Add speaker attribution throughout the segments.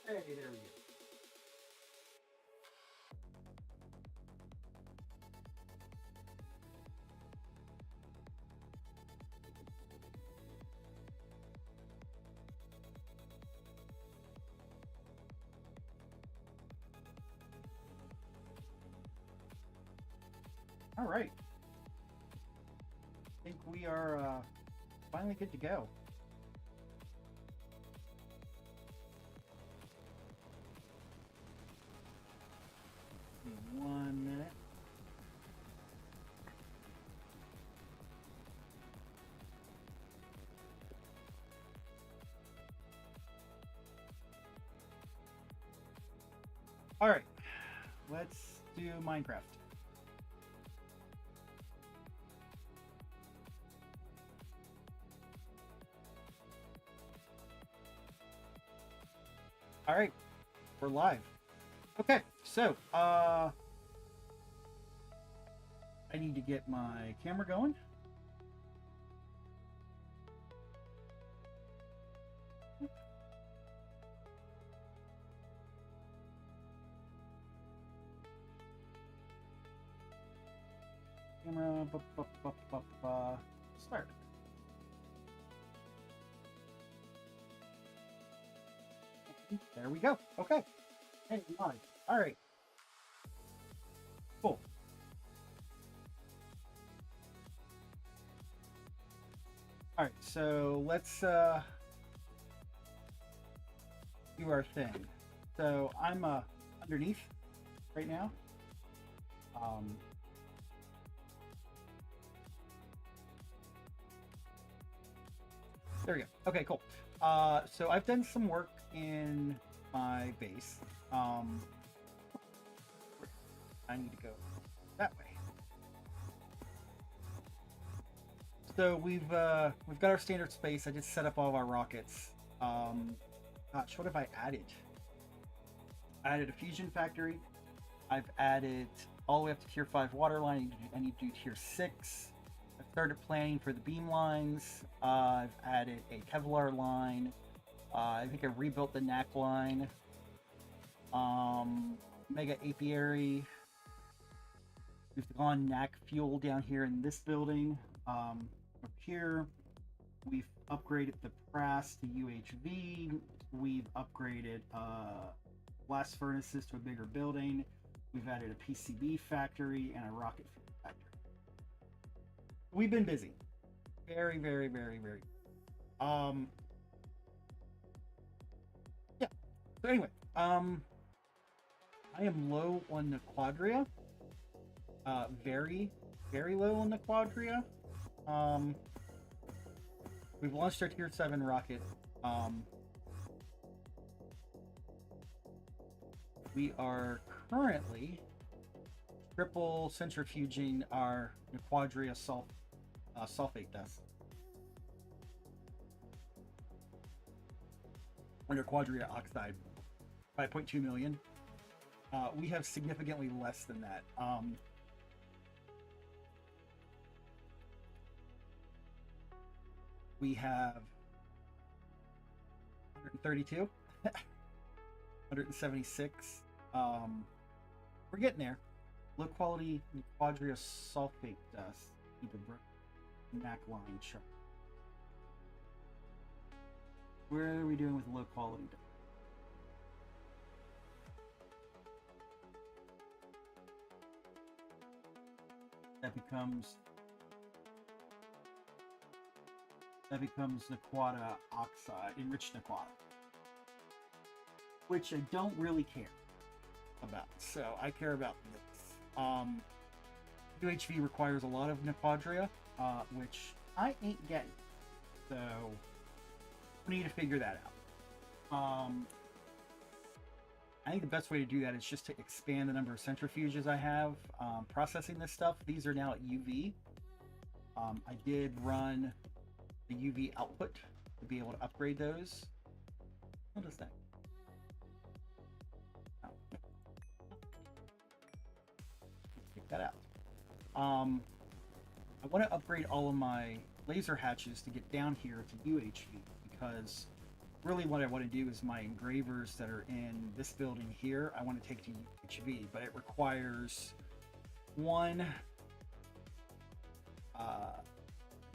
Speaker 1: Hey, there we go. All right. I think we are finally good to go. Give me 1 minute. All right. Let's do Minecraft. All right. We're live. Okay. So, I need to get my camera going. Camera, start. There we go. Okay. Hey, live. All right. Cool. All right. So let's do our thing. So I'm underneath right now. There we go. Okay, cool. So I've done some work in my base. I need to go that way. So we've got our standard space. I just set up all of our rockets. Gosh, what have I added? I added a fusion factory. I've added all the way up to tier 5 water line. I need to do tier 6. I've started planning for the beam lines. I've added a Kevlar line. I think I rebuilt the NAC line. Mega apiary. We've gone NAC fuel down here in this building. Up here, we've upgraded the press to UHV. We've upgraded blast furnaces to a bigger building. We've added a PCB factory and a rocket factory. We've been busy. Very, very, very, very. Yeah. So anyway, I am low on the Quadria. Very, very low on the Quadria. We've launched our tier 7 rocket. We are currently triple centrifuging our Quadria sulfate dust. Under Quadria oxide, 5.2 million. We have significantly less than that. We have 132, 176. We're getting there. Low quality Quadria sulfate dust. Need to break NAC line chart. Where are we doing with low quality dust? That becomes Naquata oxide, enriched Naquata, which I don't really care about. So I care about this. UHV requires a lot of Naquadria, which I ain't getting. So we need to figure that out. I think the best way to do that is just to expand the number of centrifuges I have processing this stuff. These are now at UV. I did run the UV output to be able to upgrade those. What is that? Oh. Take that out. I want to upgrade all of my laser hatches to get down here to UHV because really what I want to do is my engravers that are in this building here, I want to take to UHV, but it requires one,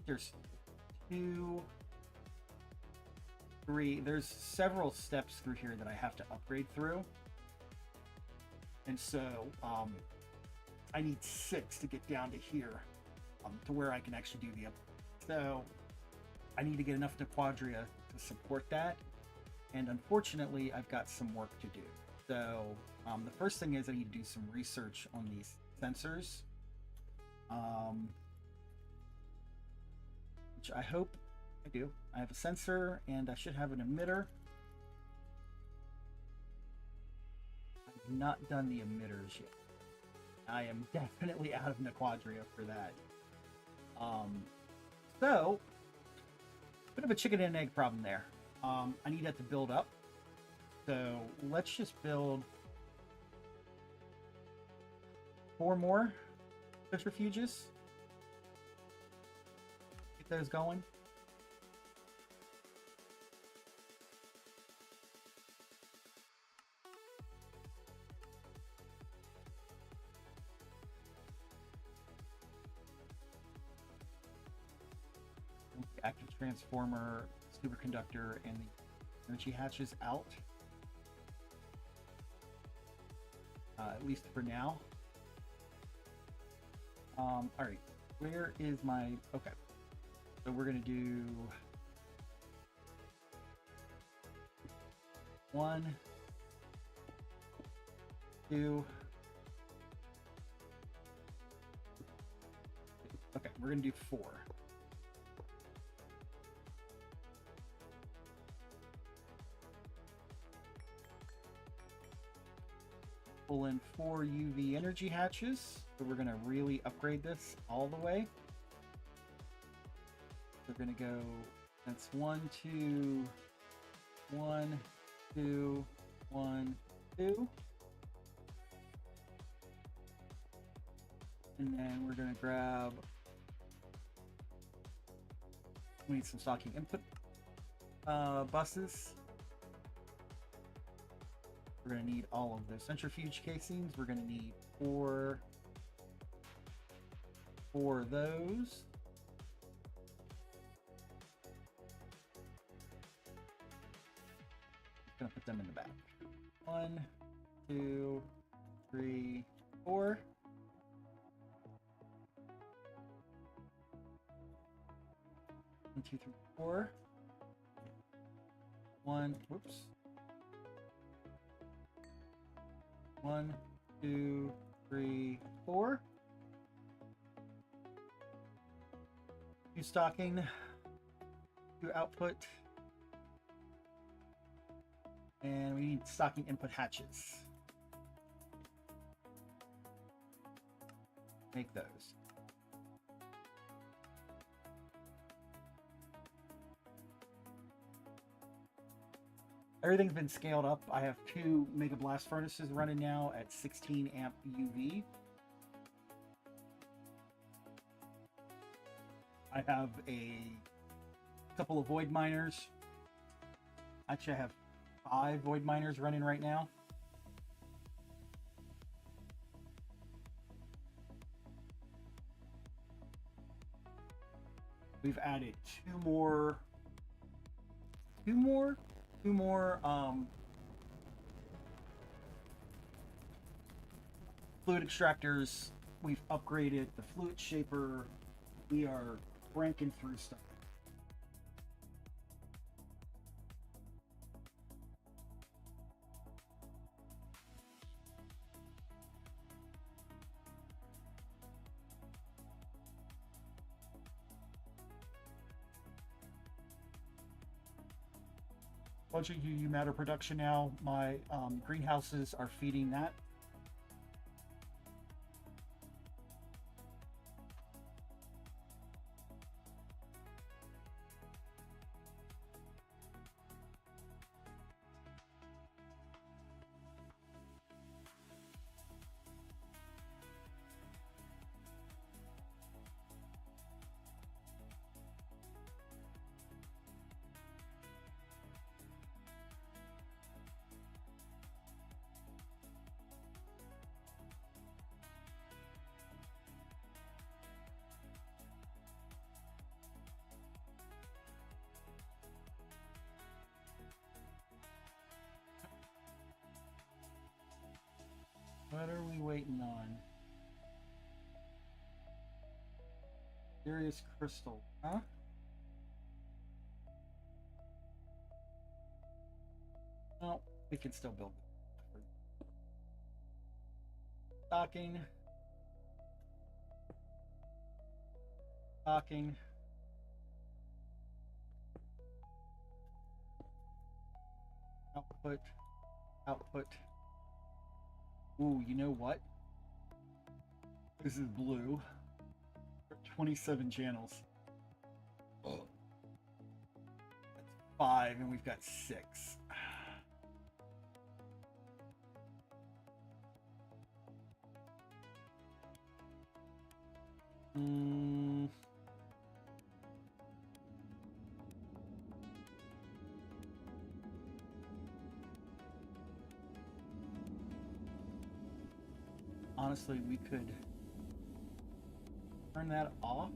Speaker 1: there's two, three, there's several steps through here that I have to upgrade through. And so I need 6 to get down to here, to where I can actually do the upgrade. So I need to get enough Nequadria to support that. And unfortunately, I've got some work to do. So the first thing is I need to do some research on these sensors. Which I hope I do. I have a sensor and I should have an emitter. I've not done the emitters yet. I am definitely out of Nequadria for that. So, bit of a chicken and egg problem there. I need that to build up. So let's just build 4 more centrifuges. Get those going. Active transformer, superconductor, and the energy hatches out. At least for now. All right, where is my, okay. So we're gonna do 1, 2. Okay, we're gonna do 4. Pull in 4 UV energy hatches. So we're gonna really upgrade this all the way. We're gonna go, that's 1, 2, 1, 2, 1, 2. And then we're gonna grab, we need some stocking input buses. We're going to need all of those centrifuge casings. We're going to need 4 of those. I'm going to put them in the back. 1, 2, 3, 4. One, two, three, 4. 1, whoops. 1, 2, 3, 4. 2 stocking, 2 output, and we need stocking input hatches. Make those. Everything's been scaled up. I have 2 Mega Blast furnaces running now at 16 amp UV. I have a couple of void miners. Actually, I have 5 void miners running right now. We've added 2 more fluid extractors. We've upgraded the fluid shaper. We are cranking through stuff. Bunch of UU matter production now. My greenhouses are feeding that. waiting on? Darius Crystal, huh? Oh, we can still build it. Docking. Docking. Output. Output. Ooh, you know what? This is blue. 27 channels. Oh. That's 5, and we've got 6. Honestly, we could turn that off.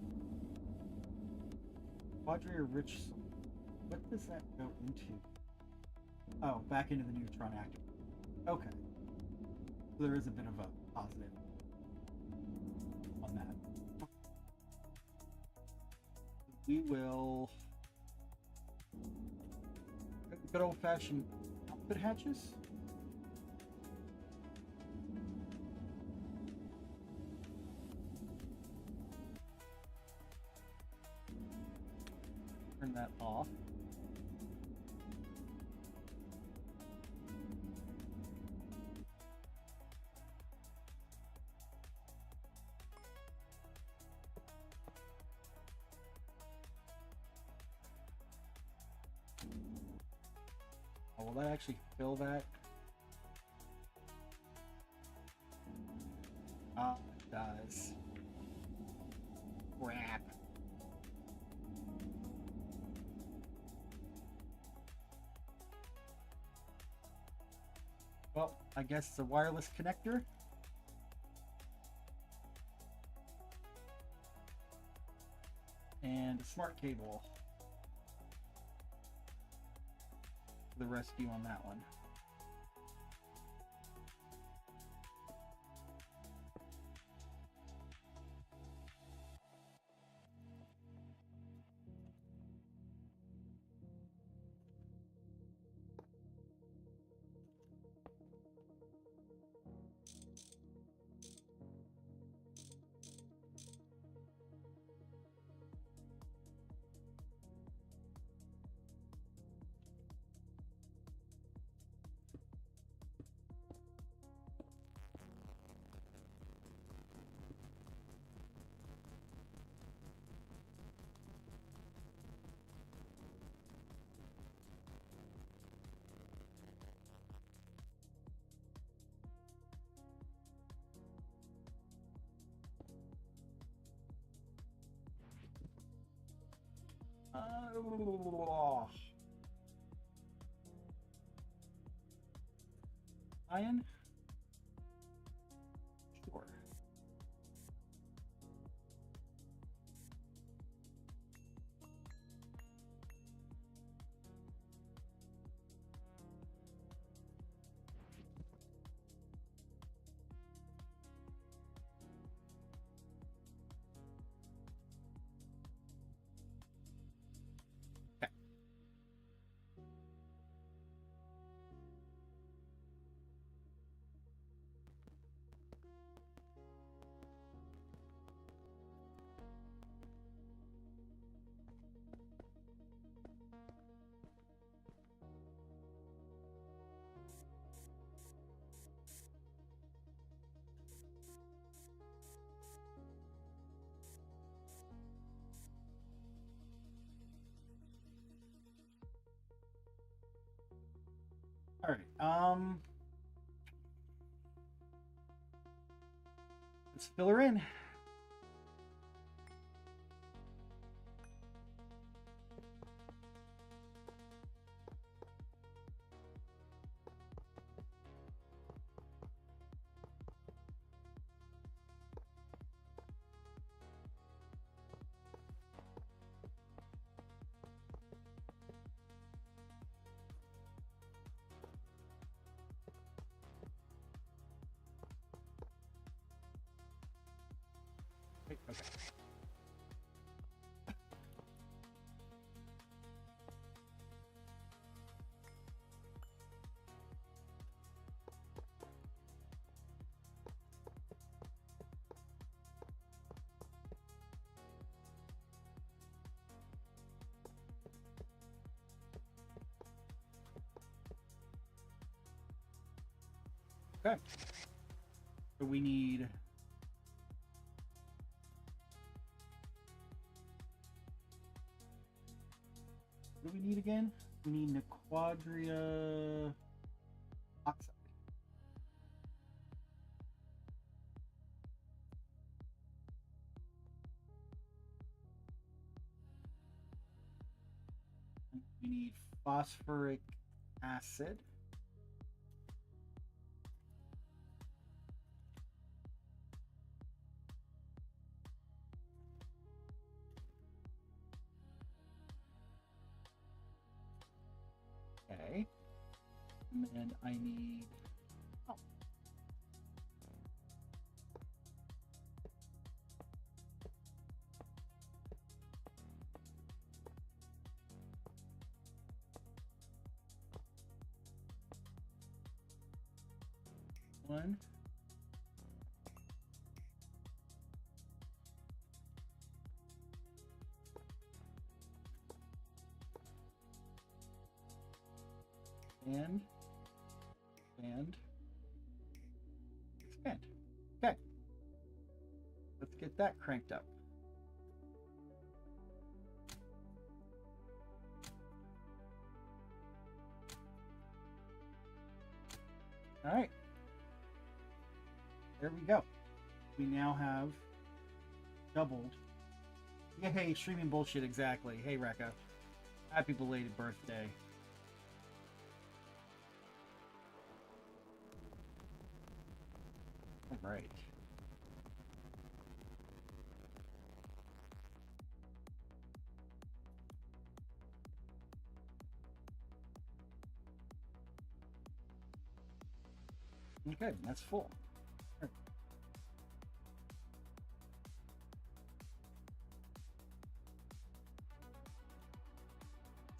Speaker 1: Quadria Rich. What does that go into? Oh, back into the neutron active. Okay. So there is a bit of a positive on that. We will. Good old fashioned output hatches. Turn that off. Oh, will that actually fill that? It does. Crap. Well, I guess it's a wireless connector. And a smart cable. For the rescue on that one. Iron? Sure. Okay. All right. Let's fill her in. Perfect. Okay. So we need what do we need again? We need Nequadria oxide. We need phosphoric acid. Okay. And then I need one. And expand. Okay. Let's get that cranked up. All right. There we go. We now have doubled. Yeah, hey, streaming bullshit, exactly. Hey, Rekka. Happy belated birthday. All right. Okay, that's full. Right.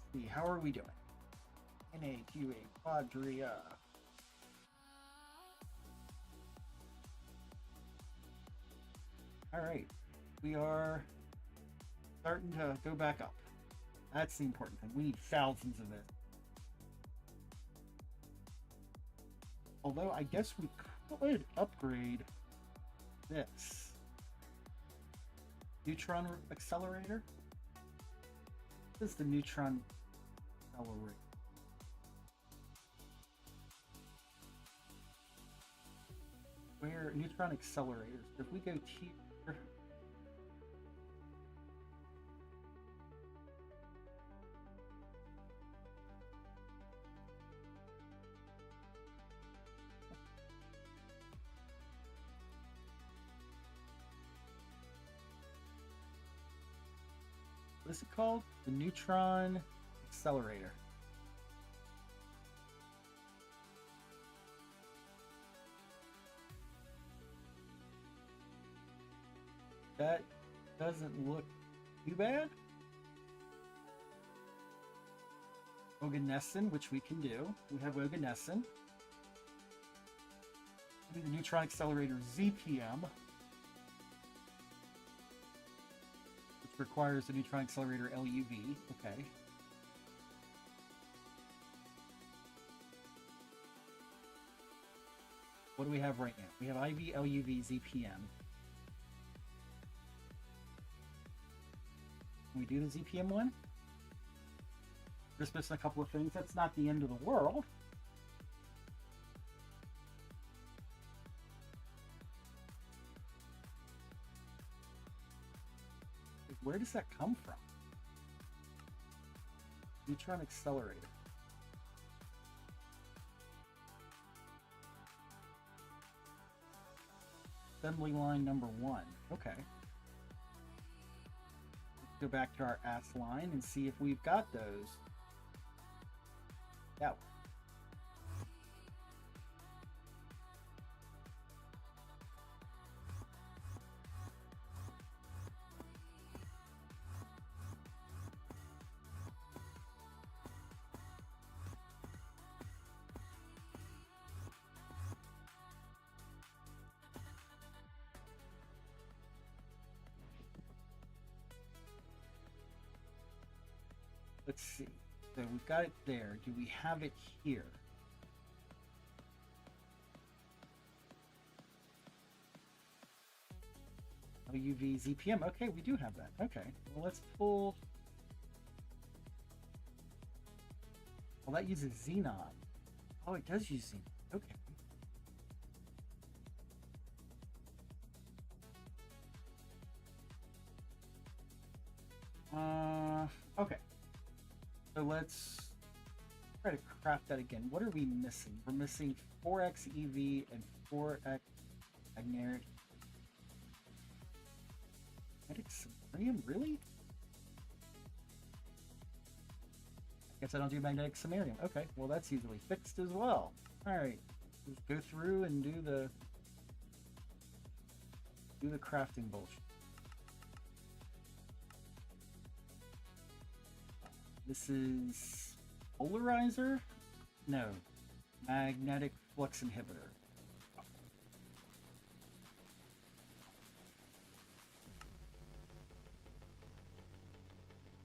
Speaker 1: Let's see, how are we doing? NAQA Quadria. All right, we are starting to go back up. That's the important thing. We need thousands of it. Although I guess we could upgrade this. Neutron accelerator? This is the neutron accelerator. Where neutron accelerators? If we go here. What is it called? The neutron accelerator. That doesn't look too bad. Oganescent, which we can do. We have Oganescent. The neutron accelerator ZPM, which requires the neutron accelerator LUV. Okay. What do we have right now? We have IV, LUV, ZPM. Can we do the ZPM one? Just missing a couple of things. That's not the end of the world. Where does that come from? Neutron accelerator. Assembly line number 1. Okay. Let's go back to our ass line and see if we've got those. Yeah. let's see. So we've got it there. Do we have it here? UV ZPM. Okay, we do have that. Okay, well, let's pull. Well, that uses xenon. Oh, it does use xenon. Okay. Okay. So let's try to craft that again. What are we missing? We're missing 4x EV and 4x magnetic. Magnetic samarium? Really? I guess I don't do magnetic samarium. Okay, well that's easily fixed as well. Alright. Let's go through and do the crafting bullshit. This is polarizer? No. Magnetic flux inhibitor.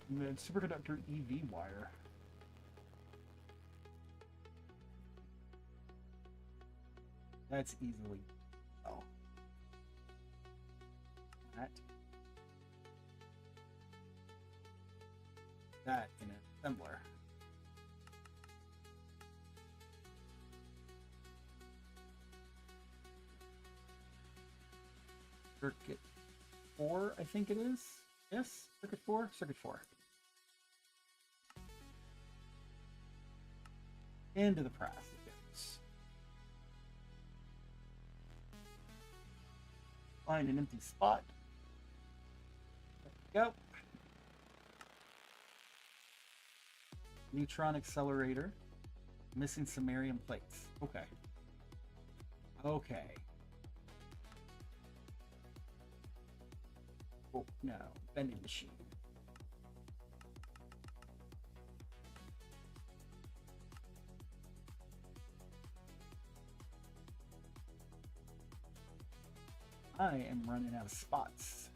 Speaker 1: And then superconductor EV wire. That's easily. Oh. That in an assembler. Circuit 4, I think it is. Yes, circuit 4, circuit 4. Into the press it goes. Find an empty spot. There we go. Neutron accelerator. Missing samarium plates. Okay. Okay. Oh, no. Vending machine. I am running out of spots.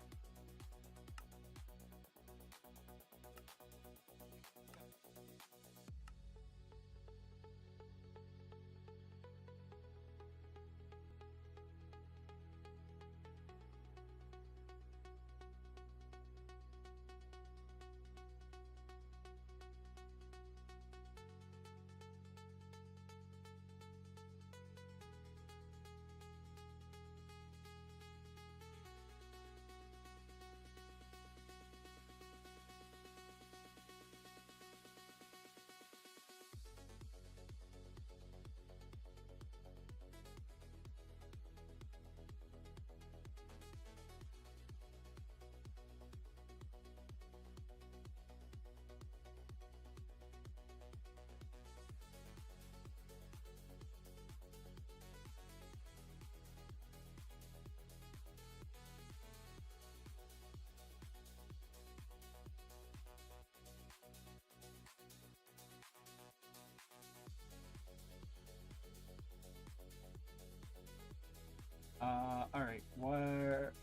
Speaker 1: All right, where?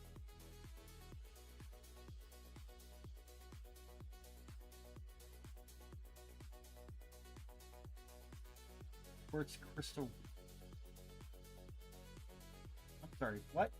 Speaker 1: Quartz crystal. I'm sorry, what?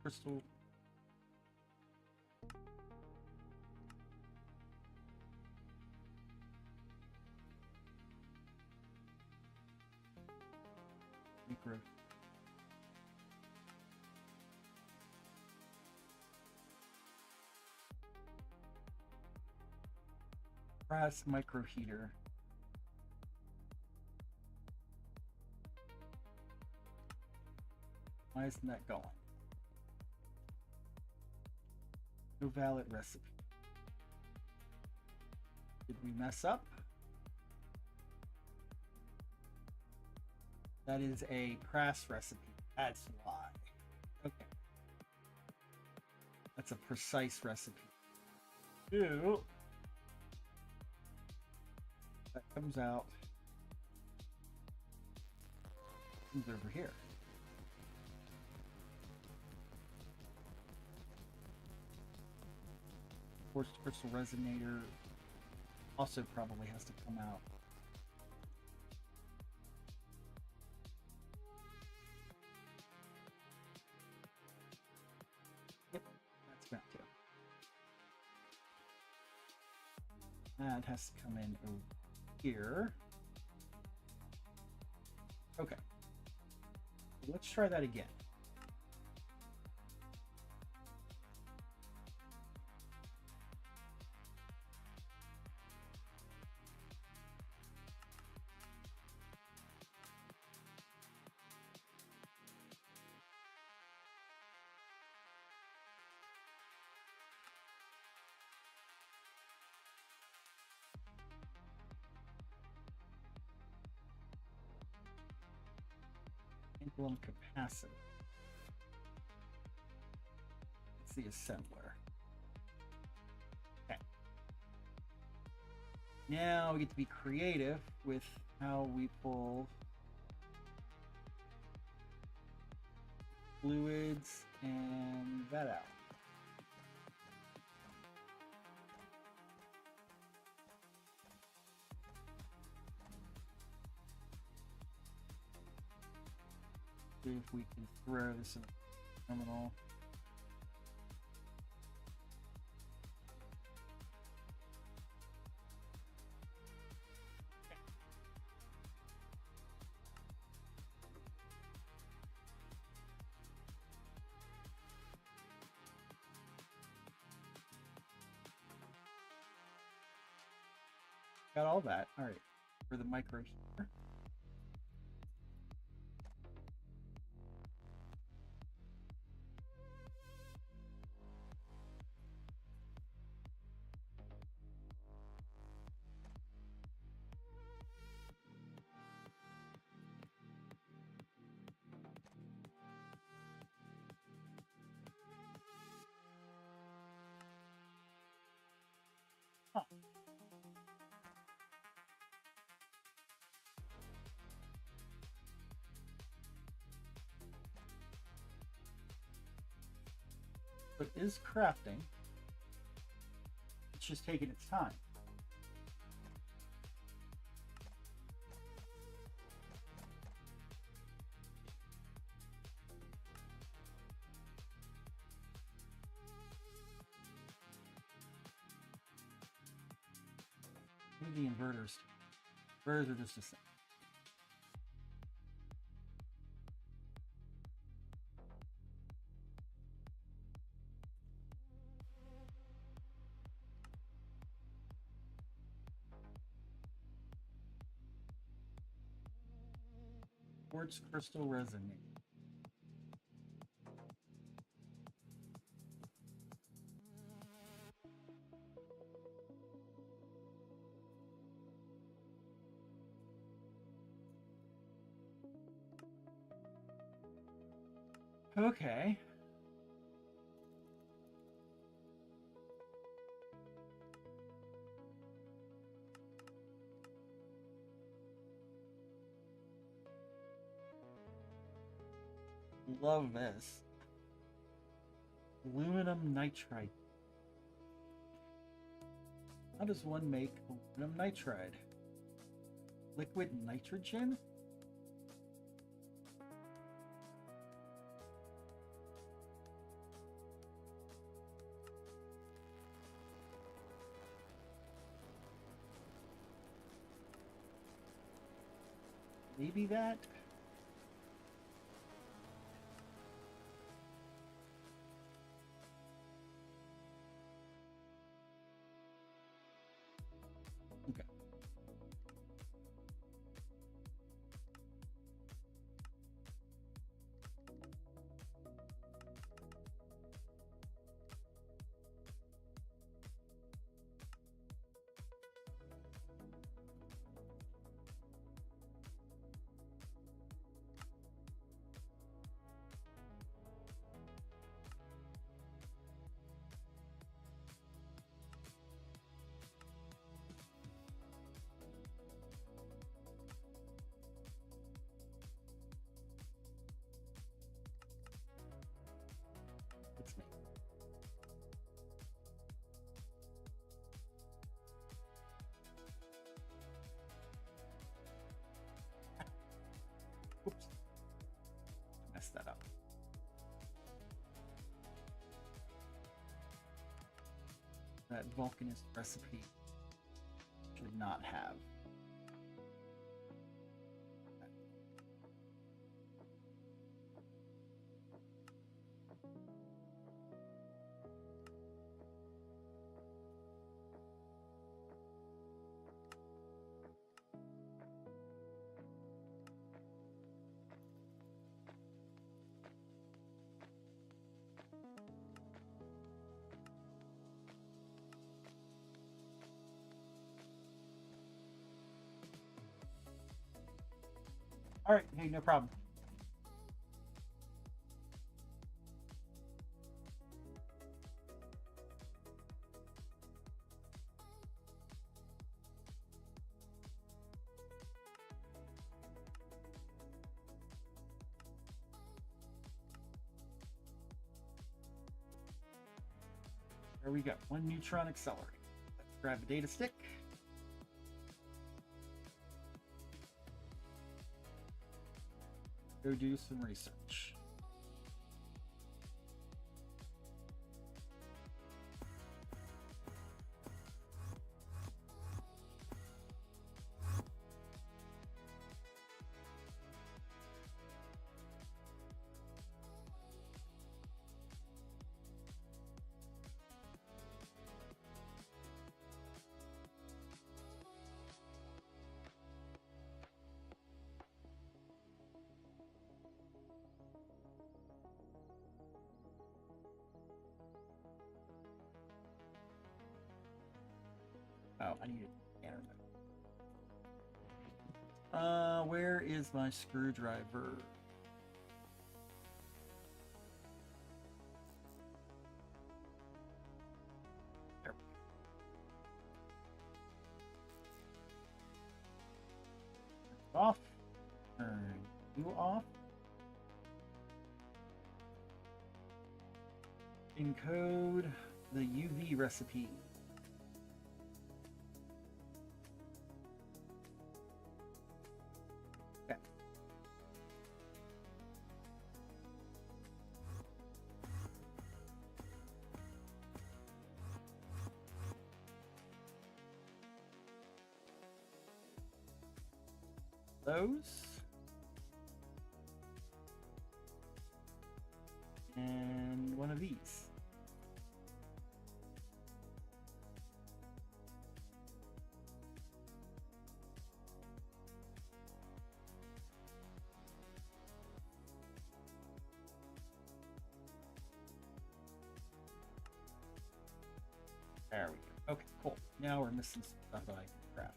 Speaker 1: Crystal. Micro. Brass micro heater. Why isn't that going? No valid recipe. Did we mess up? That is a Prass recipe. That's why. Okay. That's a precise recipe. Two. That comes out. Comes over here. Quartz crystal resonator also probably has to come out. Yep, that's about to. That has to come in over here. Okay. Let's try that again. Tantalum capacitor. It's the assembler. Okay. Now we get to be creative with how we pull fluids and that out. See if we can throw this in the terminal. Got all that. All right. For the micro heater. Huh. It is crafting. It's just taking its time. Maybe the inverters. Inverters are just a thing. Quartz crystal resonate. Okay. Love this. Aluminum nitride. How does one make aluminum nitride? Liquid nitrogen? Maybe that? Okay. that Vulcanist recipe should not have. All right, hey, no problem. There we go. One neutron accelerator. Let's grab a data stick. Go do some research. Oh, I need to enter that. Where is my screwdriver? There. Off. Turn you off. Encode the UV recipe. Okay. Those. And one of these. There we go. Okay, cool. Now we're missing some stuff that I can grab.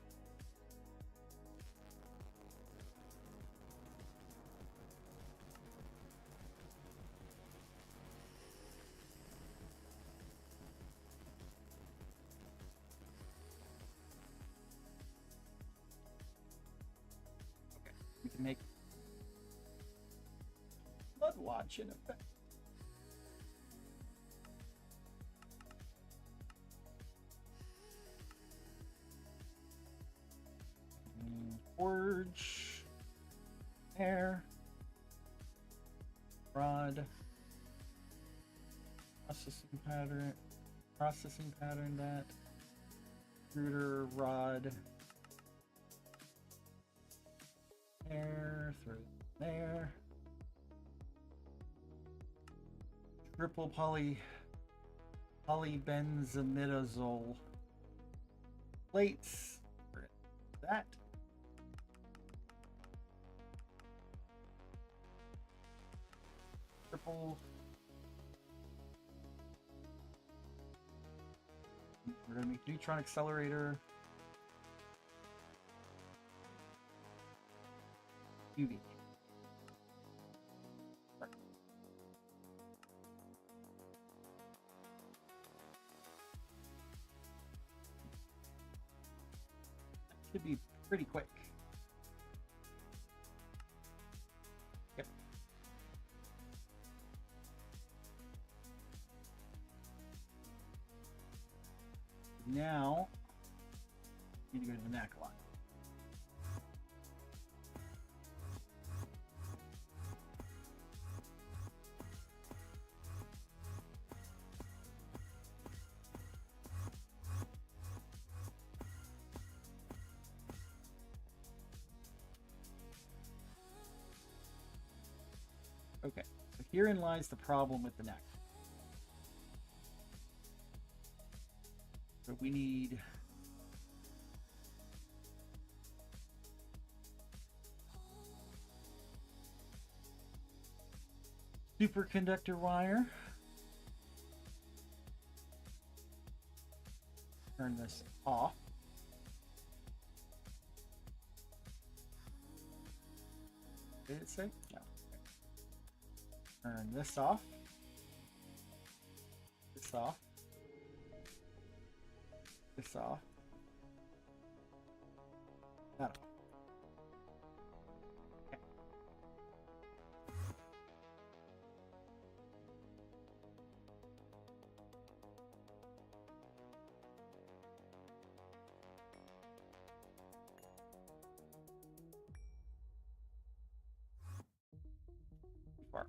Speaker 1: Okay, we can make blood watch in effect. Forge, air, rod, processing pattern that, extruder, rod, air, through there, triple polybenzimidazole plates, that. Triple. We're going to make neutron accelerator. UV. Right. That should be pretty quick. Yep. Now, you need to go to the neck line. Okay, so herein lies the problem with the neck. So we need superconductor wire. Turn this off. Did it say? No. Turn this off. This off. This off. That off. Okay. Far.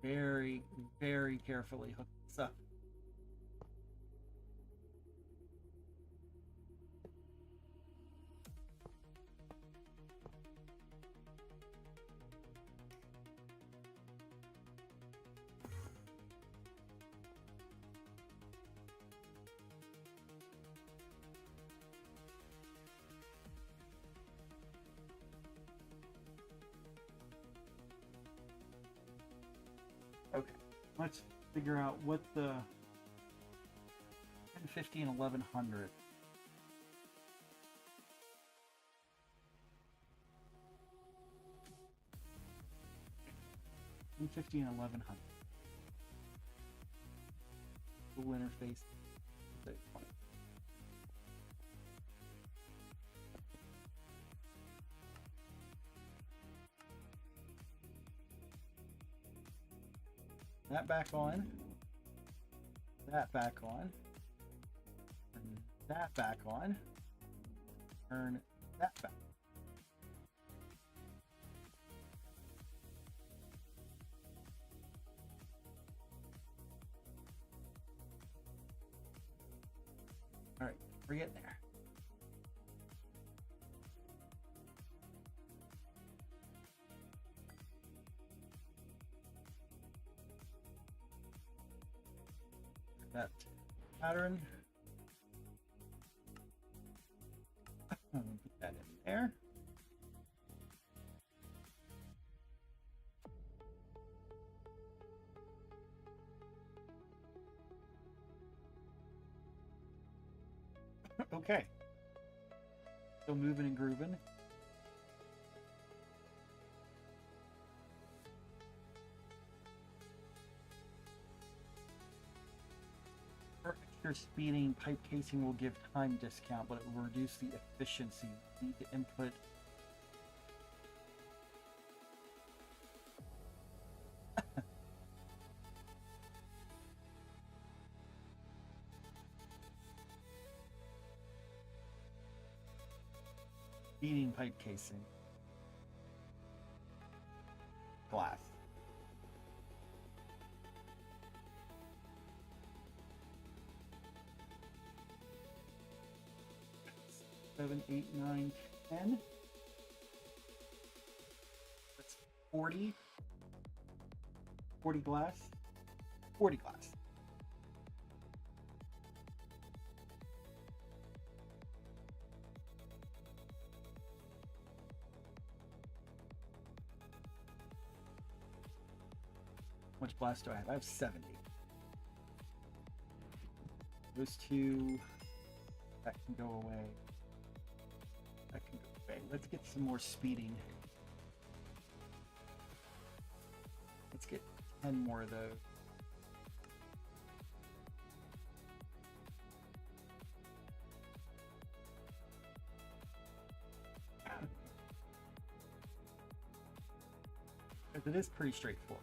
Speaker 1: Very, very carefully hook this up. Okay, let's figure out what the 1050 and 1100. $1050 and 1100. Full interface. That back on. That back on. Turn that back on. Turn that back. All right, we're getting there. That pattern. Put that in there. Okay. Still moving and grooving. Extra speeding pipe casing will give time discount, but it will reduce the efficiency. You need to input Beading pipe casing. Glass. 7, 8, 9, 10. That's 40. 40 glass. 40 glass. How much glass do I have? I have 70. Those two, that can go away. That can go away. Let's get some more speeding. Let's get 10 more of those. Because it is pretty straightforward.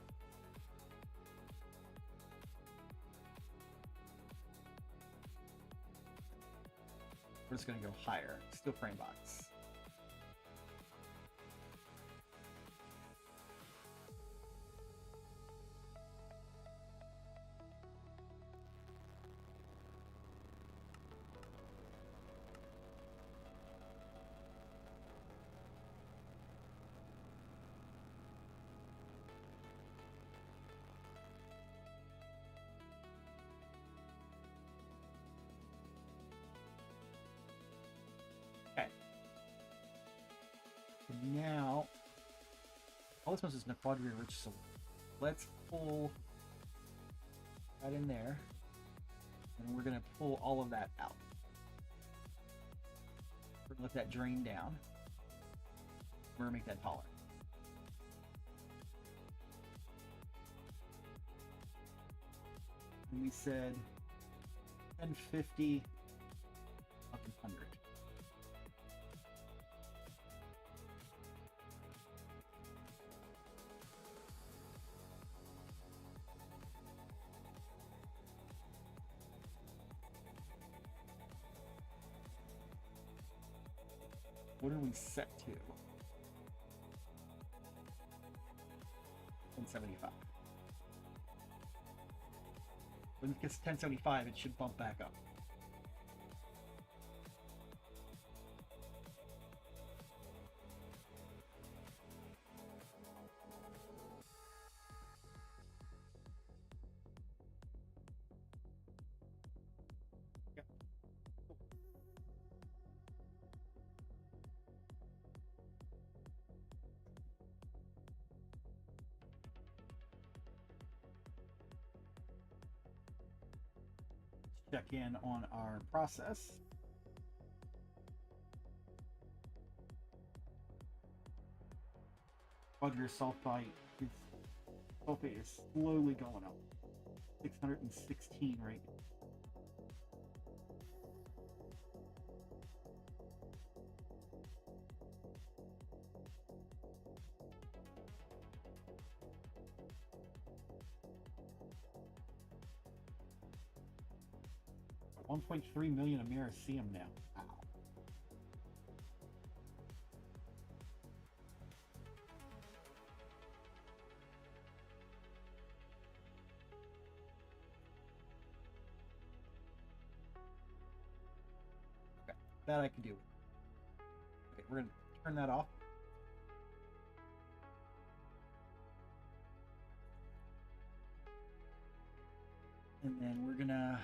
Speaker 1: We're just going to go higher. Steel frame box. Now, all this is Nequadria rich, so let's pull that in there, and we're going to pull all of that out. We're going to let that drain down. We're going to make that taller. And we said 1050 up to 100. What are we set to? 1075. When it gets 1075, it should bump back up. Check in on our process. Quadria sulfate is slowly going up. 616 right now. $1.3 million Americium now. Wow. Okay, that I can do. Okay, we're gonna turn that off. And then we're gonna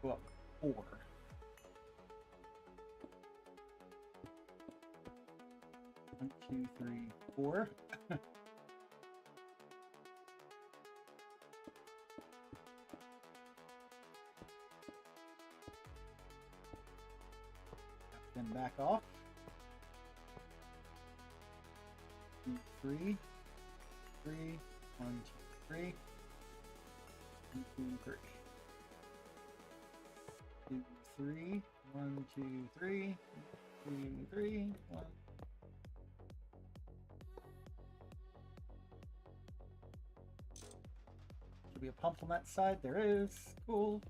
Speaker 1: go up 4. 1, 2, 3, 4. Then back off. 2, 3, 3, 1, 2, 3, 1, 2, 3. 2, 3, 1, 2, 3, 2, 3, 1. Should be a pump on that side. There is. Cool.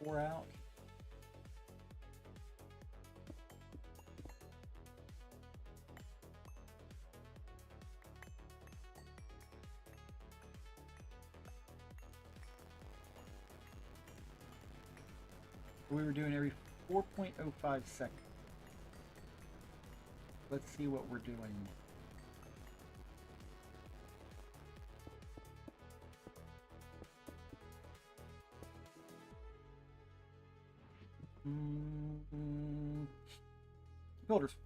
Speaker 1: Pour out. We were doing every 4.05 seconds. Let's see what we're doing. Builders.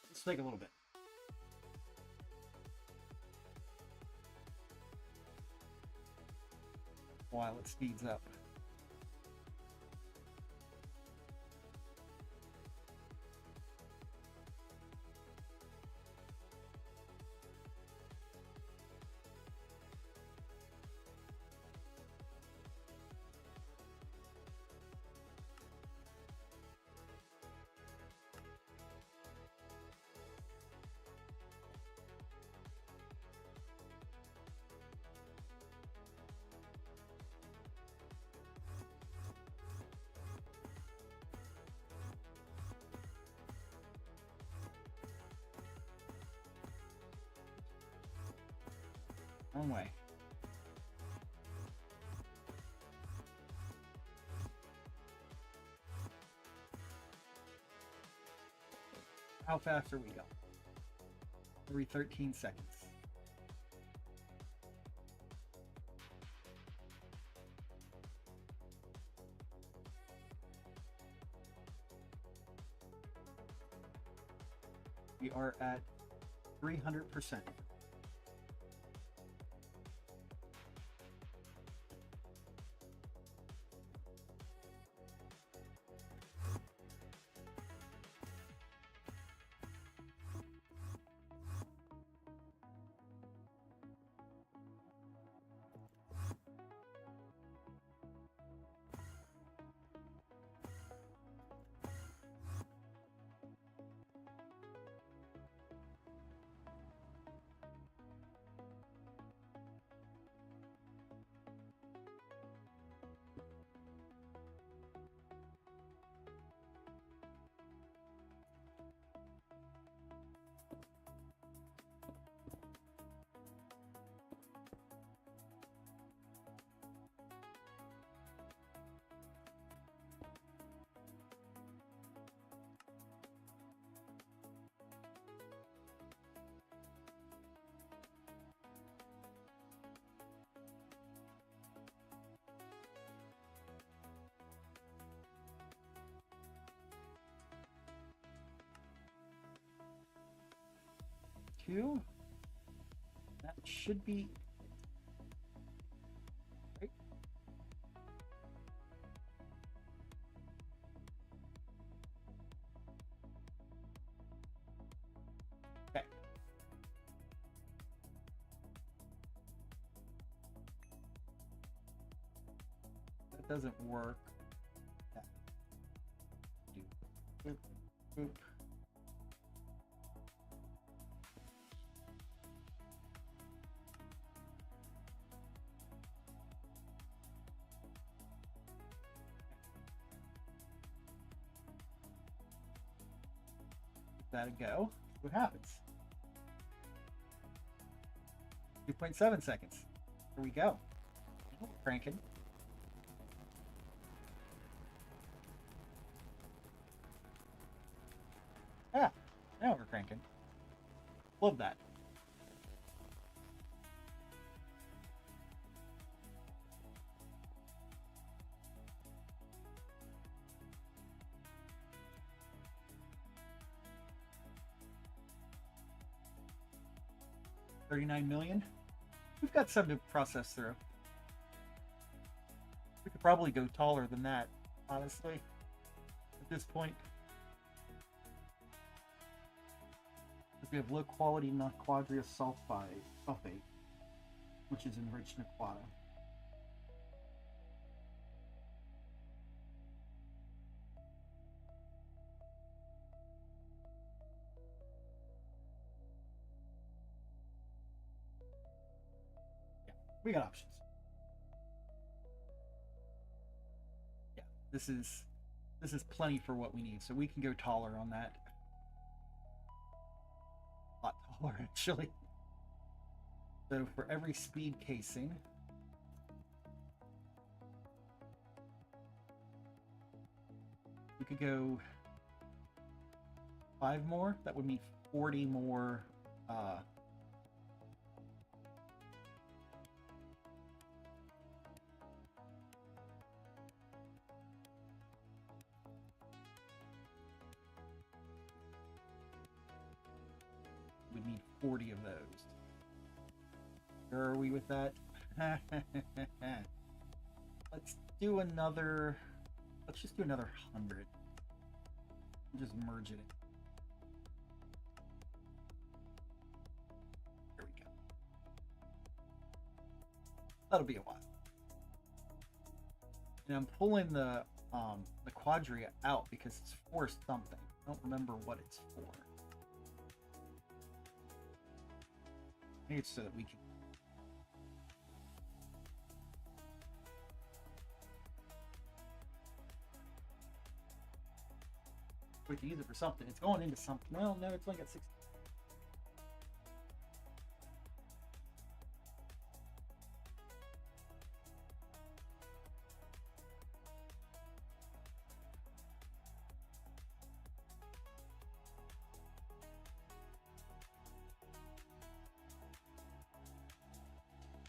Speaker 1: Let's take a little bit. While it speeds up. Wrong way. How fast are we going? Every 13 seconds. We are at 300%. Two. That should be right. Okay. That doesn't work. Boop, boop. Let it go. What happens? 2.7 seconds. Here we go. Cranking. Now we're cranking. Love that. $39 million. We've got some to process through. We could probably go taller than that, honestly, at this point. We have low quality non-quadria sulfate, which is enriched Nequata. Yeah, we got options. Yeah, this is plenty for what we need, so we can go taller on that. A lot taller, actually. So for every speed casing, we could go 5 more. That would mean 40 more. We'd need 40 of those. Where are we with that? Let's do another. Let's just do another 100. Just merge it in. There we go. That'll be a while. And I'm pulling the quadria out because it's for something. I don't remember what it's for. I think it's so that we can. We can use it for something. It's going into something. Well, no, it's only got 60.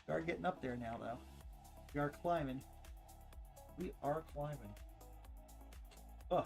Speaker 1: We are getting up there now, though. We are climbing. We are climbing. Ugh.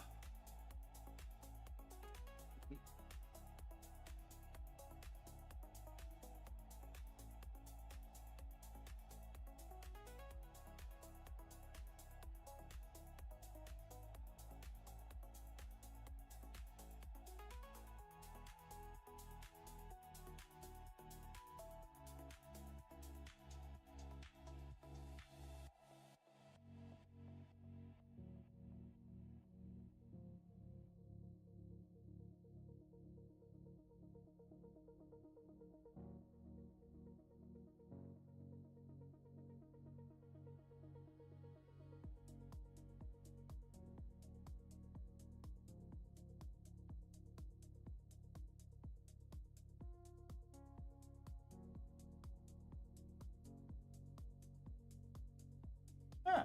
Speaker 1: Huh.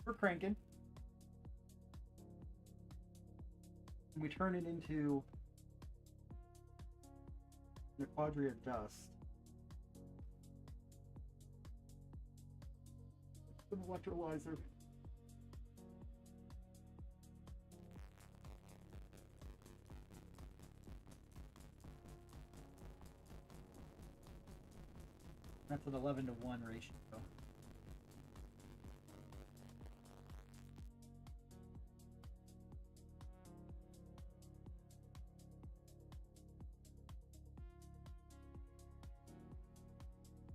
Speaker 1: We're cranking. And we turn it into the quadria dust. An electrolyzer. That's an 11-to-1 ratio.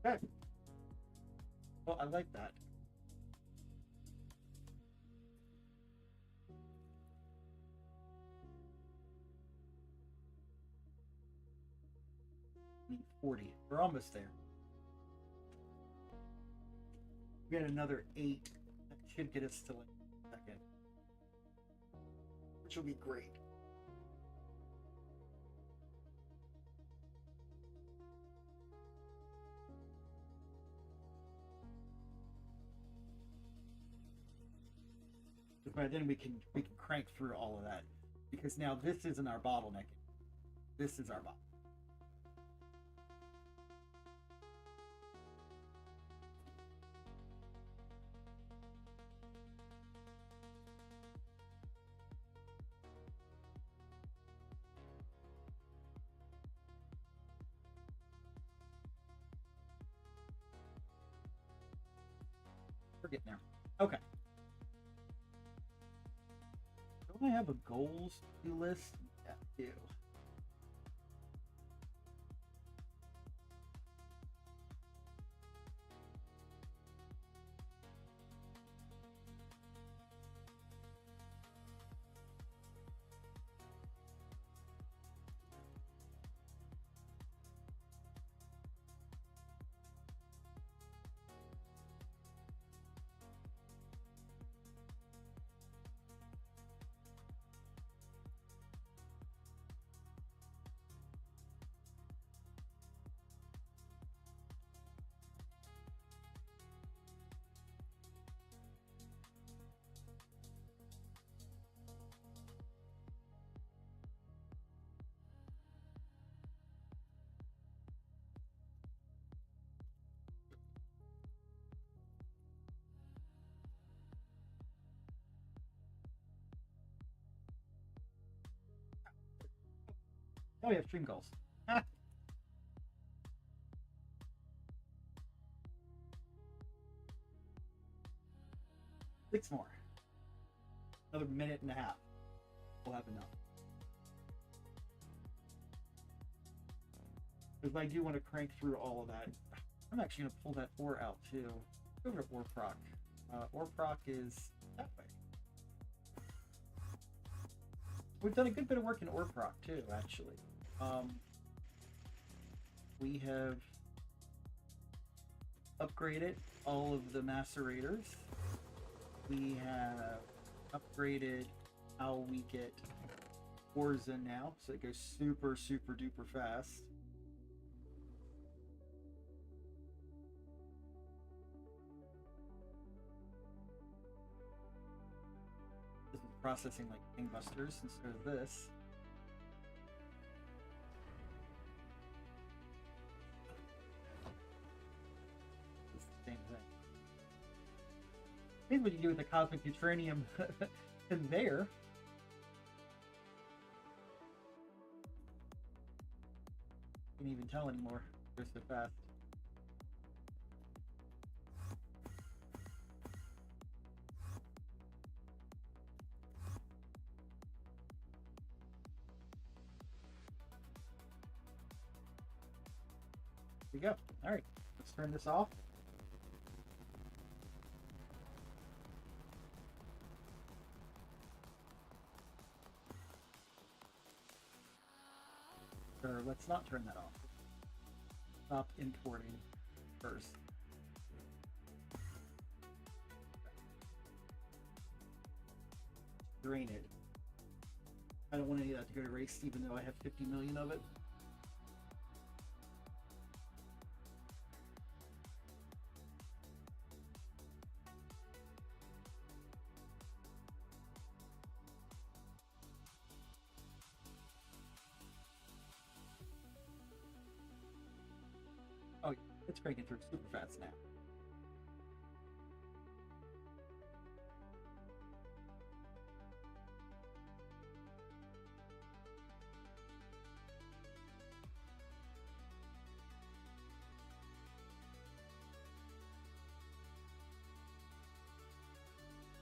Speaker 1: Okay. Well, I like that. Need 40. We're almost there. We get another 8. That should get us to like a second. Which will be great. By then we can crank through all of that. because now this isn't our bottleneck. This is our bottleneck. We're getting there. Okay. Don't I have a goals to-do list? Yeah, I do. Oh, we have stream goals. 6 more. Another minute and a half. We'll have enough. Because I do want to crank through all of that. I'm actually going to pull that ore out too. Go over to ore proc. Ore proc is that way. We've done a good bit of work in ore proc too, actually. We have upgraded all of the macerators. We have upgraded how we get ores in now, so it goes super, super duper fast. This is processing like gangbusters instead of this. It's the same thing. Here's what you do with the cosmic neutronium conveyor. Can't even tell anymore. They're so fast. There we go. All right, let's turn this off. Or let's not turn that off. Stop importing first. Drain it. I don't want any of that to go to waste, even though I have 50 million of it. Oh, it's cranking through super fast now.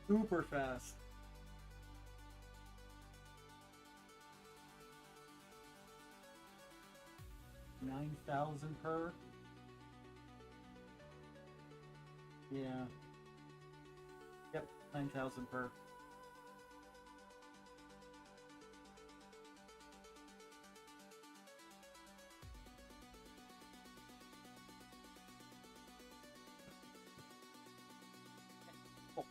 Speaker 1: Super fast. $9,000 per. Yeah. Yep, 9,000 per. Cool.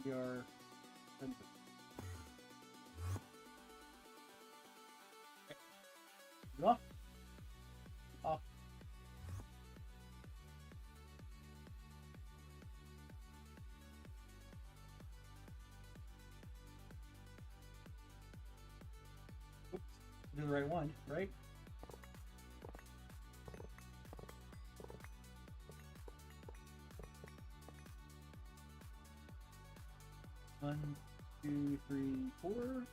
Speaker 1: We are. Off. Off. Do the right one, right? One, two, three, four.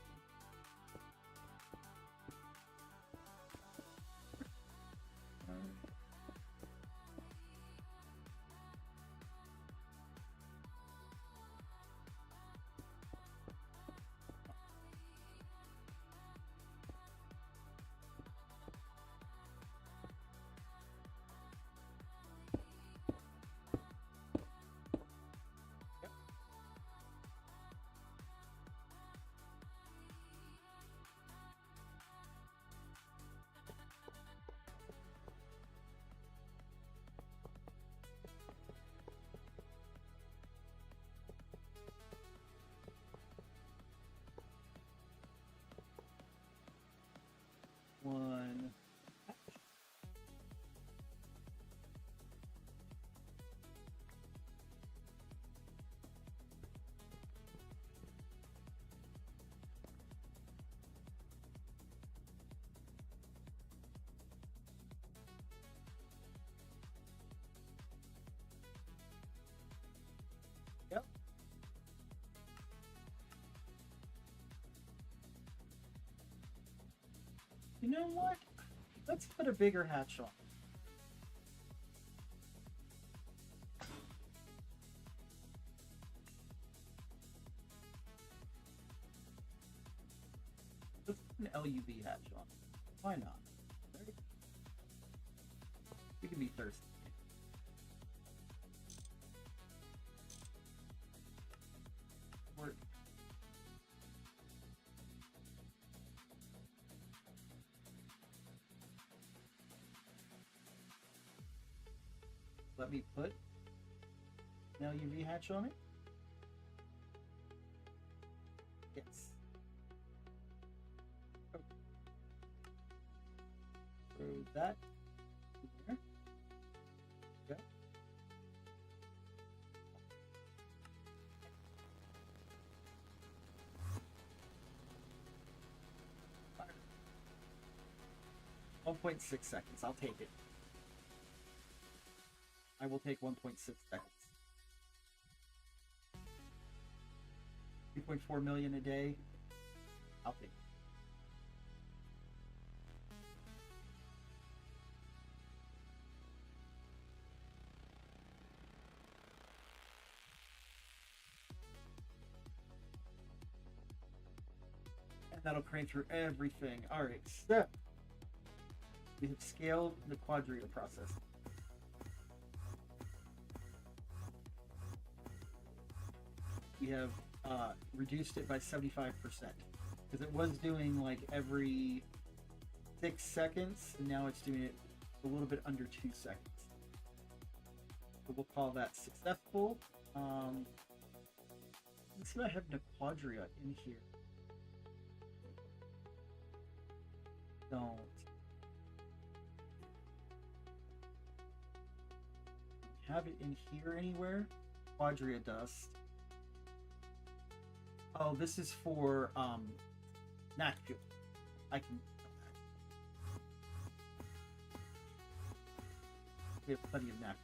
Speaker 1: One. Yep. You know what? Let's put a bigger hatch on. Let's put an LUV hatch on. Why not? Right? You can be thirsty. Work. Let me put an LUV hatch on it. Yes. Oh. Throw that in there. Go. Fire. 1.6 seconds. I'll take it. I will take 1.6 seconds. 3.4 million a day. I'll take it. And that'll crane through everything. Alright, so we have scaled the Quadria process. We have reduced it by 75% because it was doing like every 6 seconds, and now it's doing it a little bit under 2 seconds. So we'll call that successful. Let's see if I have Quadria in here. Don't. Have it in here anywhere? Quadria dust. Oh, this is for nat fuel. I can. We have plenty of nat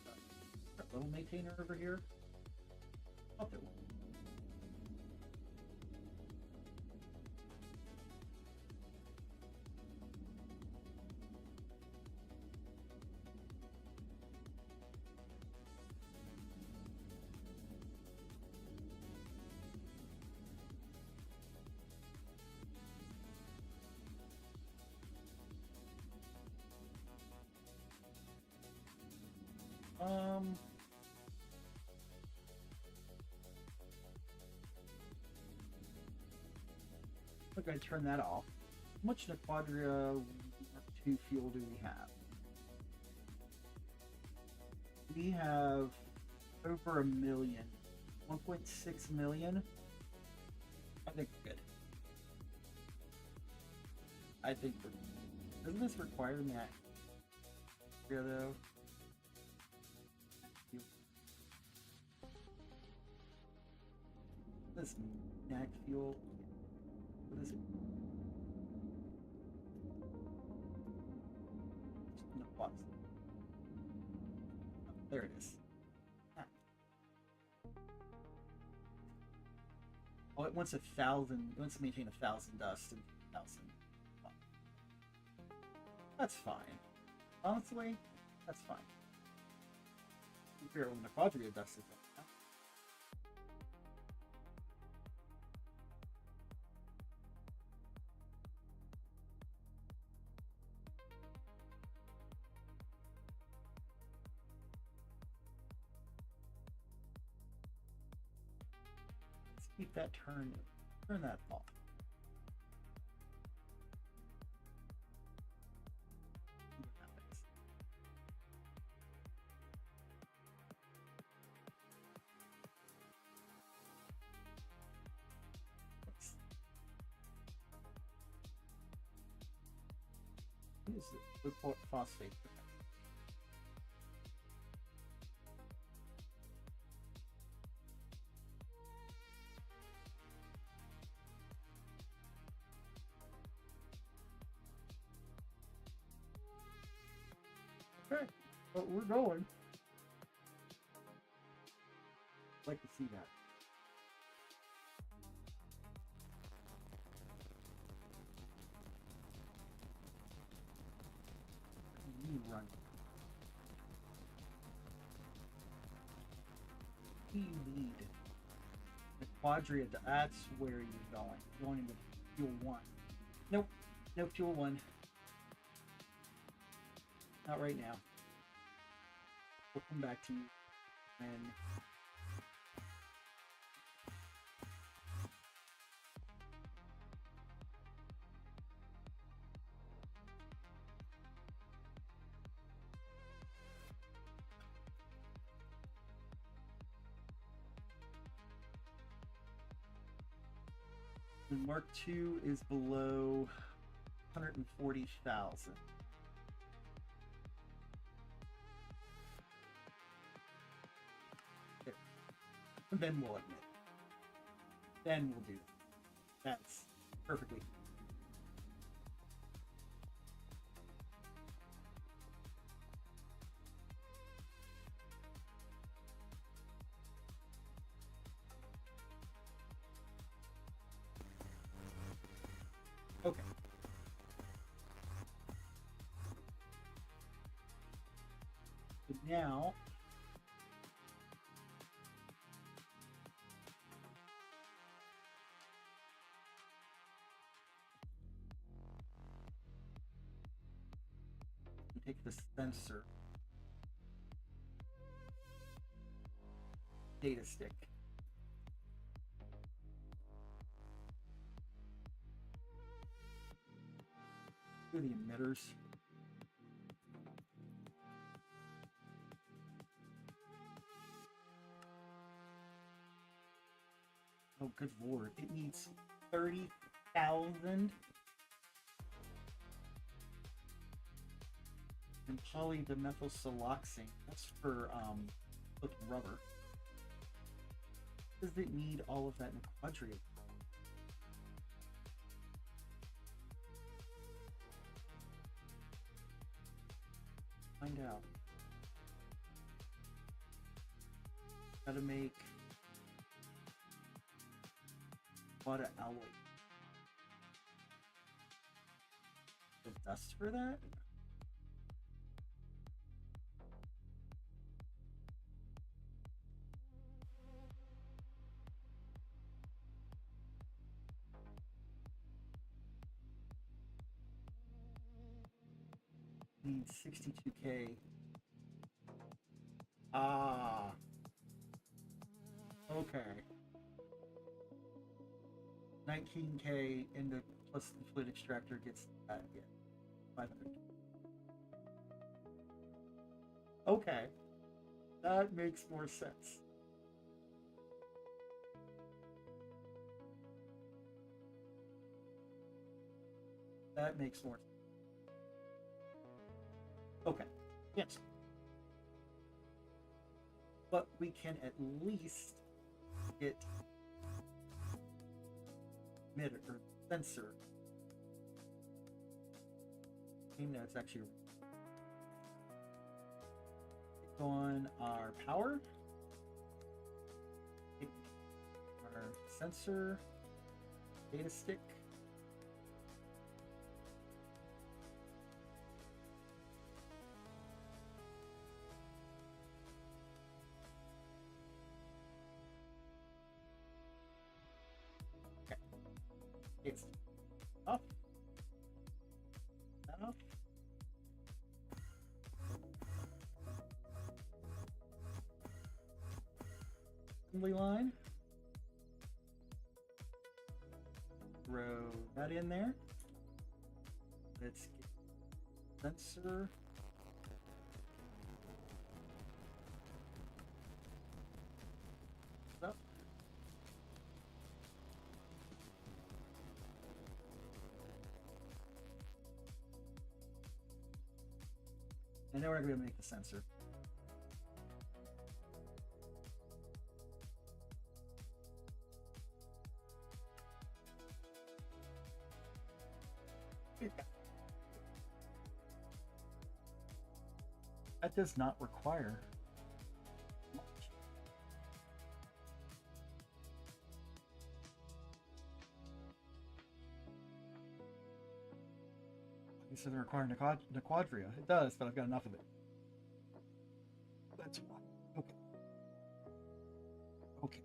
Speaker 1: fuel. That little maintainer over here. Oh, there. Look, I turn that off. How much Quadria 2 fuel do we have? We have over 1 million. 1.6 million. I think we're good. I think we're good. Doesn't this require that? Yeah, though. This nag fuel. What is it? No, what? Oh, there it is. Ah. Oh, it wants 1,000. It wants to maintain 1,000 dust and 1,000. That's fine. Honestly, that's fine. Compare when the quadria dust is up. Let's keep that turned. Turn that off. See what happens. Use the report phosphate. Okay, but we're going. I'd like to see that. You run. You need the quadria. That's where you're going. You're going into fuel 1. Nope. No fuel 1. Not right now. We'll come back to you when Mark II is below 140,000. Then we'll admit. Then we'll do that. That's perfectly fine. Okay. So now we take the sensor data stick. Do the emitters. Oh, good lord. It needs 30,000. And polydimethylsiloxane. That's for rubber. Does it need all of that in quadria? Find out. Gotta make a lot of alloy. The dust for that? Need 62K. Ah. Okay. 19K and the plus the fluid extractor gets that, yeah. 500. Okay. That makes more sense. That makes more sense. Okay. Yes. But we can at least get emitter or sensor. No, it's actually on our power, our sensor, data stick. Okay. It's up. Up. Assembly line. Throw that in there. Let's get sensor. Up. And then we're going to make the sensor. That does not require much. This doesn't require Nequadria. It does, but I've got enough of it. That's why. Okay. Okay.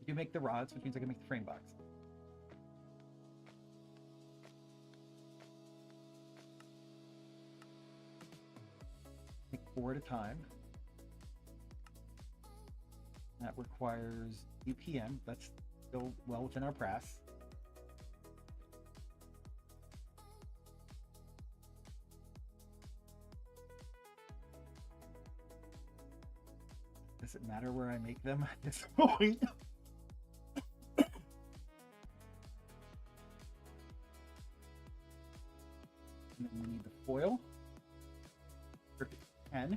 Speaker 1: I can make the rods, which means I can make the frame box. Make 4 at a time. That requires UPM. That's still well within our brass. Does it matter where I make them at this point? And then we need the foil. 10.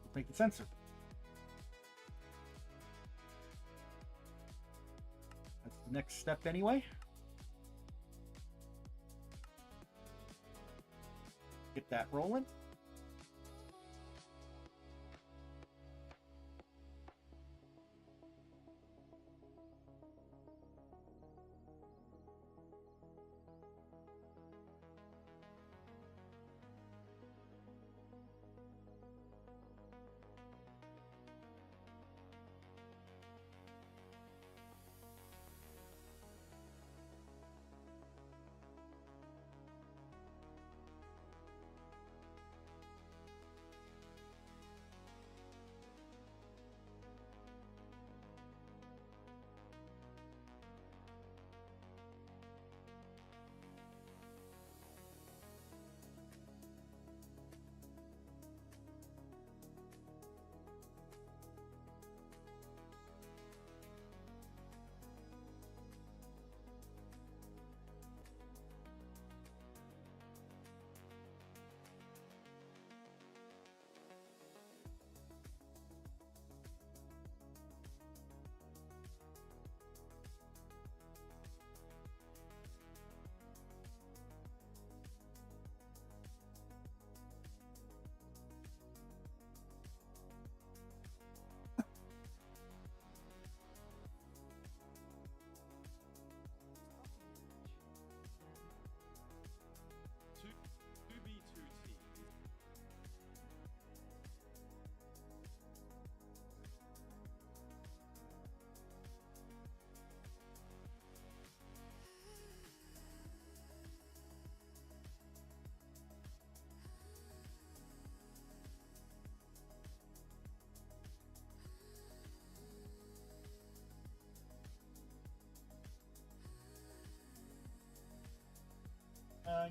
Speaker 1: Let's make the sensor. That's the next step anyway. Get that rolling.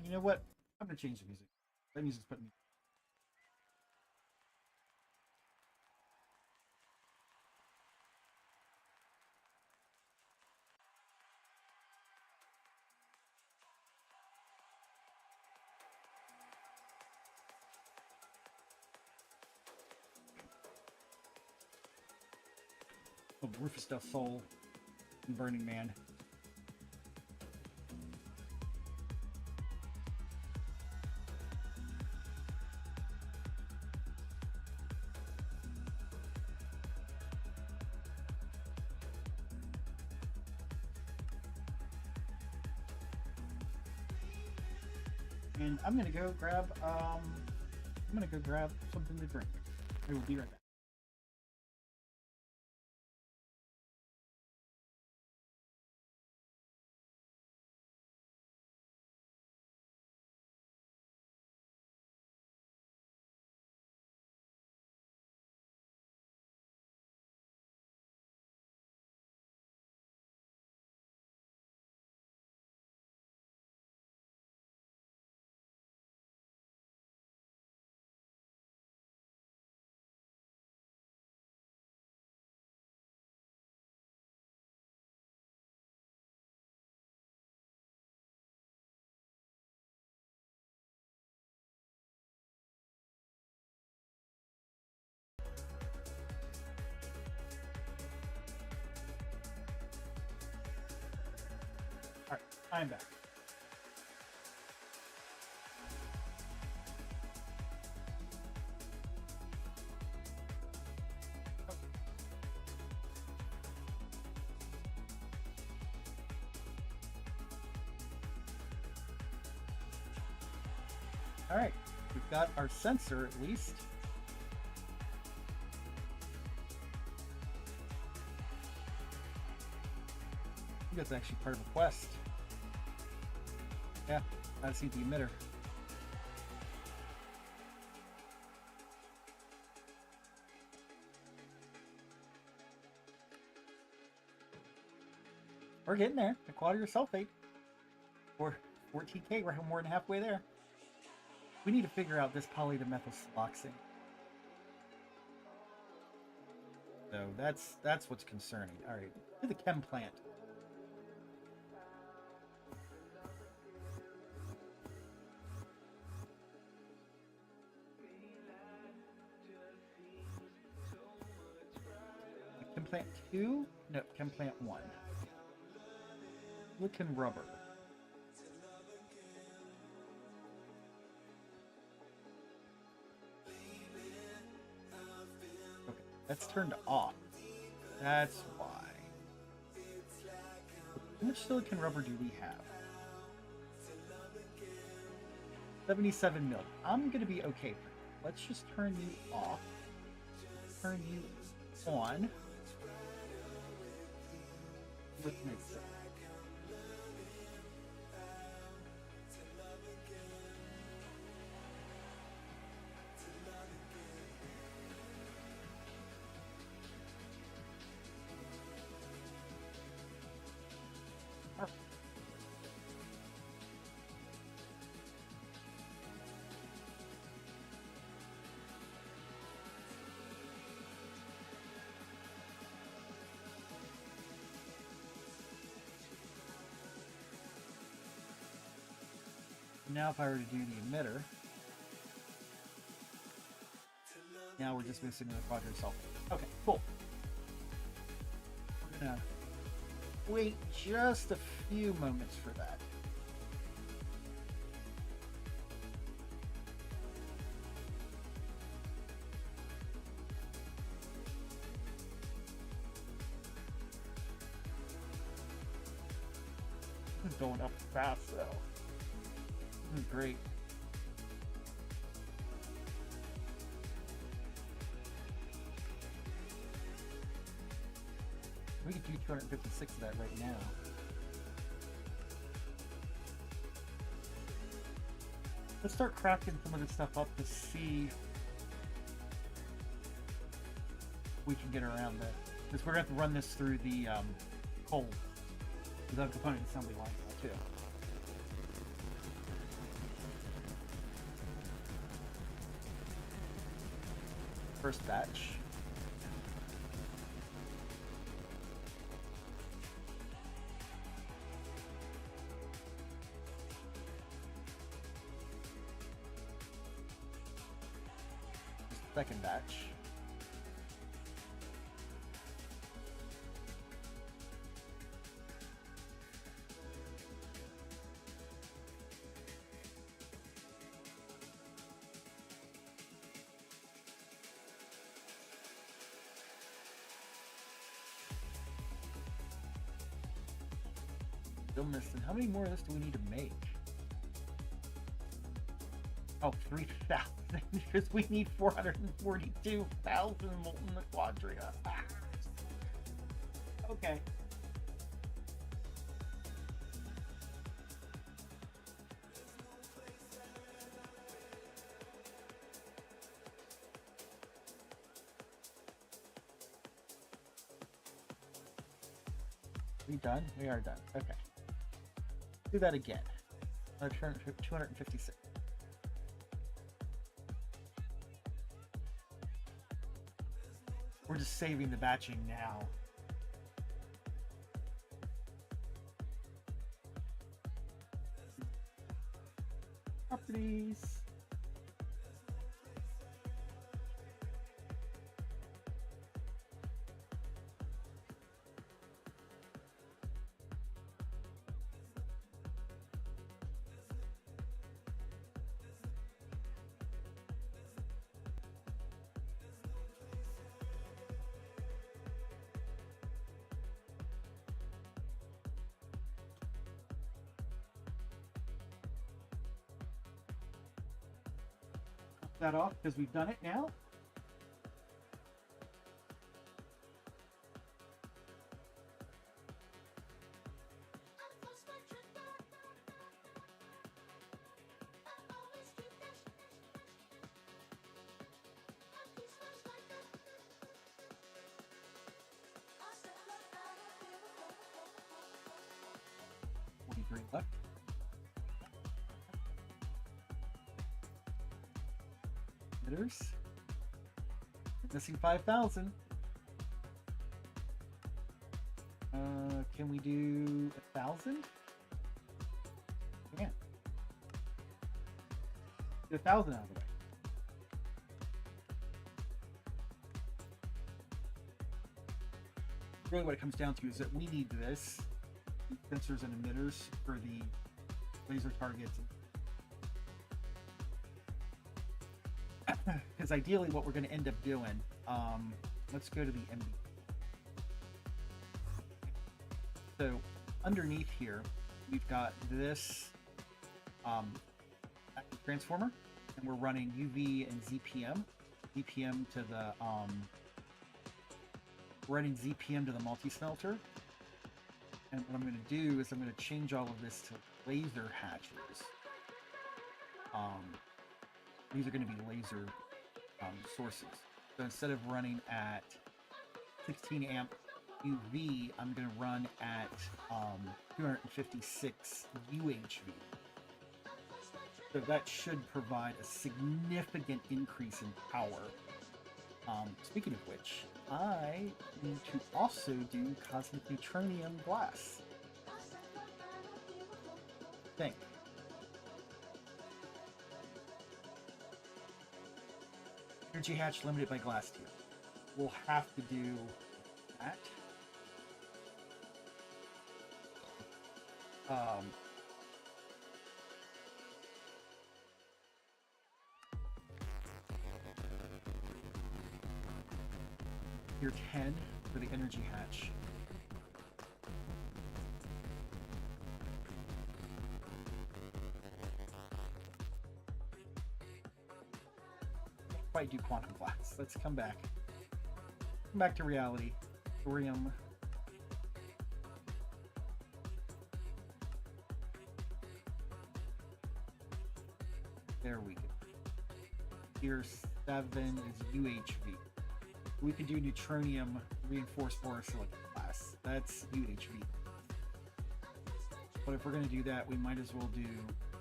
Speaker 1: You know what? I'm gonna change the music. That music's putting me. of Rufus Del Sol and Burning Man. And I'm gonna go grab something to drink. I will be right back. Alright, I'm back. Alright, we've got our sensor at least. I think that's actually part of a quest. Yeah, I see the emitter. We're getting there. The quadrior sulfate. Or 14K, we're more than halfway there. We need to figure out this polydimethylsiloxane. So that's what's concerning. Alright, to the chem plant. Chem plant 2? No, chem plant 1. Silicon rubber. Okay, that's turned off. That's why. How much silicon rubber do we have? 77 million. I'm gonna be okay. Let's just turn you off. Turn you on. Which makes sense. Now if I were to do the emitter, now we're just missing the quadrior sulfate. Okay, cool. We're gonna wait just a few moments for that. This is going up fast though. This is great. We could do 256 of that right now. Let's start crafting some of this stuff up to see if we can get around this. Because we're going to have to run this through the cold. Without component assembly line too. First batch. Second batch. Still missing. How many more of this do we need to make? Oh, 3,000. Because we need 442,000 molten quadria. Ah. Okay. We done? We are done. Okay. Do that again. 256. We're just saving the batching now. Properties. That off because we've done it now. Left. Emitters. Missing 5,000. Can we do 1,000? Yeah. Get 1,000 out of the way. Really what it comes down to is that we need this. Sensors and emitters for the laser targets. Because ideally what we're going to end up doing, let's go to the MB. So underneath here, we've got this active transformer, and we're running UV and ZPM. ZPM to the, running ZPM to the multi-smelter. And what I'm going to do is I'm going to change all of this to laser hatches. These are going to be laser sources. So instead of running at 16 amp UV, I'm going to run at 256 UHV. So that should provide a significant increase in power. Speaking of which, I need to also do cosmic neutronium glass. Thing. Energy hatch limited by glass tier. We'll have to do that. Tier 10 for the energy hatch. Can't quite do quantum glass. Let's come back. Come back to reality. Thorium. There we go. Tier 7 is UHV. We could do neutronium reinforced borosilicate glass. That's UHV. But if we're going to do that, we might as well do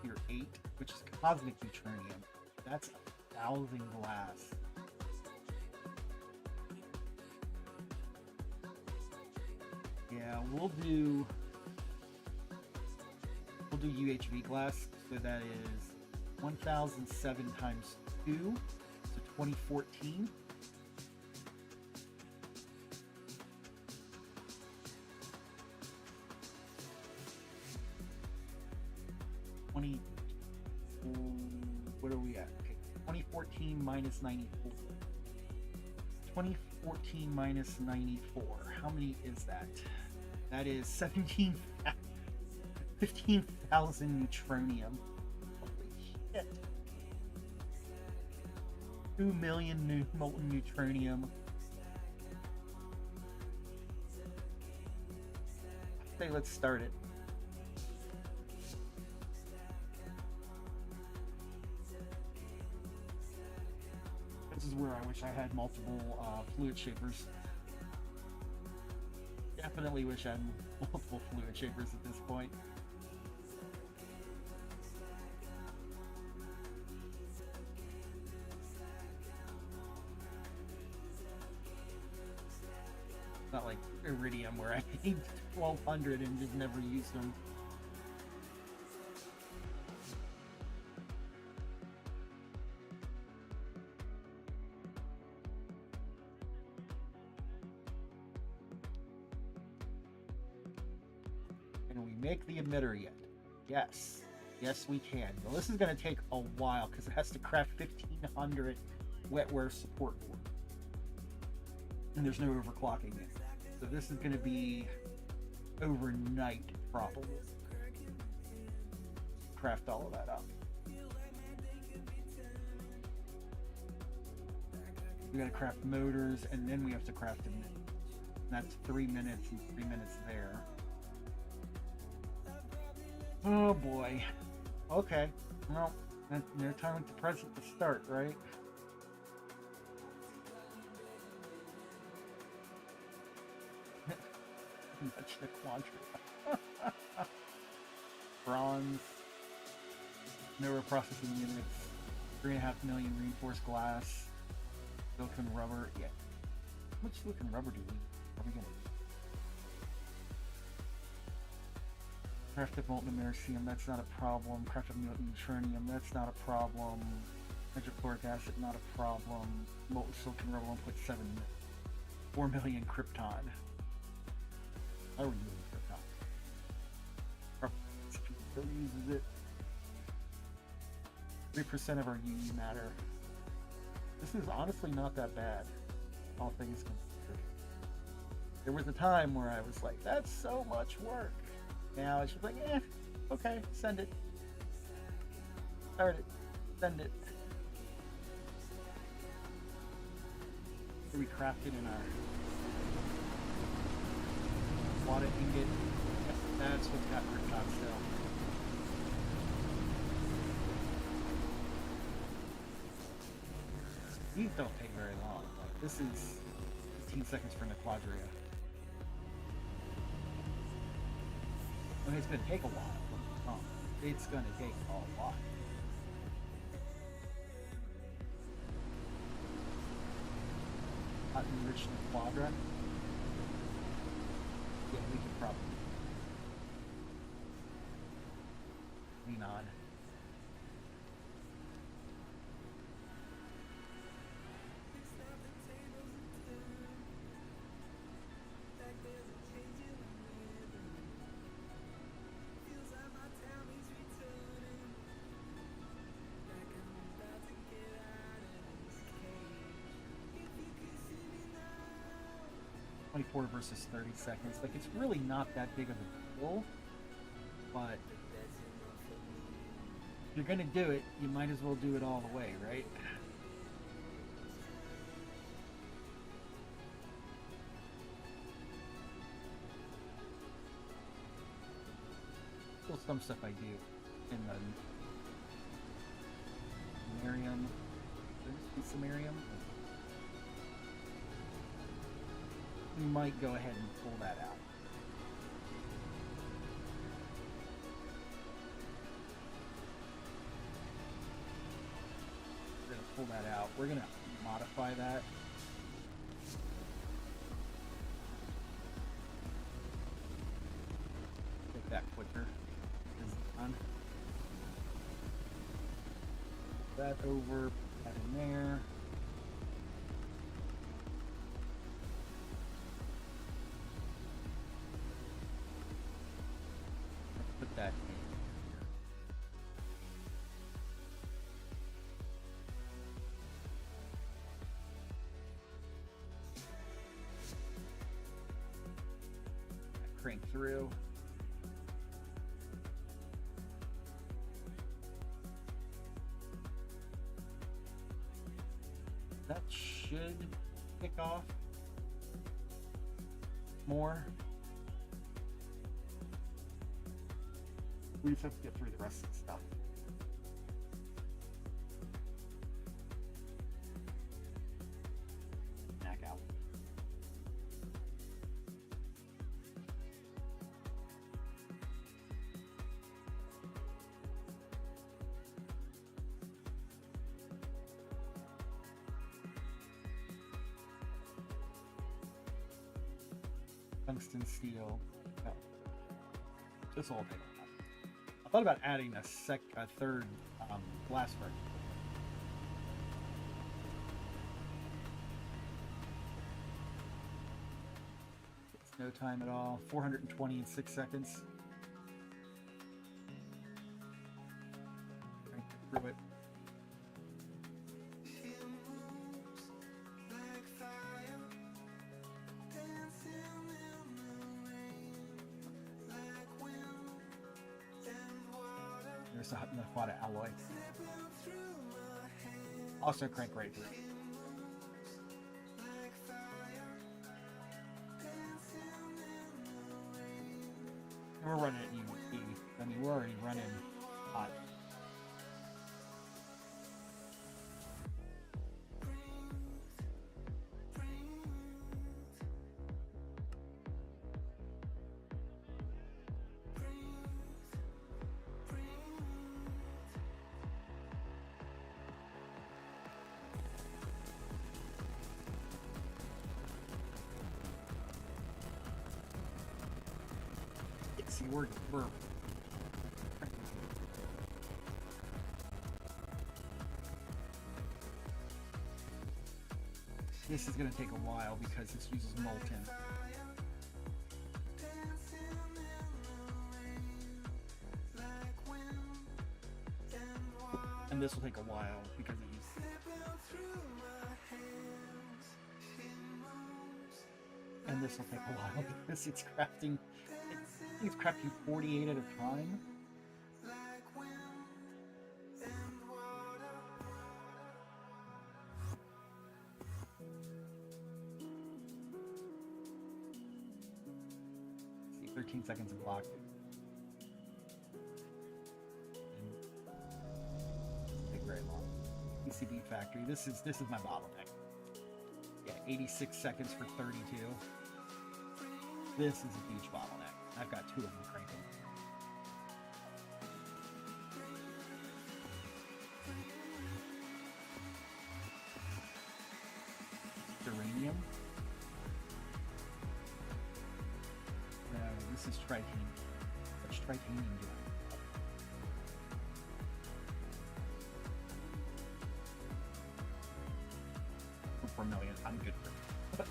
Speaker 1: tier 8, which is cosmic neutronium. That's 1,000 glass. Yeah, we'll do UHV glass. So that is 1,007 times 2, so 2014. What are we at? Okay, 2014 minus 94. 2014 minus 94. How many is that? That is 17. 15,000 neutronium. Holy shit. 2 million molten neutronium. Say, let's start it. This is where I wish I had multiple fluid shapers. Definitely wish I had multiple fluid shapers at this point. Not like Iridium where I paid 1,200 and just never used them. Can we make the emitter yet? Yes. Yes, we can. Well, this is going to take a while because it has to craft 1,500 wetware support board. And there's no overclocking it. So this is going to be overnight, probably. Craft all of that up. We got to craft motors, and then we have to craft them. That's 3 minutes and 3 minutes there. Oh boy. Okay. Well, no time to press it to start, right? Much the quadrant. Bronze. No reprocessing units. 3.5 million reinforced glass. Silicon rubber. Yeah. How much silicon rubber do we need? Are we gonna crafted molten americium? That's not a problem. Crafted molten neutronium. That's not a problem. Hydrochloric acid. Not a problem. Molten silicon rubber. 1.7. 4 million krypton. I would use krypton. Still uses it. 3% of our UV matter. This is honestly not that bad, all things considered. There was a time where I was like, that's so much work. Now it's just like, okay, send it. Start it. Send it. We crafted in our water ingot. That's what's got krypton still. These don't take very long. Like, this is 15 seconds for Quadria. I mean, it's going to take a while. It's going to take a lot. Hot enriched Quadra. Yeah, we could probably lean on. Versus 30 seconds. Like, it's really not that big of a deal, but if you're gonna do it, you might as well do it all the way, right? Still some stuff I do in the samarium. There's samarium. We might go ahead and pull that out. We're going to pull that out. We're going to modify that. Take that quicker. That over, put that in there. That crank through. That should kick off more. We just have to get through the rest of the stuff. Knock out. Tungsten steel. Oh. This will take a while. I thought about adding a third blast furnace. It's no time at all. 420 in 6 seconds. Through it. There's a quad alloy. Also crank right through. And we're running at UHV. I mean, we're already running hot. See, we're this is going to take a while because this uses molten. And this will take a while because it uses. And this will take a while because it's crafting. I think it's crafting 48 at a time. See, 13 seconds of block. Take very long. PCB factory. This is my bottleneck. Yeah, 86 seconds for 32. This is a huge bottleneck. I've got 2 of them cranking. Uranium? No, this is titanium. What's titanium doing? For 4 million, I'm good for it.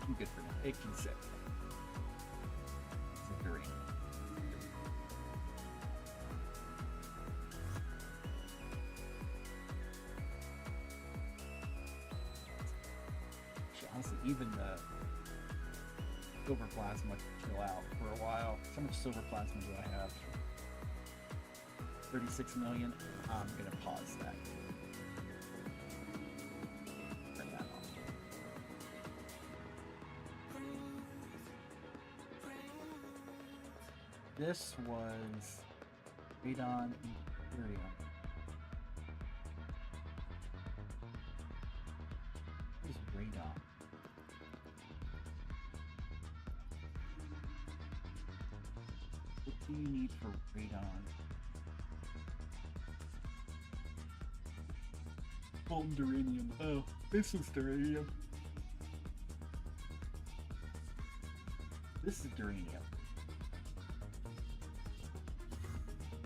Speaker 1: I'm good for it. It can sit. Honestly, even the silver plasma can chill out for a while. How much silver plasma do I have? 36 million. I'm gonna pause that. Turn that off. This was Radon Imperium. What is radon? What do you need for radon? Molten duranium. Oh, this is duranium. This is duranium.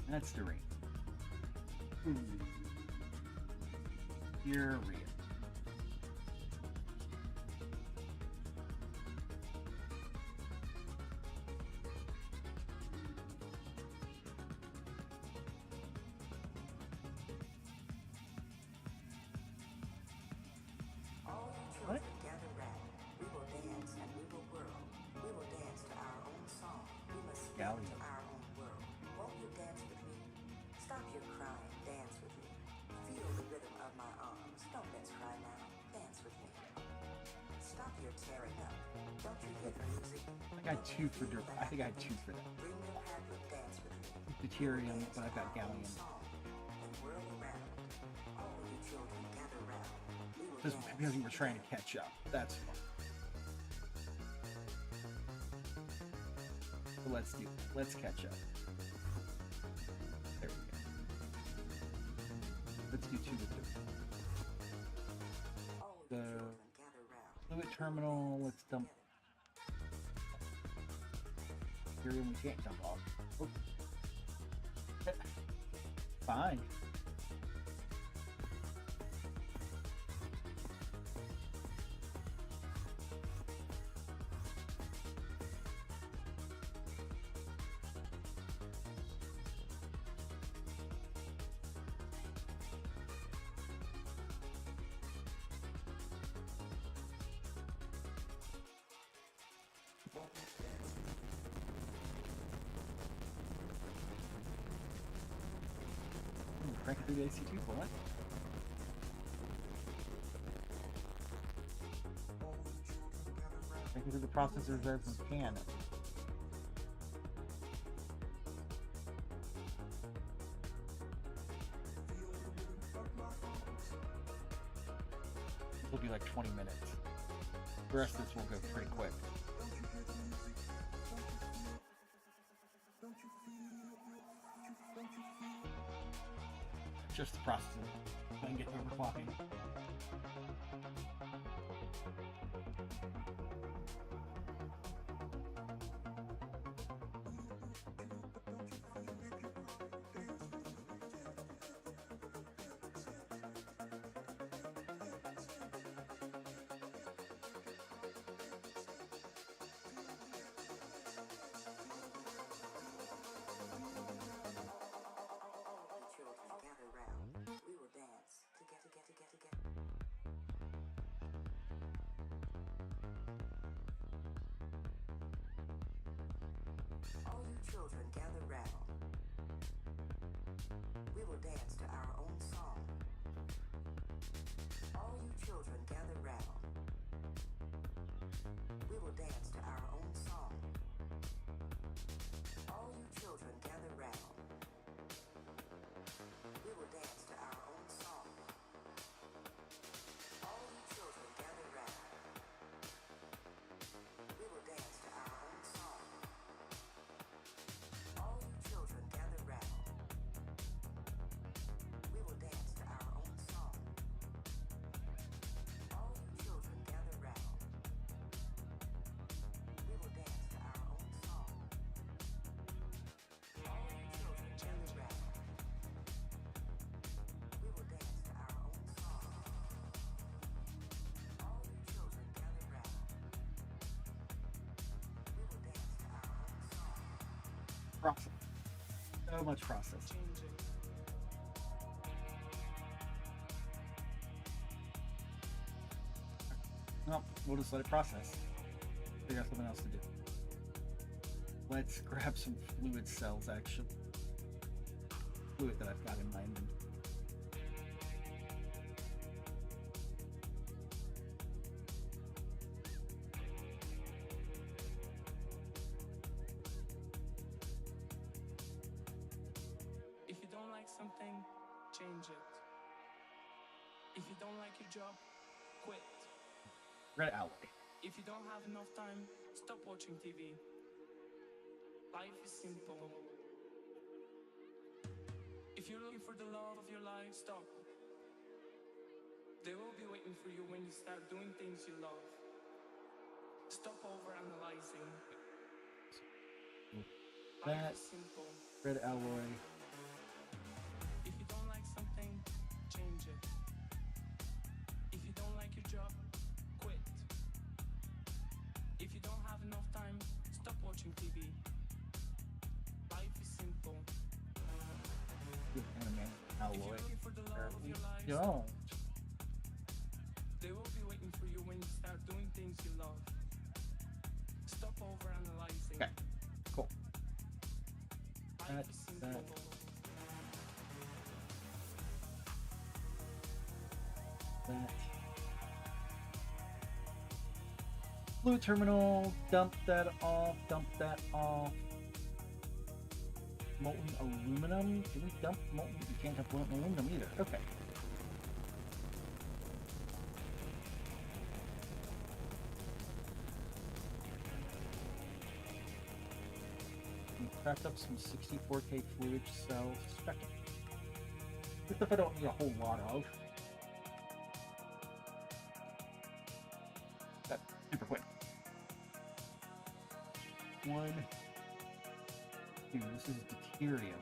Speaker 1: That's duranium. Urea. What?
Speaker 2: Gather round. We will dance and we will whirl. We will dance to our own song. We must speak to our own world. Won't you dance with me? Stop your crying, dance with me. Feel the rhythm of my arms. Don't let
Speaker 1: I had two for dirt. I think I had two for that.
Speaker 2: Bring your pattern dance with me.
Speaker 1: Deuterium, but I've got gallium.
Speaker 2: Song and whirl around. All you children gather round. We will
Speaker 1: Just
Speaker 2: dance
Speaker 1: because we were trying to catch up. That's fun. So let's do it. Let's catch up. There we go. Let's do two with dirt.
Speaker 2: all you
Speaker 1: The
Speaker 2: children gather round.
Speaker 1: fluid terminal, let's dump. Deuterium we can't dump off. Oh. Fine. Crank it through the AC2 for what? Crank it through the processor reserves and can. This will be like 20 minutes. The rest of this will go pretty quick. Just the processor. I can get overclocking.
Speaker 2: All you children gather round. We will dance to our own song. All you children gather round. We will dance to our own song. All you children gather round. We will dance to our own song. All you children gather round. We will dance to our own song. All you children gather round. We will dance to our own song. All you children gather round. We will dance to our own song. All you children gather round. We will dance to our own song. All you children gather round. We will dance to our own song.
Speaker 1: Process. So much process. Well, we'll just let it process. Figure out something else to do. Let's grab some fluid cells, actually. Fluid that I've got in my inventory.
Speaker 3: If you don't like something, change it. If you don't like your job, quit.
Speaker 1: Red alloy.
Speaker 3: If you don't have enough time, stop watching TV. Life is simple. If you're looking for the love of your life, stop. They will be waiting for you when you start doing things you love. Stop overanalyzing. Life
Speaker 1: That
Speaker 3: is simple.
Speaker 1: red alloy.
Speaker 3: If you don't like something, change it. If you don't like your job, quit. If you don't have enough time, stop watching TV. Life is simple.
Speaker 1: Good anime
Speaker 3: If
Speaker 1: alloy.
Speaker 3: you're looking for the love of your life,
Speaker 1: Yo.
Speaker 3: they will be waiting for you when you start doing things you love. Stop overanalyzing.
Speaker 1: Okay. Cool.
Speaker 3: Life is simple.
Speaker 1: that. That. Fluid terminal, dump that off, dump that off. Molten aluminum? Can we dump molten? You can't dump molten aluminum either. Okay. We cracked up some 64K fluid cells. Spectrum. This stuff I don't need a whole lot of. That's super quick. One. Two. This is deuterium.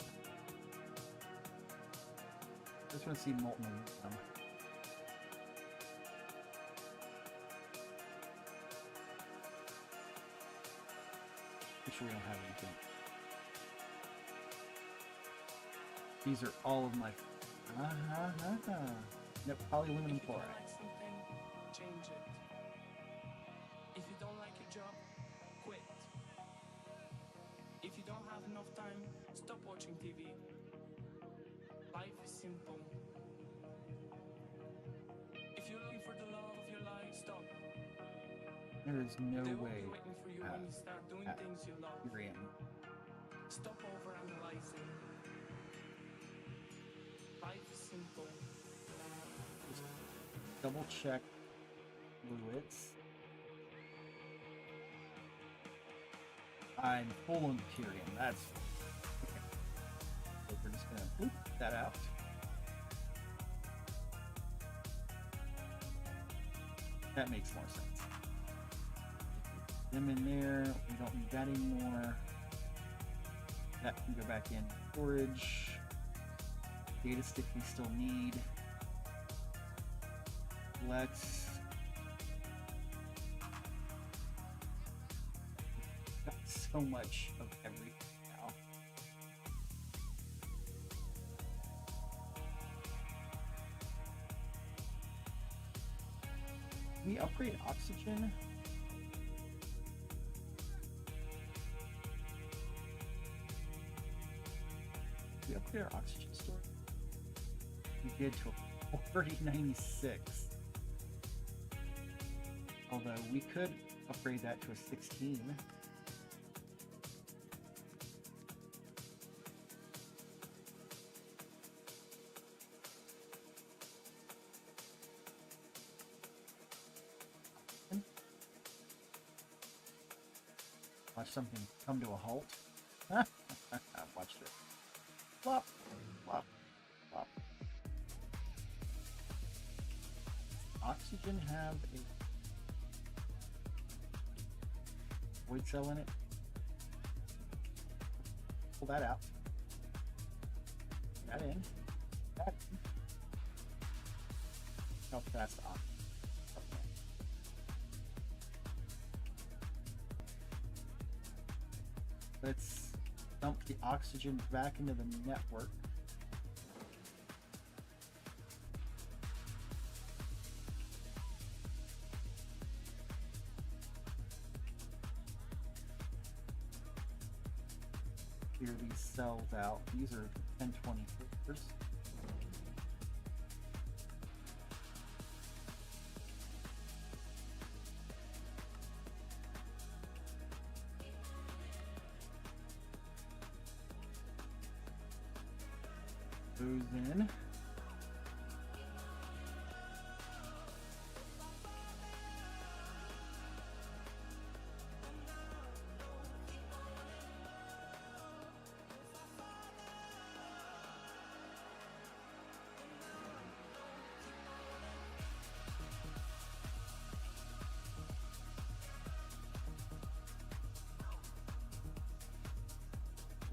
Speaker 1: I just want to see molten aluminum. Make sure we don't have anything. These are all of my. Nope, polyaluminum chloride.
Speaker 3: Change it. If you don't like your job, quit. If you don't have enough time, stop watching TV. Life is simple. If you're looking for the love of your life, stop.
Speaker 1: There is no
Speaker 3: They will
Speaker 1: way.
Speaker 3: be waiting for you when you start doing things you love. Stop overanalyzing. Life is simple.
Speaker 1: Just double check fluids. I'm full on deuterium. That's okay. So we're just gonna boop that out. That makes more sense. Them in there. We don't need that anymore. That can go back in storage. Data stick we still need. Let's got so much of everything now. Can we upgrade oxygen? Did we upgrade our oxygen storage? We did to a 4096. Although we could upgrade that to a 16. Watch something come to a halt. Watch this. Flop, flop, flop. Oxygen have a void cell in it. Pull that out. That in. That in. How fast oxygen. Let's dump the oxygen back into the network. Clear these cells out. These are 1024s. Goes in.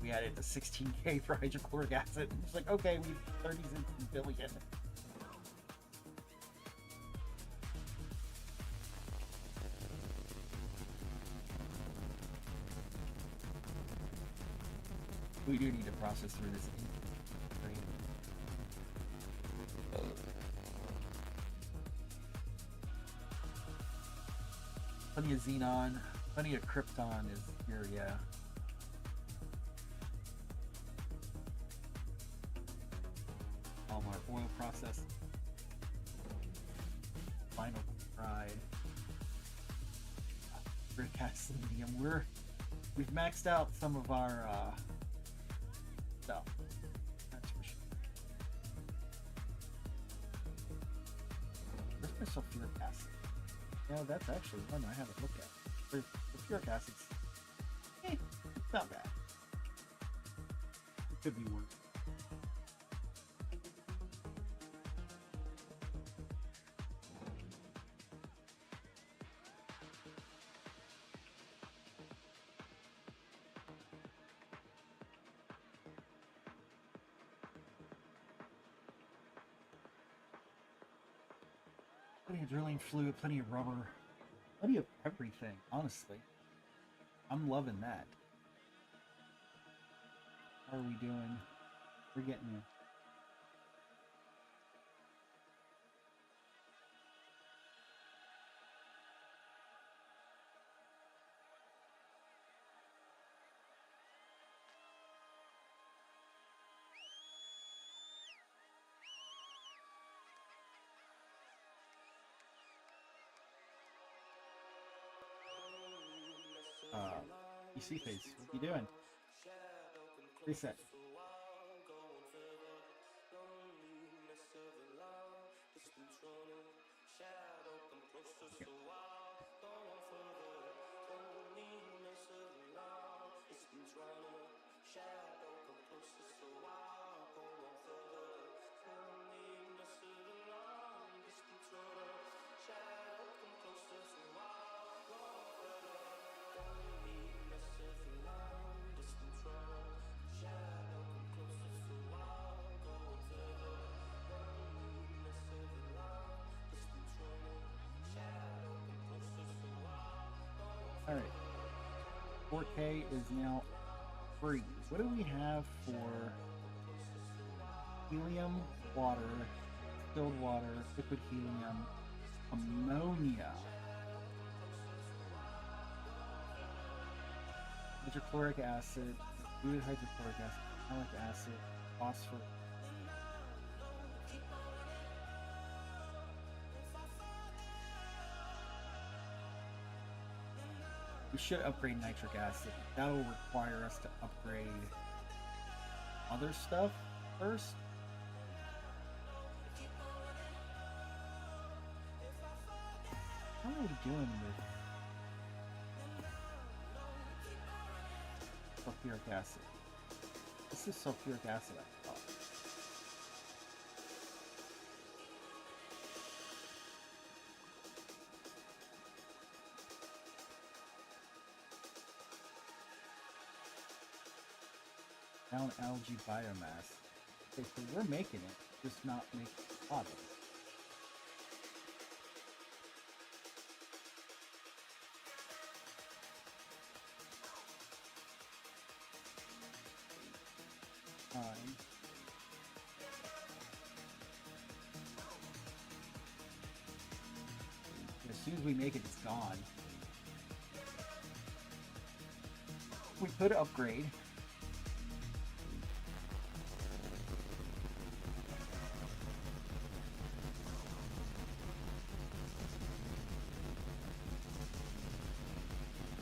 Speaker 1: We added the 16K for hydrochloric acid. It's like, okay, we have 30 billion. We do need to process through this. Plenty of xenon, plenty of krypton is here, yeah. Oil process. Final ride. sulfuric acid medium. We've maxed out some of our stuff. That's for sure. Where's my sulfuric acid? Yeah, that's actually one I haven't looked at. Sulfuric acid's it's not bad. It could be worse. Plenty of drilling fluid, plenty of rubber, plenty of everything, honestly. I'm loving that. How are we doing? We're getting there. PC face, what you doing? Reset. Okay. All right, 4K is now free. What do we have for helium, water, distilled water, liquid helium, ammonia, hydrochloric acid, diluted hydrochloric acid, malic acid, phosphorus. We should upgrade nitric acid. That will require us to upgrade other stuff first. How are we doing with sulfuric acid? This is sulfuric acid, I thought. Down algae biomass. Okay, so we're making it, just not making a lot of it. As soon as we make it, it's gone. We could upgrade.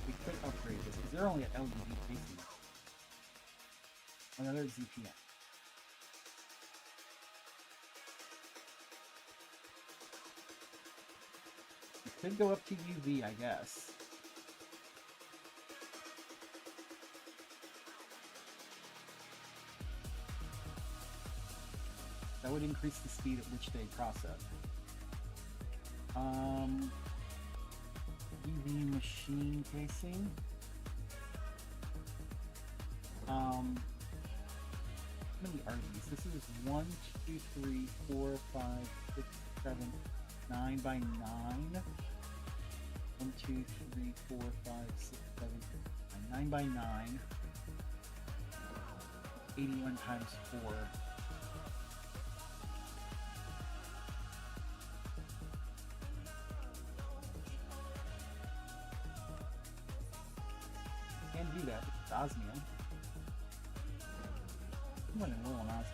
Speaker 1: We could upgrade this because they're only at LED facing. Another ZPN. Could go up to UV, I guess. That would increase the speed at which they process. UV machine casing. How many are these? This is 1, 2, 3, 4, 5, 6, 7, 9 by 9. 1, 2, 3, 4, 5, 6, 7, 9 by 9. 81 times 4. Can do that. It's osmium. I'm running low on osmium.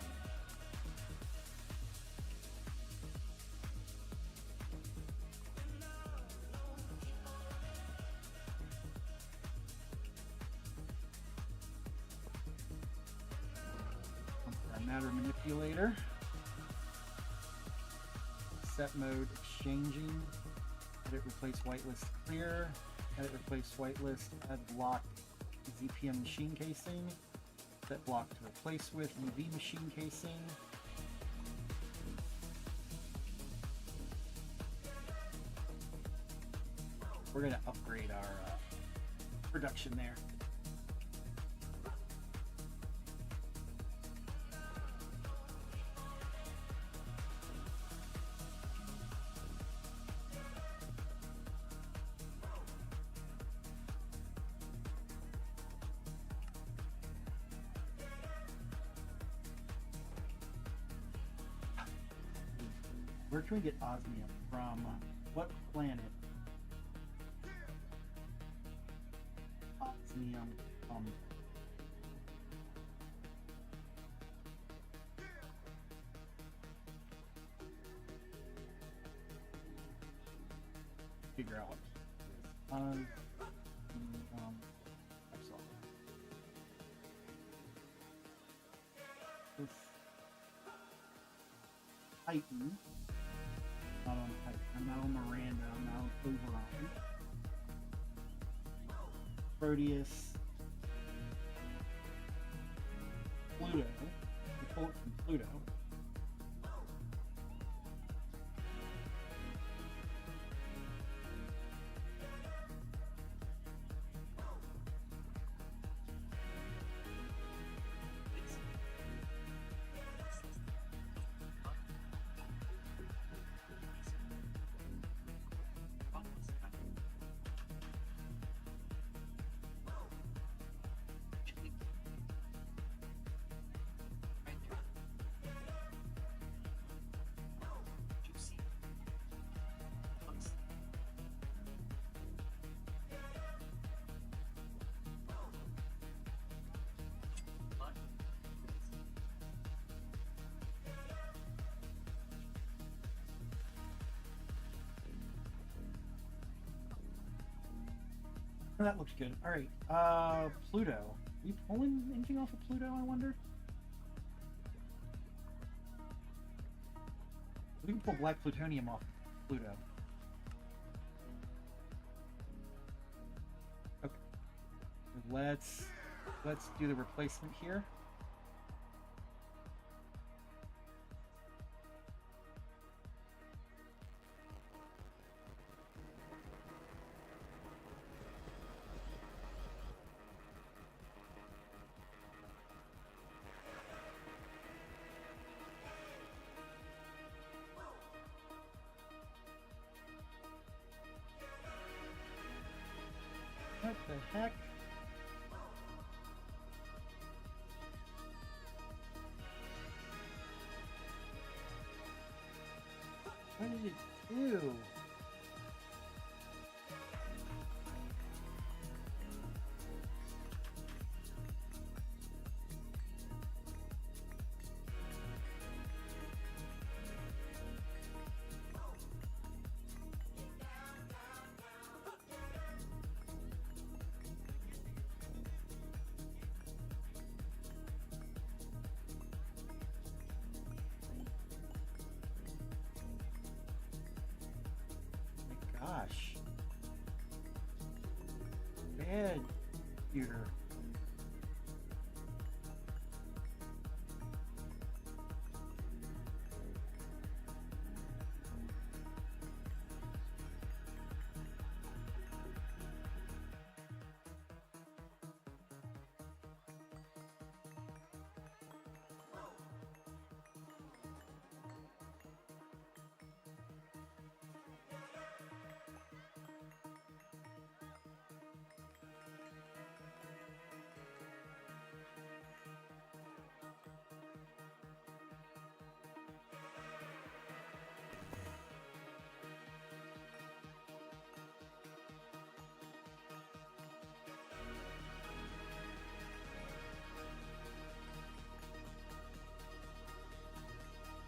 Speaker 1: matter manipulator. Set mode exchanging. Edit replace whitelist clear. Edit replace whitelist. Add block ZPM machine casing. Set block to replace with UV machine casing. We're going to upgrade our production there. Where can we get osmium from? What planet? Osmium. Figure out what it is. This Titan. Not on Titan. I'm not on Miranda. I'm not on Oberon. Proteus. Pluto. We pull it from Pluto. That looks good. All right, Pluto. Are we pulling anything off of Pluto, I wonder? We can pull black plutonium off Pluto. Okay. Let's do the replacement here. What the heck? What did it do? Gosh. Bad computer.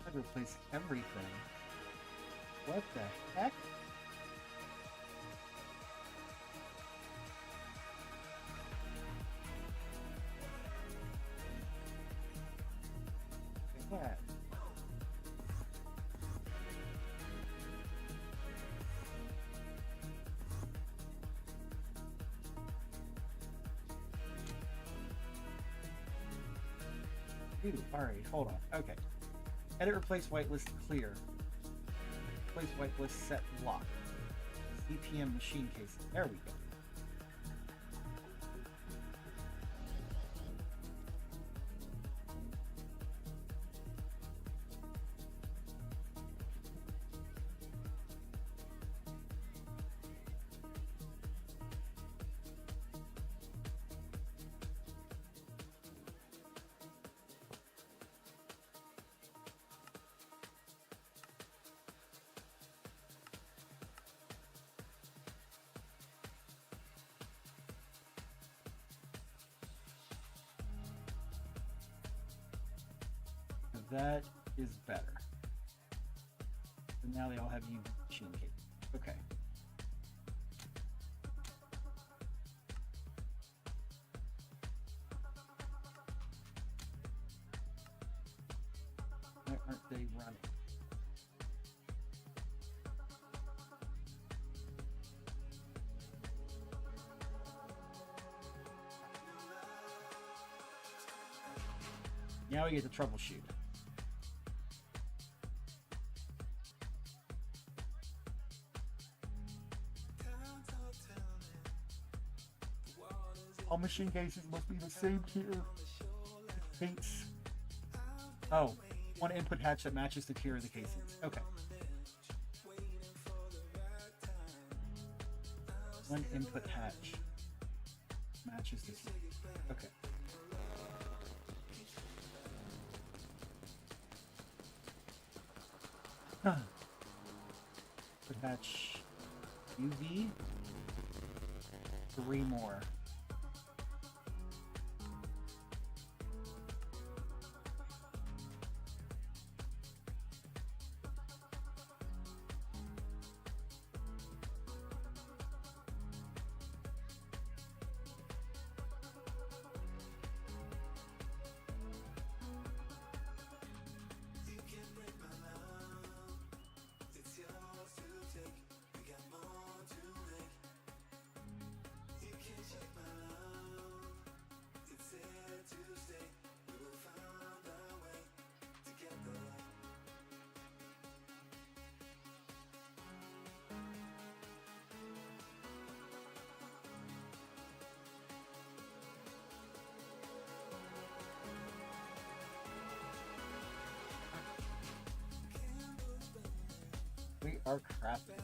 Speaker 1: I'd replace everything. What the heck? Ooh, alright, hold on. Okay. Edit replace whitelist clear. Replace whitelist set lock. CPM machine case. There we go. That is better. And now they all have UV machine case. Okay. Why aren't they running? Now we get to troubleshoot. All machine cases must be the same tier. Hates. Oh, one input hatch that matches the tier of the casings. Okay. One input hatch matches the tier. Okay. Input hatch UV. 3 more. We are crafting.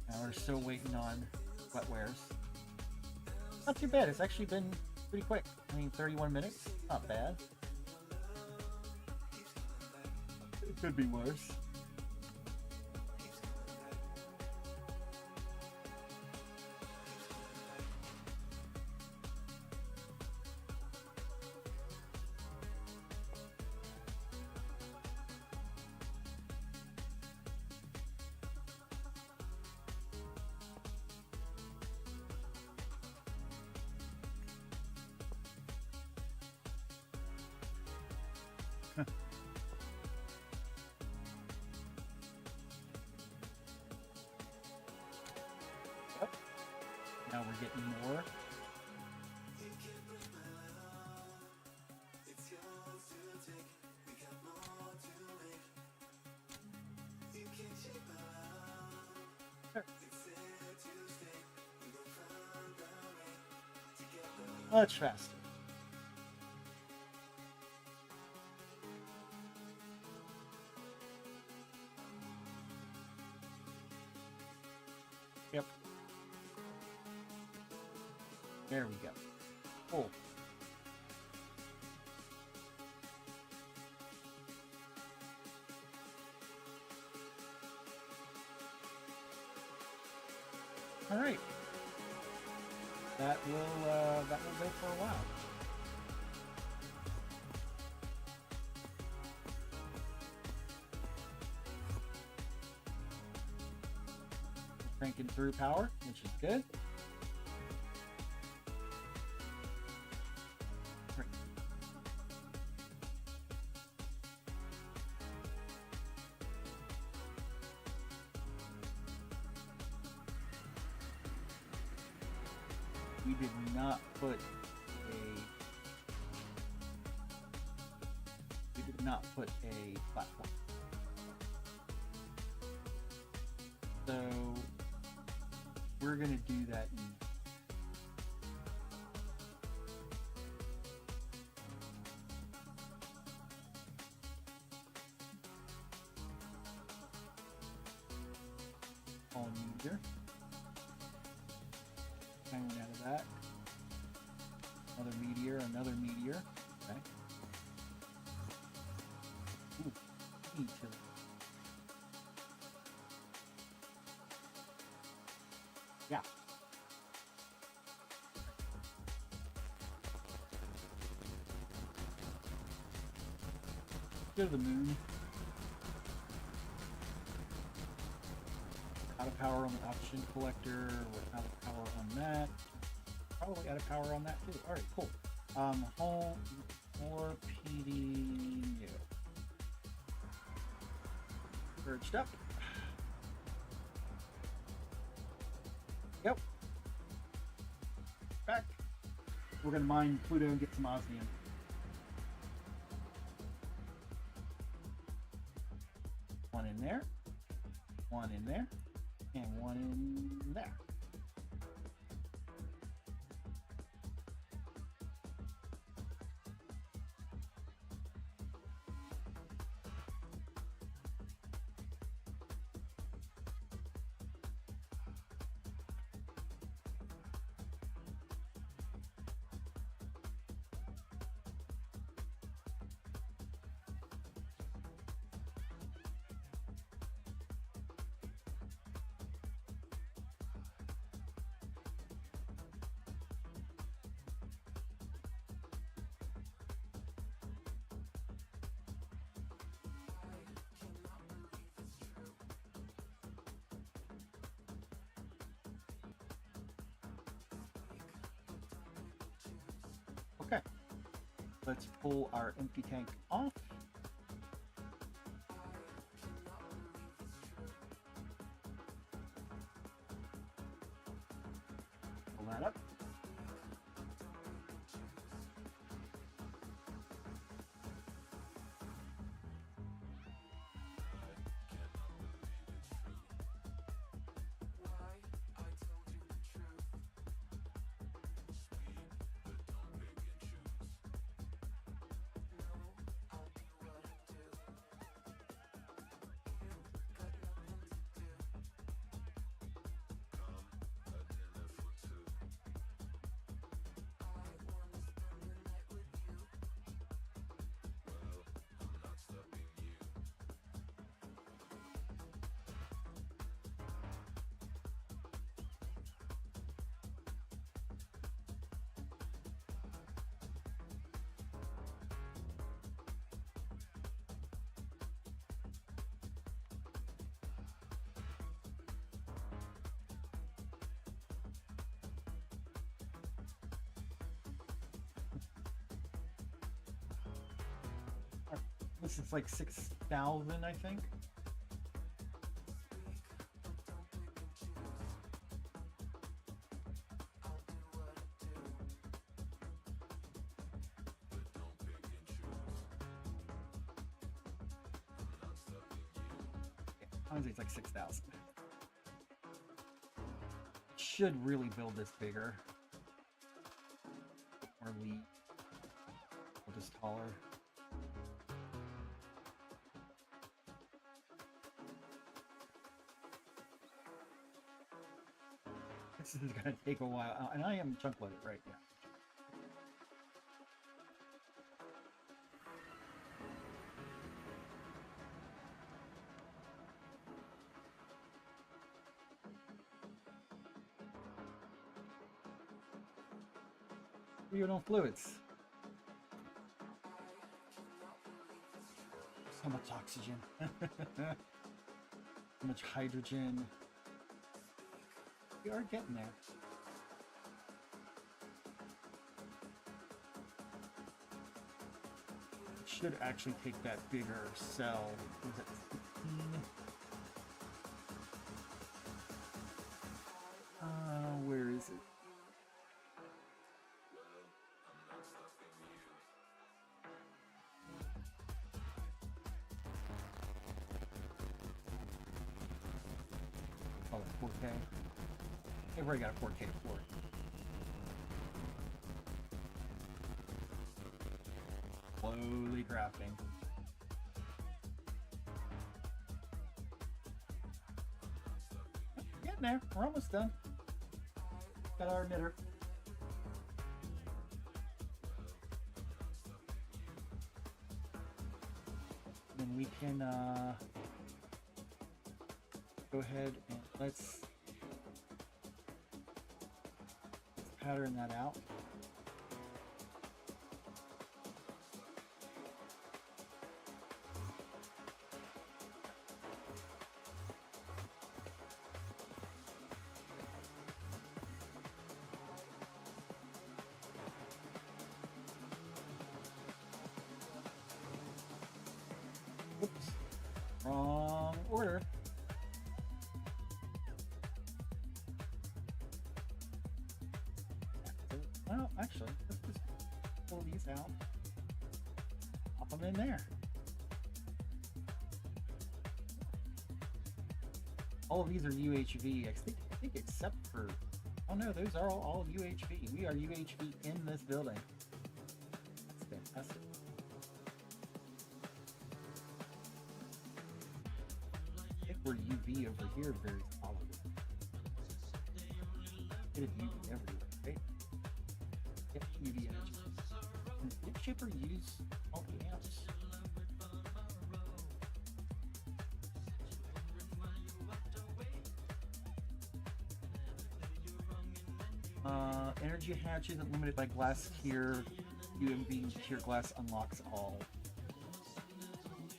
Speaker 1: Now we're still waiting on wet wares. Not too bad. It's actually been pretty quick. I mean, 31 minutes. Not bad. It could be worse. Yep. Now we're getting more. Sure. Much faster. Yep. There we go. Cool. All right. That will go for a while. Cranking through power, which is good. Great. we did not put a platform. So we're gonna do that on user. Hang out of that. Another meteor. Okay. Ooh, meteor. Yeah. Go to the moon. Out of power on the oxygen collector. We're out of power on that. Probably out of power on that too. All right, cool. Home or PD. Urged up. Yep. Back. We're gonna mine Pluto and get some osmium. One in there. One in there. And one in there. Okay, let's pull our empty tank off. Pull that up. This is like 6,000, I think. Honestly, it's like 6,000. Should really build this bigger. Or lead. Or just taller. This is gonna take a while, and I am chunk loaded right now. You know, fluids. So much oxygen. So much hydrogen. We are getting there. Should actually take that bigger cell. Was it 15? Where is it? 4K. They've already got a 4K port. Slowly drafting. Getting there. We're almost done. Got our emitter. Then we can go ahead and let's pattern that out. Oops, wrong order. Well, actually, let's just pull these out, pop them in there. All of these are UHV. I think except for, oh no, those are all UHV. We are UHV in this building. That's fantastic. I think we're UV over here very solid. It is UV everywhere, right? Yep, UV energy. Does Wood Chipper use multi-amps? Energy hatch isn't limited by glass tier. UMV tier glass unlocks all.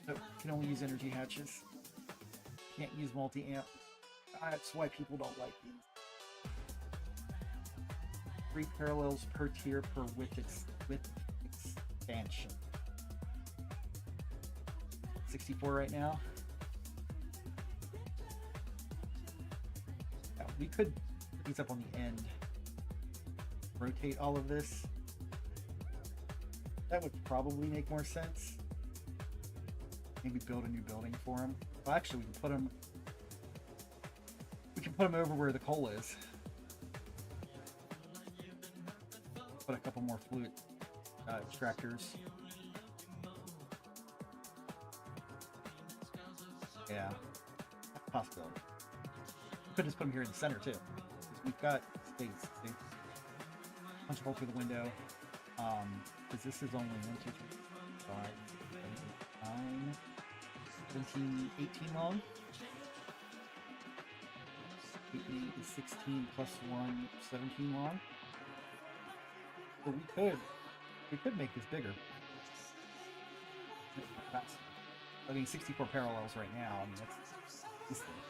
Speaker 1: So can only use energy hatches. Can't use multi-amp. That's why people don't like these. 3 parallels per tier per width expansion. 64 right now. Yeah, we could put these up on the end. Rotate all of this. That would probably make more sense. Maybe build a new building for them. Well, actually, we can put them. We can put them over where the coal is. Put a couple more fluid extractors. Yeah, possibility. We could just put them here in the center too. We've got space. See? Punch a hole through the window. Because this is only 1, 2, 3, 4, 5, 7, 8, 9, 17, 18 long. 8 is 16 plus 1, 17 long. But we could make this bigger. I mean, 64 parallels right now. I mean, that's this thing.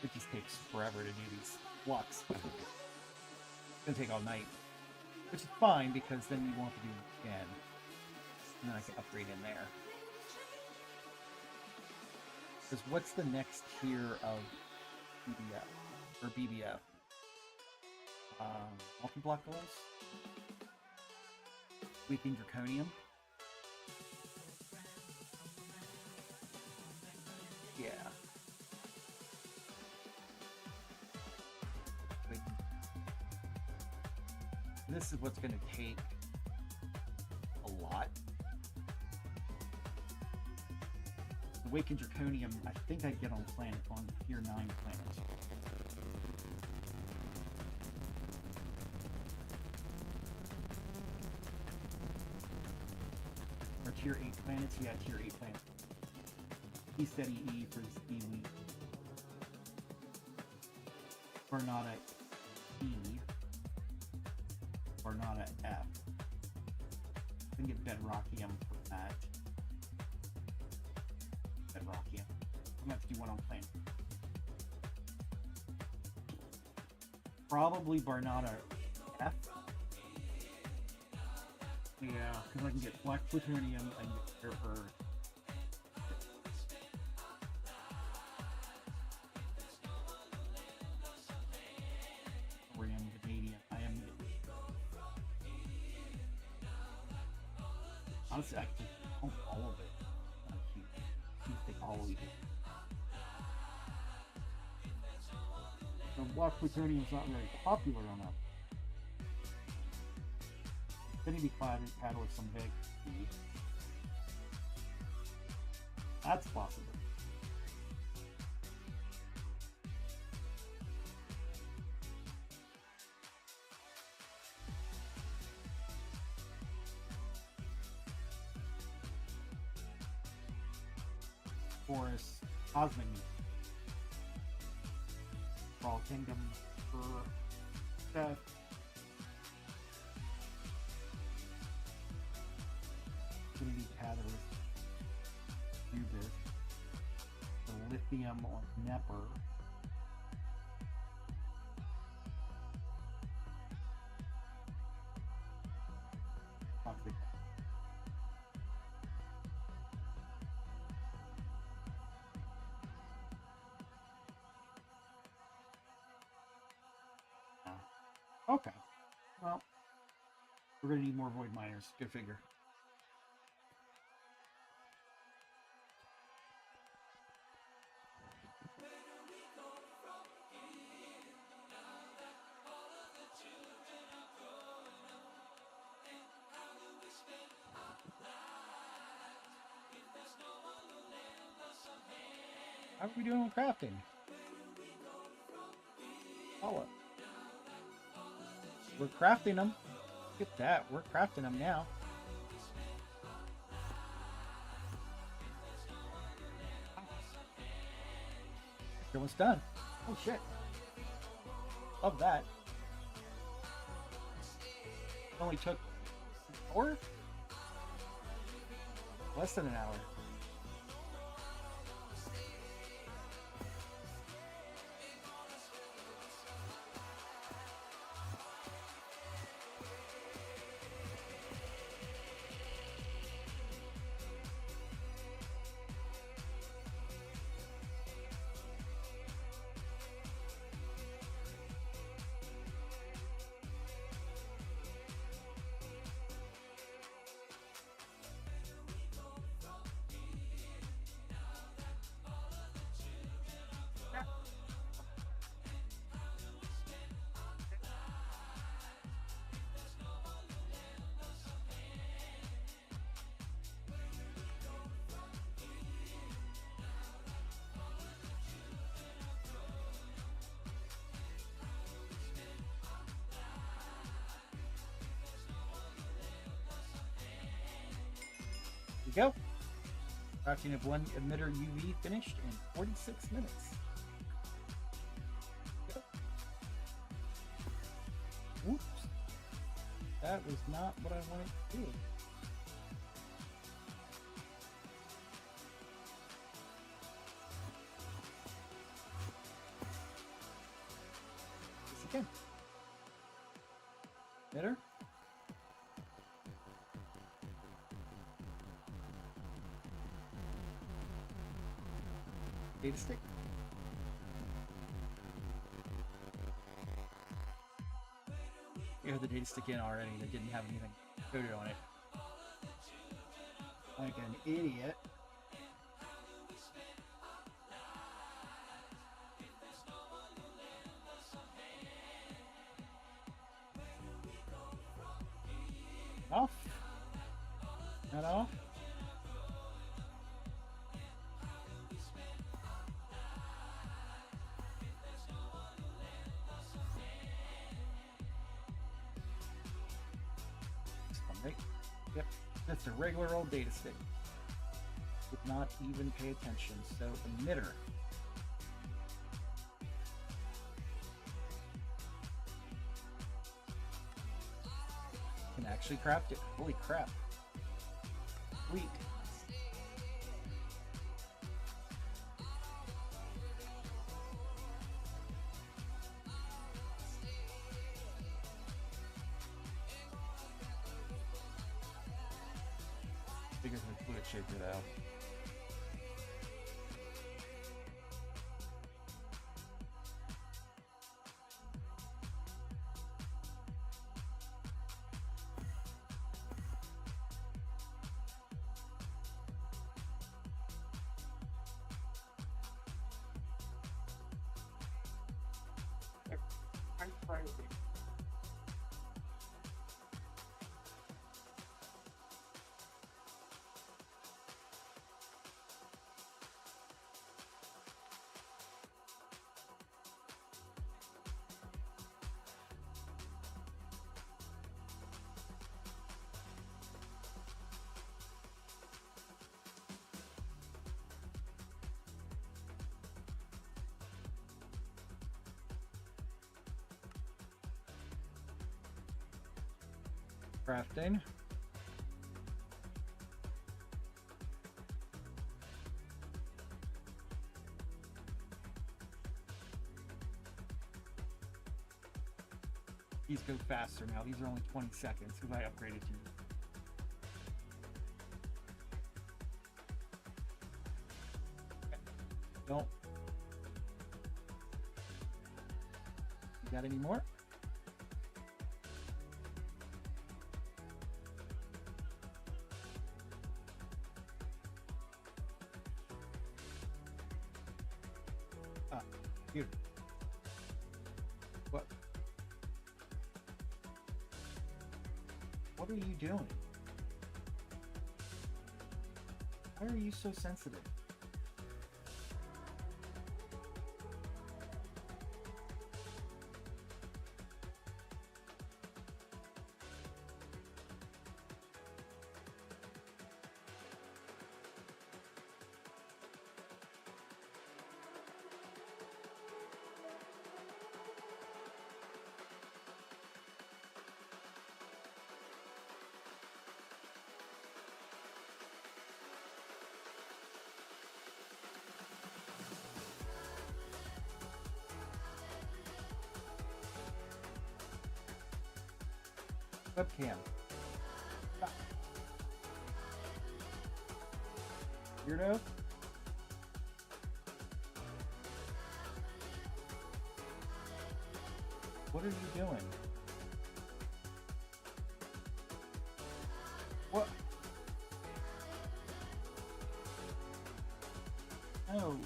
Speaker 1: It just takes forever to do these blocks. It's gonna take all night, which is fine because then we won't have to do it again, and then I can upgrade in there. Because what's the next tier of BBF or BBF? Multi-block goals. Weakening Draconium. Yeah. This is what's going to take a lot. Awakened Draconium, I think I'd get on tier 9 planet. Or tier 8 planets? Yeah, tier 8 planets. E steady E for this elite. Barnata E. Barnata F. I can get Bedrockium for that. Bedrockium. I'm gonna have to do one on planet. Probably Barnata F. Yeah, because I can get Black Plutonium and get Earth. Thorium, vanadium, iron. Honestly, I can pump all of it. See if they alcohol we do. So black plutonium is not very popular on that. Affinity catalyst some big speed. That's possible. Forest, Cosmic, Brawl Kingdom for Death. Infinity Catalyst, Cubis, the Lithium or Nepper. Toxic. Okay. Well, we're gonna need more void miners. Good figure. How are we doing with crafting? Oh, we're crafting them. Look at that. We're crafting them now. Almost done. Oh shit. Love that. It only took an hour? Less than an hour. Go. Crafting of one emitter UV finished in 46 minutes. Go. Oops. That was not what I wanted to do. This again. Emitter. Data stick. You have the data stick in already that didn't have anything coded on it. Like an idiot. Off. Not off. Yep, just a regular old data stick. Did not even pay attention. So emitter. Can actually craft it. Holy crap. Sweet. Figures my foot shaped it out. Crafting. These go faster now. These are only 20 seconds because I upgraded you. Okay. Don't. You got any more? Here. What? What are you doing? Why are you so sensitive? Webcam. Ah. Weirdo. What are you doing? What? No.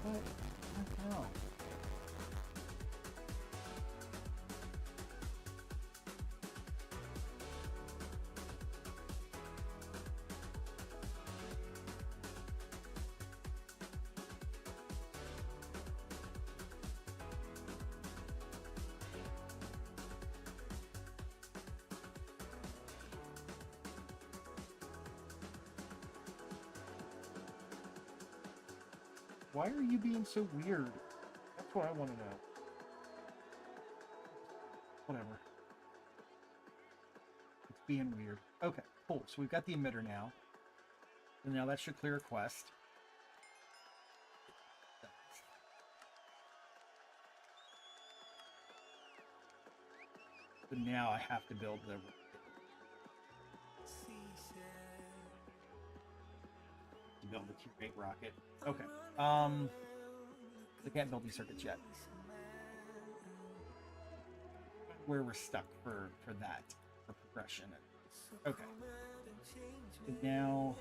Speaker 1: What the hell? Why are you being so weird? That's what I want to know. Whatever. It's being weird. Okay, cool. So we've got the emitter now. And now that should clear a quest. So now I have to build the... build the Q8 rocket. Okay. I can't build these circuits yet. Where we're stuck for that, for progression. Okay. So now,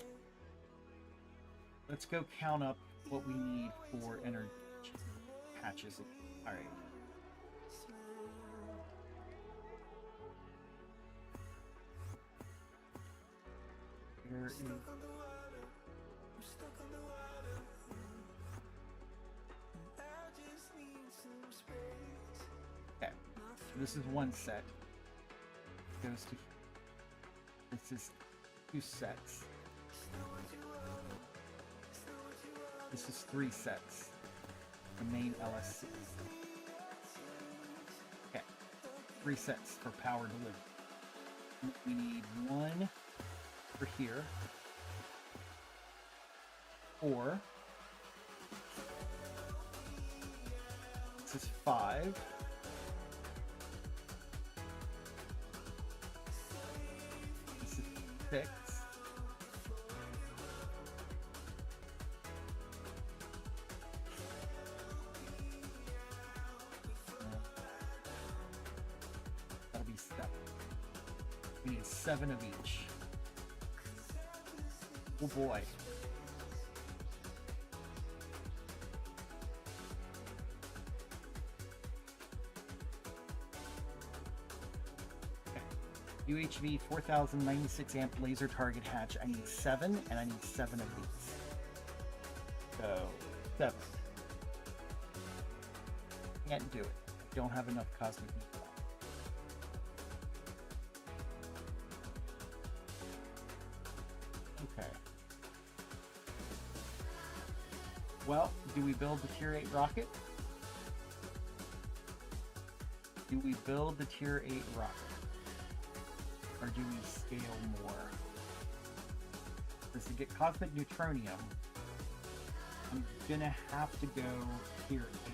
Speaker 1: let's go count up what we need for energy patches. All right. Here is... Okay, so this is one set. Goes to... This is two sets. This is three sets. The main LSC. Okay, three sets for power delivery. We need one for here. 4. This is 5. This is 6. That'll be 7. We need 7 of each. Oh boy. UHV 4096 amp laser target hatch. I need 7, and I need 7 of these. So, 7. Can't do it. I don't have enough cosmic neutron. Okay. Well, do we build the Tier 8 rocket? Do we build the Tier 8 rocket? Or do we scale more? Because to get cosmic neutronium, I'm gonna have to go Tier 8.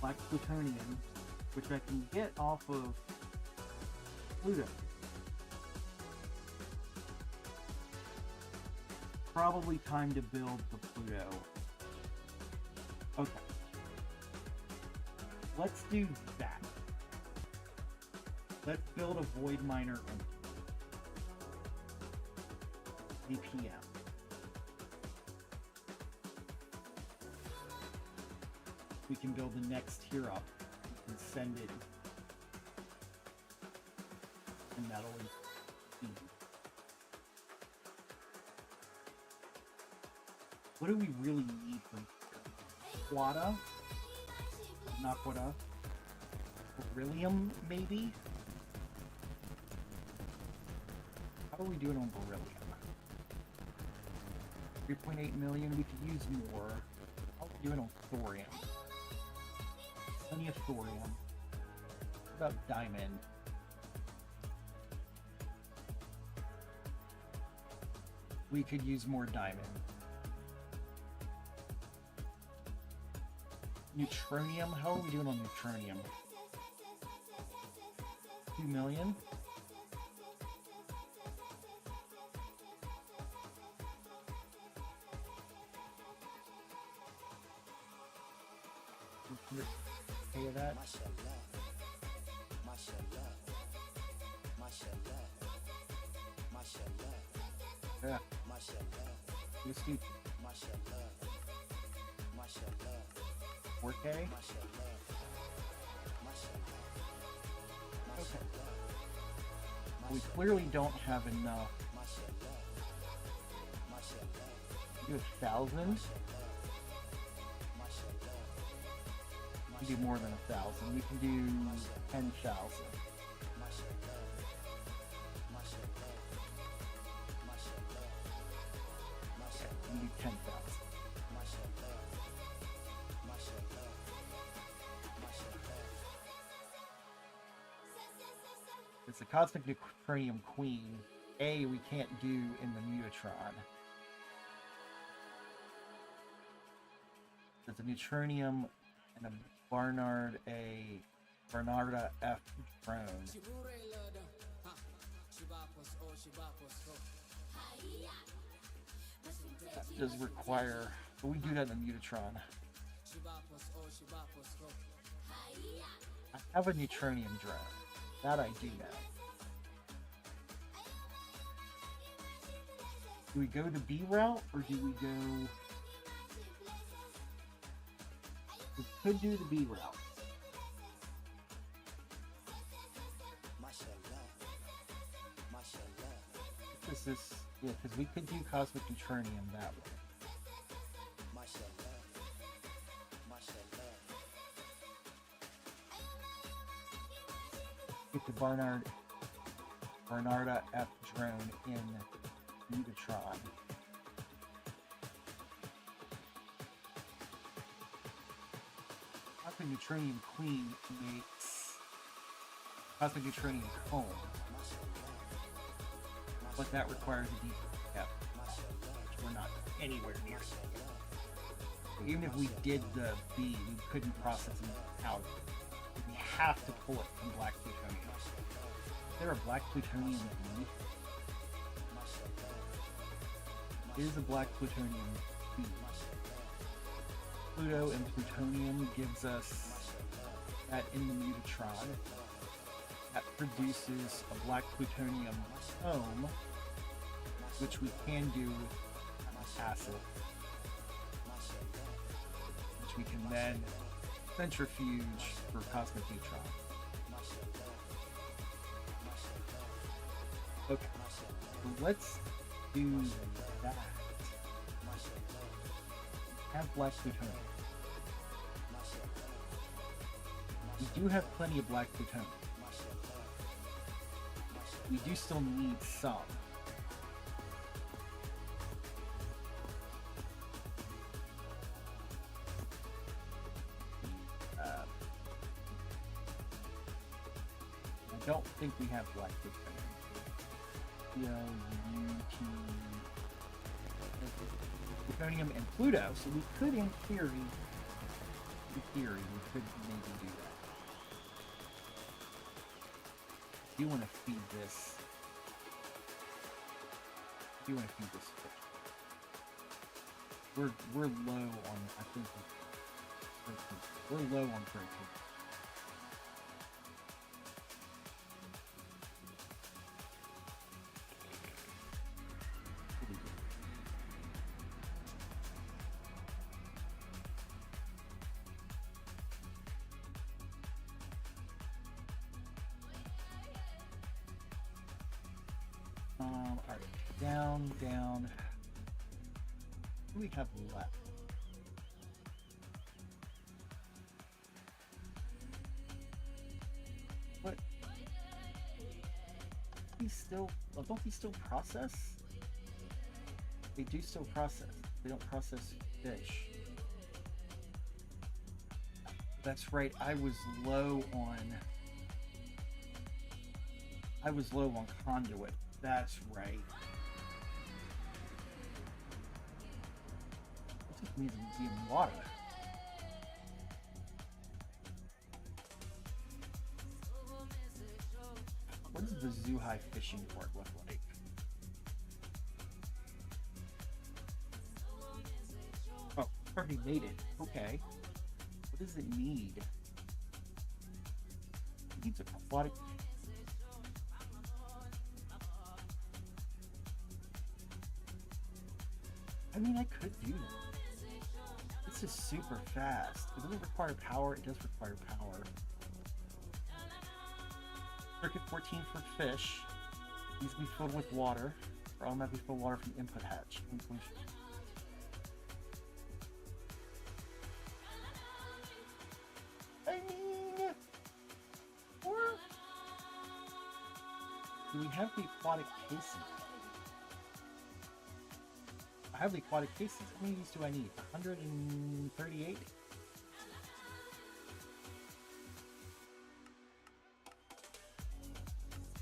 Speaker 1: Black plutonium, which I can get off of Pluto. Probably time to build the Pluto. Okay. Let's do that. Let's build a void miner in APM. We can build the next tier up and send it, and that'll be. What do we really need from Quada? Not Quada. Beryllium, maybe? How are we doing on beryllium? 3.8 million. We could use more. How are we doing on thorium? Plenty of thorium. What about diamond? We could use more diamond. Neutronium? How are we doing on neutronium? 2 million? Okay, that. Yeah. Let's do 4K. Okay. We clearly don't have enough. Do 1,000. We can do more than 1,000. We can do 10,000. We do 10,000. It's the Cosmic Neutronium Queen. A, we can't do in the Mutatron. There's a Neutronium and a Barnard A, Barnarda F drone. That does require, but we do that in the Mutatron. I have a Neutronium drone. That I do know. Do we go the B route or do we go? We could do the B route. This is, yeah, because we could do Cosmic Neutronium that way. Get the Barnarda F drone in Mutatron. Cosmic Neutronium Queen makes Cosmic Neutronium Cone, but that requires a deep depth, which we're not anywhere near. Even if we did the B, we couldn't process it out. We have to pull it from black plutonium. Is there a black plutonium B? It is a black plutonium B. Pluto and plutonium gives us that in the mutatron that produces a black plutonium foam, which we can do with acid, which we can then centrifuge for cosmic neutron. Okay, so let's do that. Have black plutonium. We do have plenty of black plutonium. We do still need some. I don't think we have black plutonium. Plutonium and Pluto, so we could, in theory, we could maybe do that. I do want to feed this. Fish. We're low on, I think, protein. We're low on protein. Alright, down. What do we have left? What? Don't these still process? They do still process. They don't process fish. That's right, I was low on conduit. That's right. It just means in water. What does the Zuhai fishing port look like? Oh, already made it. Okay. What does it need? It needs aquatic. I mean, I could do that. This is super fast. It doesn't require power. It does require power. Circuit 14 for fish. Needs to be filled with water. Or automatically fill water from input hatch. I mean, do we have the aquatic casing? I have the aquatic cases. How many of these do I need? 138?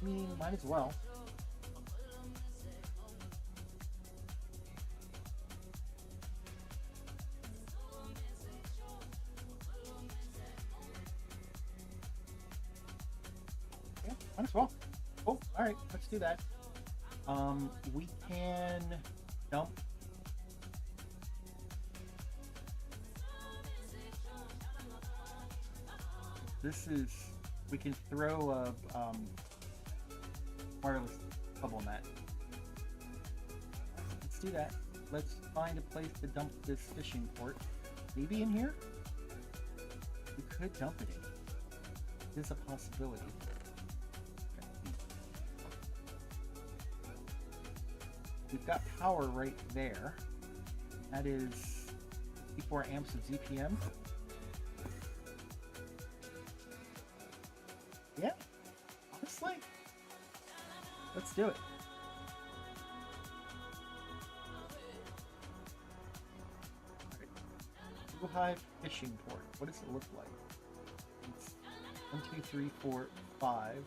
Speaker 1: I mean, might as well. Yeah, might as well. Oh, alright, let's do that. We can dump this is, we can throw a wireless bubble net. Let's do that. Let's find a place to dump this fishing port. Maybe in here? We could dump it in. It is a possibility. We've got power right there. That is 54 amps of ZPM. Yeah, honestly, let's do it. All right. Hive fishing port. What does it look like? It's 1, 2, 3, 4, 5,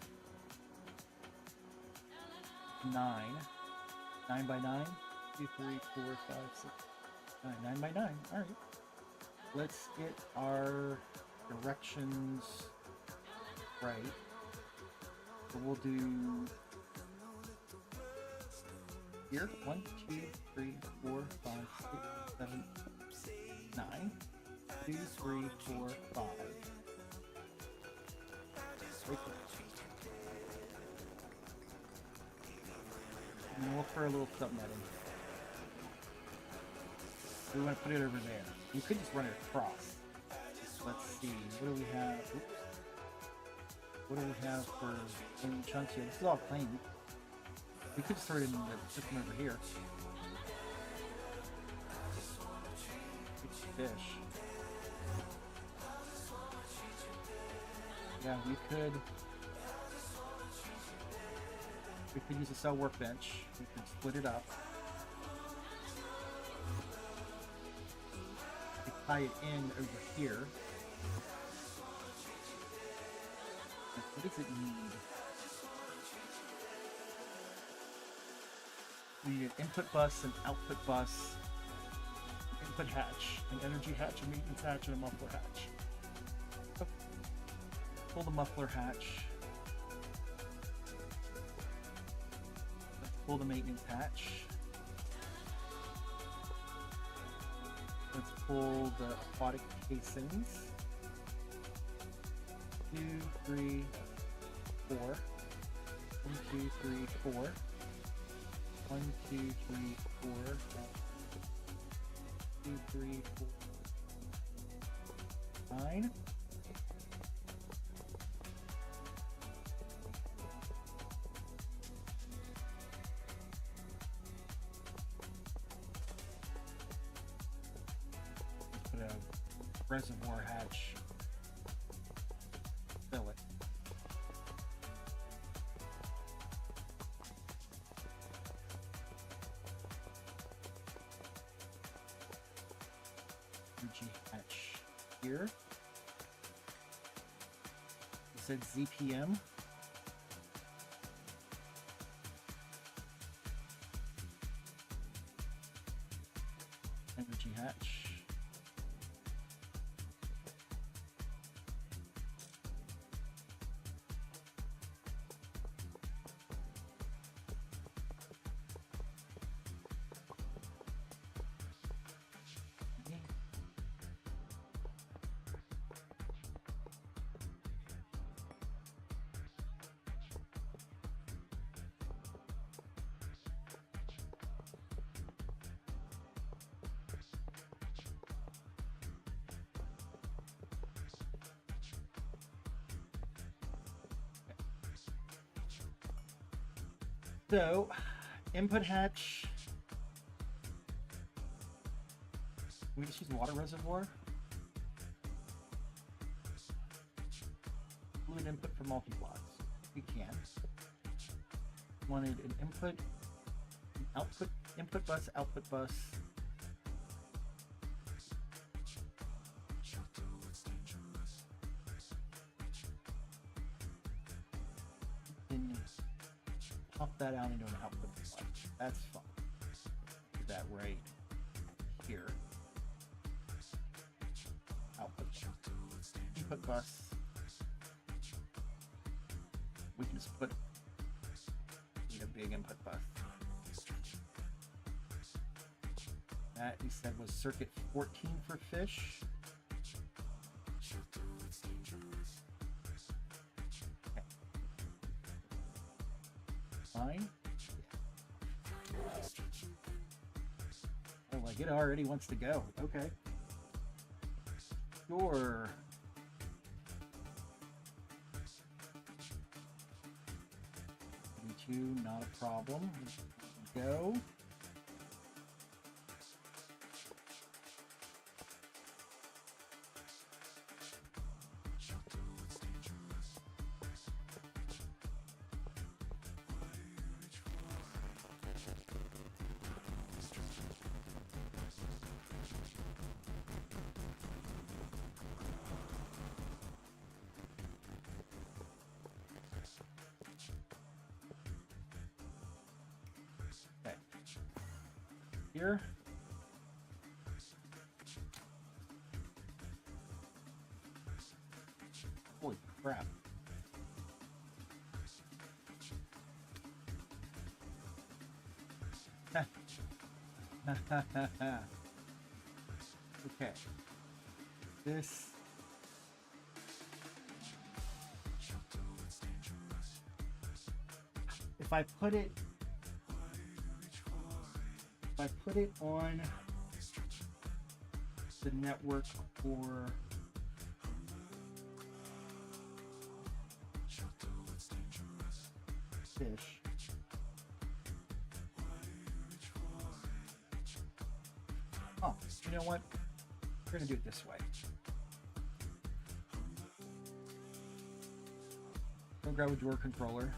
Speaker 1: 9. 9 by 9. 2, 3, 4, 5, 6, 9. 9 by 9. All right. Let's get our directions right. So we'll do here 1, 2, 3, 4, 5, 6, 7, 9. 2, 3, 4, 5. Right there. And we'll throw a little something at him. We want to put it over there. You could just run it across. Let's see. What do we have? Oops. What do we have for plain chunks here? This is all plain. We could just throw it in the system over here. Fish. Yeah, we could use a cell workbench. We could split it up. We could tie it in over here. What does it need? We need an input bus, an output bus, input hatch, an energy hatch, a maintenance hatch, and a muffler hatch. Okay. Pull the muffler hatch. Let's pull the maintenance hatch. Let's pull the aquatic casings. 2, 3, 4. 1, 2, 3, 4. 1, 2, 3, 4. 2, 3, 4. 9. Let's put a reservoir hatch. Fill it. Energy hatch here. It said ZPM. Energy hatch. So, input hatch. We just use water reservoir. Fluid input for multi-blocks. We can. Wanted an input, an output, input bus, output bus. Pop that out into an output bus. That's fine. Do that right here. Output. Input bus. We can just put a big input bus. That we said was circuit 14 for fish. Okay. Fine. Oh, like it already wants to go. Okay. Sure. V2, not a problem. Go. Here. Holy crap. Okay. if I put it on the network for fish, oh, you know what? We're gonna do it this way. We're gonna grab a drawer controller.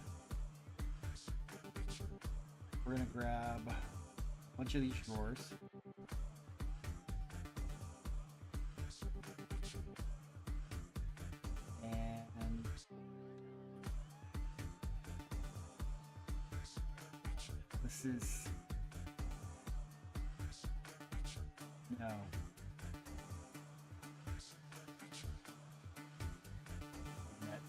Speaker 1: We're gonna grab a bunch of these drawers. And this is no. Net.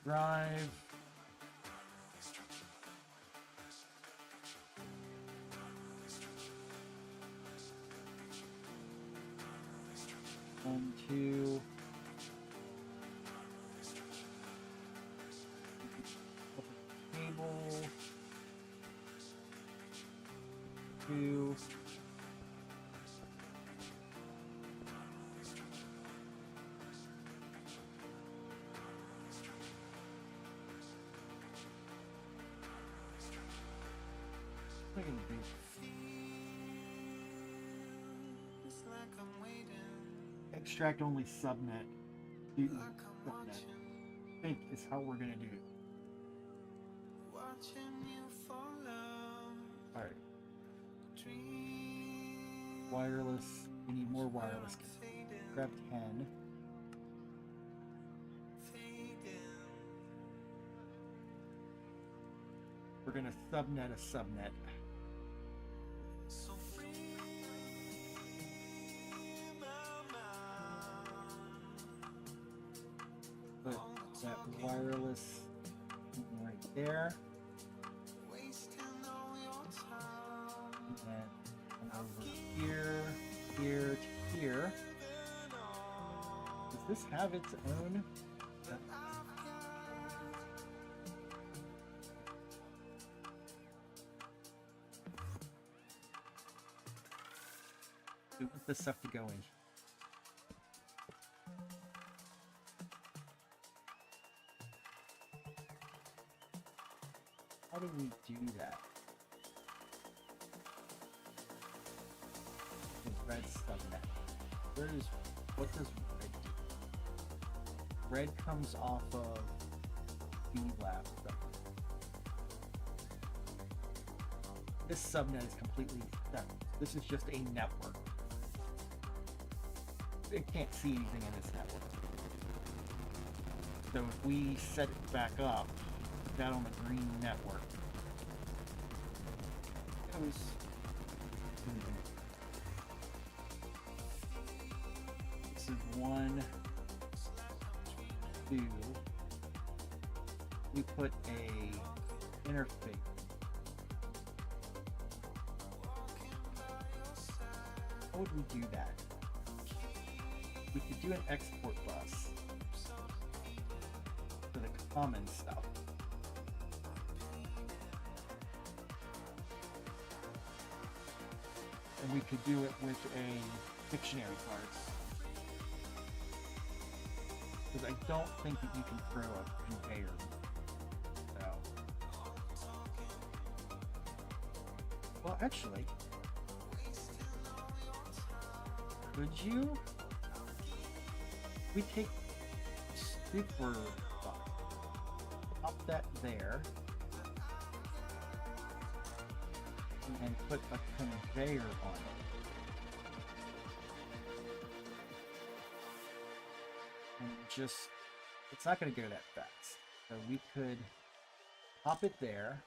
Speaker 1: Drive. One, two. Cable. Two. What are you gonna do? Extract only subnet. Subnet. I think is how we're gonna do it. Alright. Wireless. We need more wireless. Grab 10. We're gonna subnet a subnet. Put that wireless right there. And then over here, here to here. Does this have its own? We want this stuff to go in. How do we do that? The red subnet. What does red do? Red comes off of VLAB stuff. This subnet is completely separate. This is just a network. It can't see anything in this network. So if we set it back up, that on the green network, this is 1, 2. We put a interface. How would we do that? We could do an export bus for the common stuff. And we could do it with a dictionary cards. Because I don't think that you can throw a conveyor. So. Well, actually, could you? We take super pop that there and put a conveyor on it. And just, it's not going to go that fast. So we could pop it there,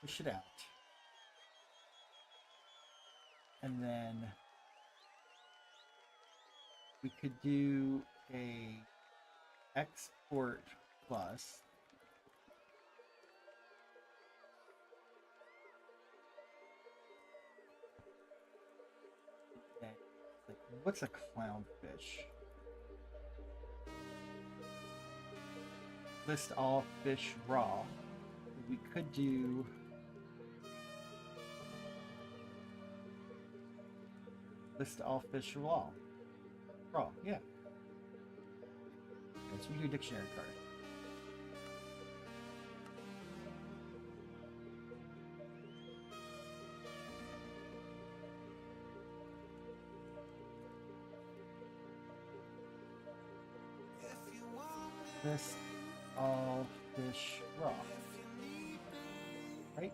Speaker 1: push it out, and then we could do a export plus What's a clownfish? List all fish raw. We could do list all fish raw. Raw, yeah. Okay, so we do a dictionary card. List all fish raw. Right?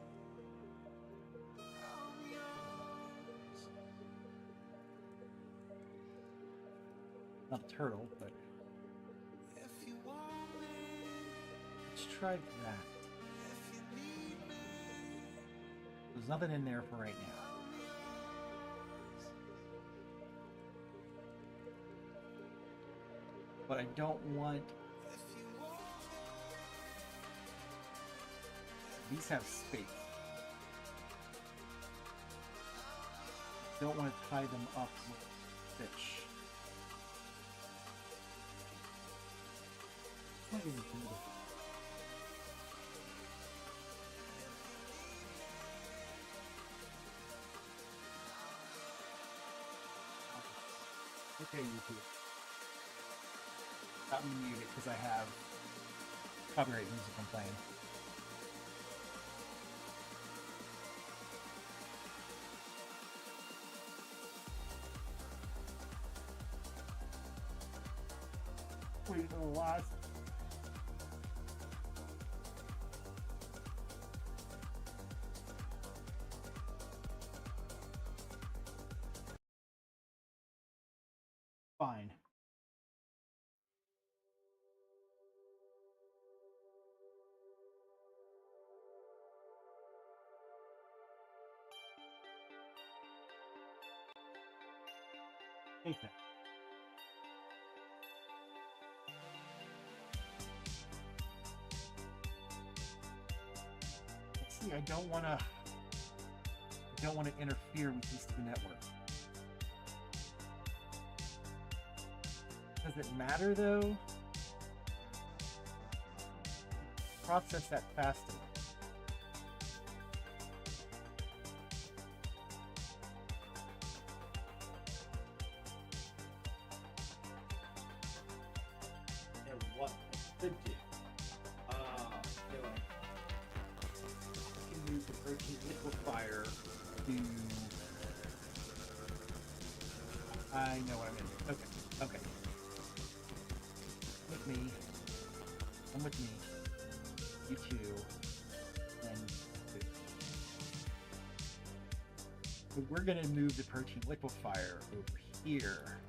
Speaker 1: Not a turtle, but let's try that. There's nothing in there for right now. But I don't want... These have space. Don't want to tie them up with fish. What is it? Okay, YouTube. Got me muted because I have copyright music I'm playing. Wait for the last. Fine. Okay. Let's see, I don't want to interfere with these two networks. Does it matter though? Process that fast enough. And what I could do? I can use the protein liquefier to. I know what I'm gonna do. Okay. Okay. With me. Come with me. You two. And two. So we're gonna move the protein liquefier over here.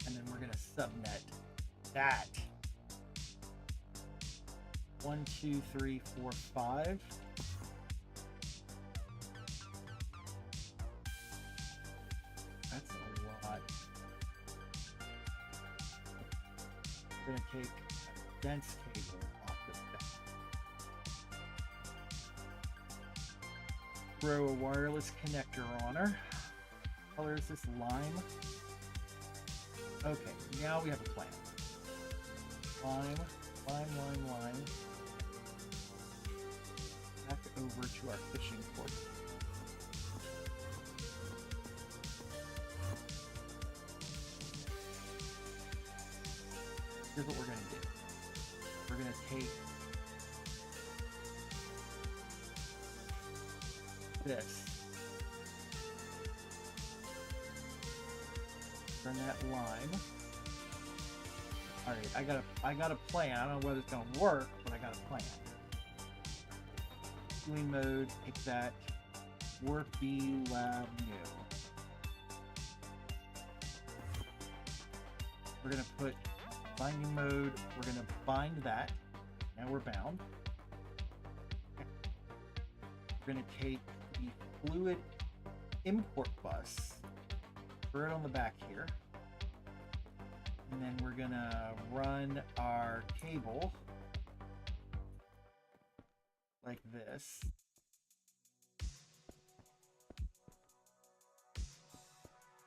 Speaker 1: And then we're gonna subnet that. 1, 2, 3, 4, 5. That's a lot. We're going to take a dense cable off the back. Throw a wireless connector on her. What color is this? Lime. Okay, now we have a plan. Lime. Back over to our fishing port. Here's what we're going to do. We're going to take this, turn that line. All right, I got a plan. I don't know whether it's going to work, but I got a plan. Doing mode, take that. Warp B lab new. We're going to put binding mode. We're going to bind that. Now we're bound. Okay. We're going to take the fluid import bus, throw it on the back here. And then we're going to run our cable like this.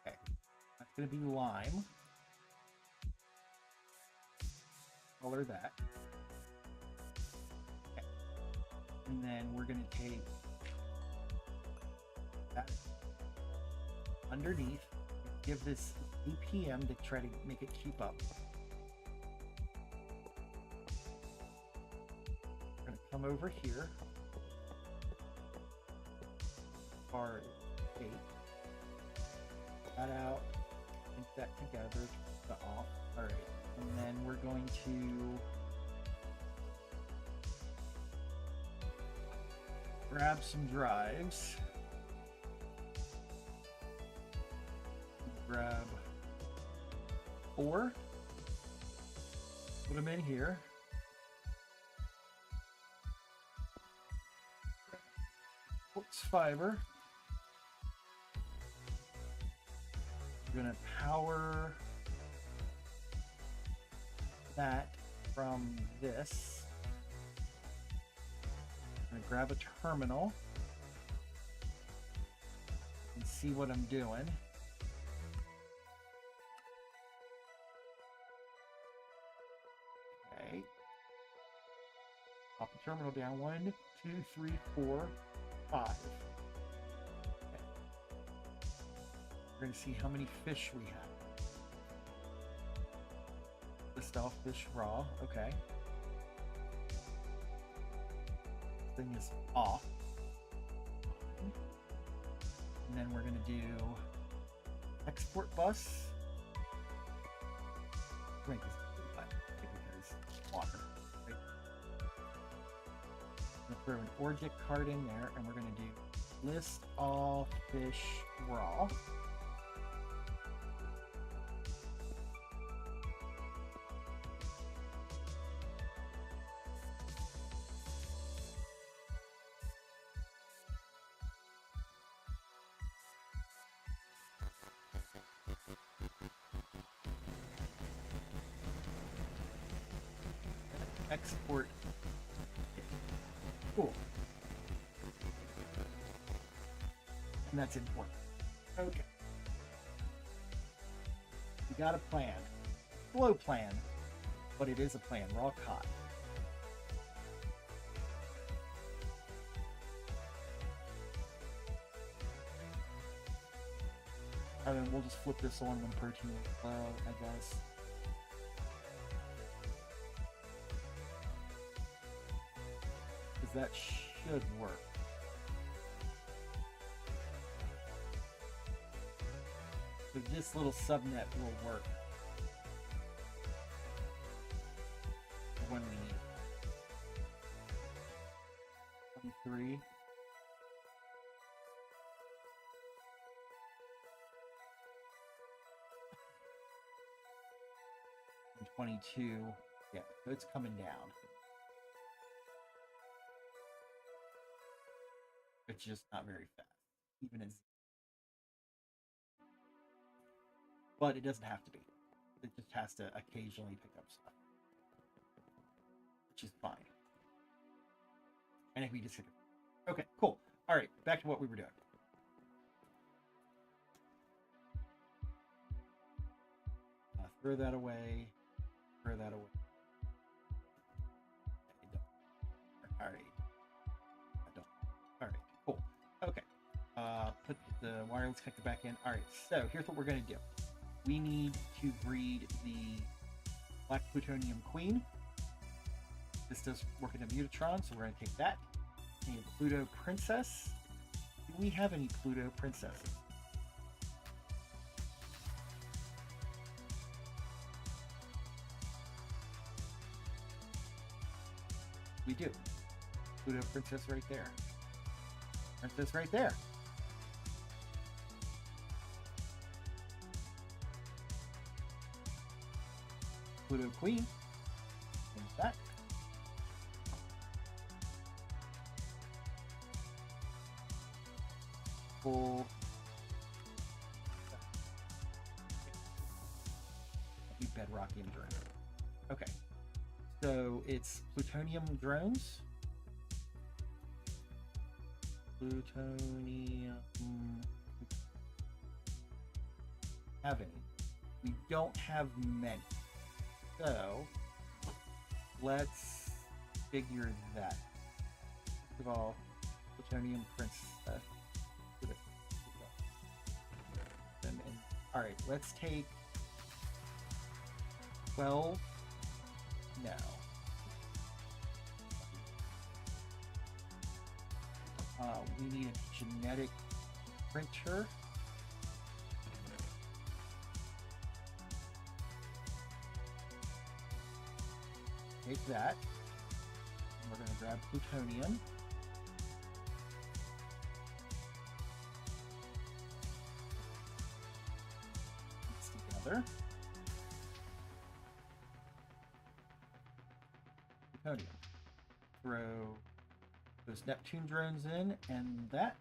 Speaker 1: Okay. That's going to be lime. Color that. Okay. And then we're going to take that underneath and give this APM to try to make it keep up. We're going to come over here. Bar 8. That out. Link that together. The off. All right. And then we're going to grab some drives. Grab 4. Put them in here. Quartz fiber. We're going to power that from this. I'm going to grab a terminal and see what I'm doing. Okay. Pop the terminal down. 1, 2, 3, 4, 5. Okay. We're going to see how many fish we have. List off fish raw. Okay. Thing is off. And then we're going to do export bus. Drink this because water. Right? I'm going to throw an orgic card in there, and we're going to do list all fish raw. Export. Cool. And that's important. Okay. We got a plan. Slow plan, but it is a plan. Raw cod. And then we'll just flip this on when protein is low, I guess. That should work. So this little subnet will work when we need it. 23. And 22. Yeah, so it's coming down. It's just not very fast, even as. But it doesn't have to be. It just has to occasionally pick up stuff, which is fine. And if we just hit it. Okay, cool. All right, back to what we were doing. Throw that away. Throw that away. All right. Okay, put the wireless connector back in. All right, so here's what we're going to do. We need to breed the Black Plutonium Queen. This does work in a Mutatron, so we're going to take that. We need a Pluto Princess. Do we have any Pluto Princesses? We do. Pluto Princess right there. Princess right there. Pluto Queen. And that. Full. Bedrockian drone. Okay. So it's plutonium drones. Plutonium. Have any? We don't have many. So, let's figure that. First of all, plutonium princess. Alright, let's take 12. No. We need a genetic printer. Take that. And we're going to grab plutonium. Mix together. Plutonium. Throw those Neptune drones in, and that.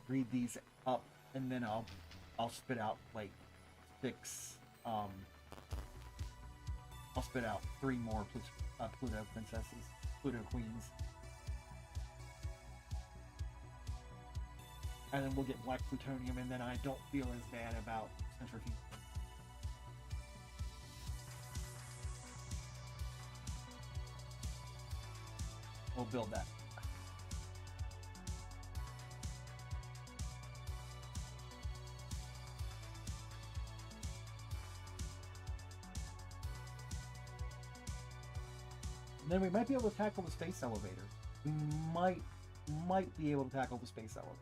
Speaker 1: Read these up, and then I'll spit out like 6. I'll spit out 3 more Pluto princesses, Pluto queens, and then we'll get black plutonium, and then I don't feel as bad about centrifuge. We'll build that. And then we might be able to tackle the space elevator. We might be able to tackle the space elevator.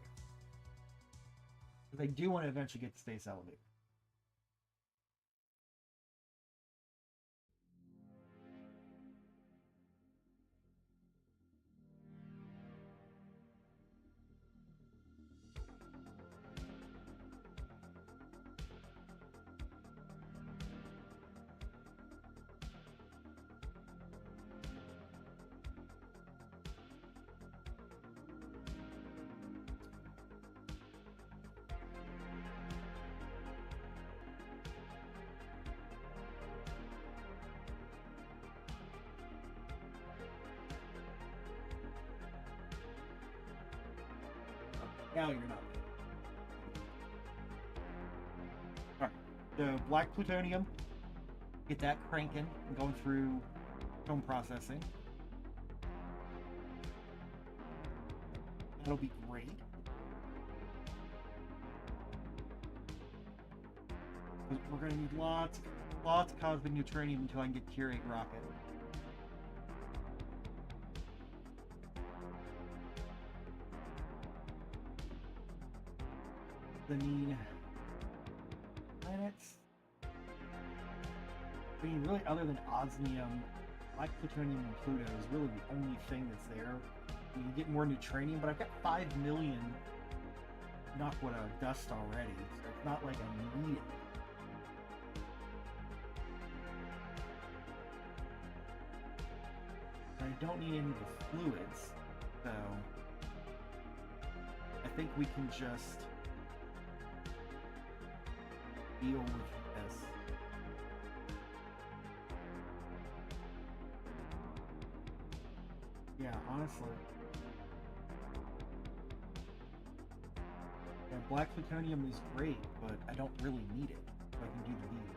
Speaker 1: Because I do want to eventually get the space elevator. Now you're not. Alright, so black plutonium, get that cranking and going through film processing. That'll be great. We're going to need lots of cosmic neutronium until I can get Tier 8 rocket. I mean, planets. I mean, really, other than osmium, black plutonium and Pluto is really the only thing that's there. You can get more neutronium, but I've got 5 million Naquita dust already, so it's not like I need it. I don't need any of the fluids, so I think we can just deal with this. Yeah, honestly. Yeah, black plutonium is great, but I don't really need it. So I can do the bees.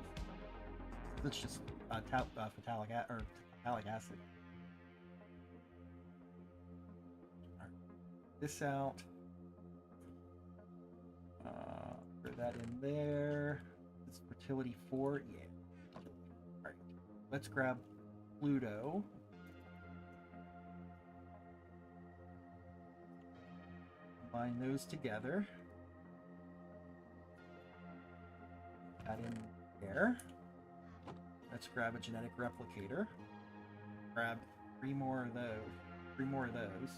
Speaker 1: That's just phthalic acid. Alright. This out. Put that in there. This fertility 4, yeah. Alright. Let's grab Pluto. Combine those together. That in there. Let's grab a genetic replicator. Grab 3 more of those. 3 more of those.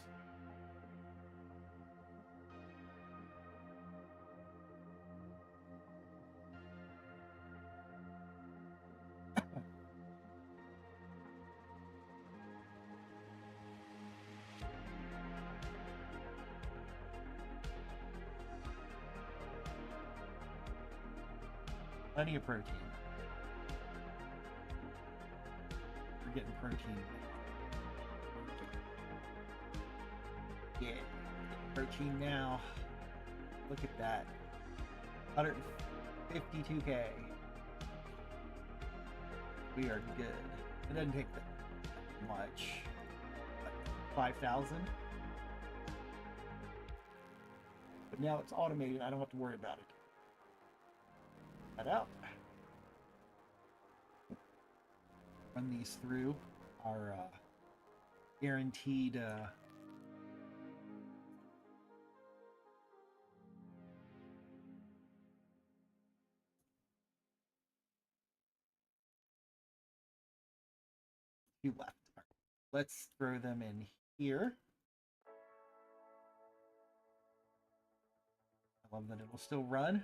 Speaker 1: Plenty of protein. We're getting protein. Yeah, protein now. Look at that. 152K. We are good. It doesn't take that much. 5,000. But now it's automated. I don't have to worry about it. That out. Run these through our guaranteed few left. Right. Let's throw them in here. I love that it will still run.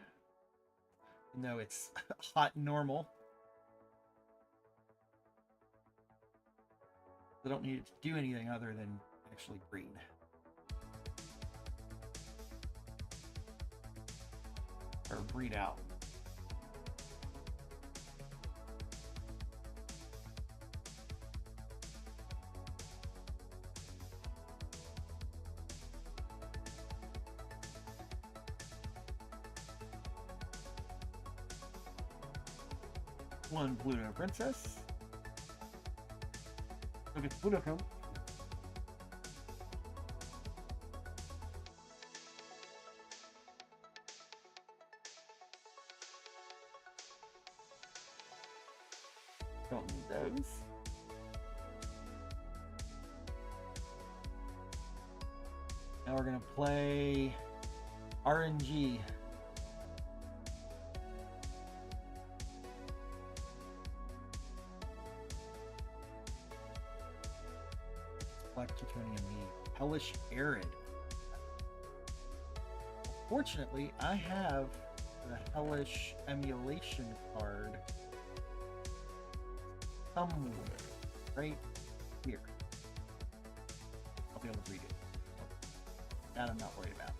Speaker 1: Even though it's hot normal. I don't need it to do anything other than actually breed. Or breed out. One Pluto Princess. Look at Pluto come. Don't need those. Now we're gonna play RNG. Plutonium meat. Hellish Arid. Fortunately, I have the Hellish emulation card somewhere right here. I'll be able to read it. That I'm not worried about.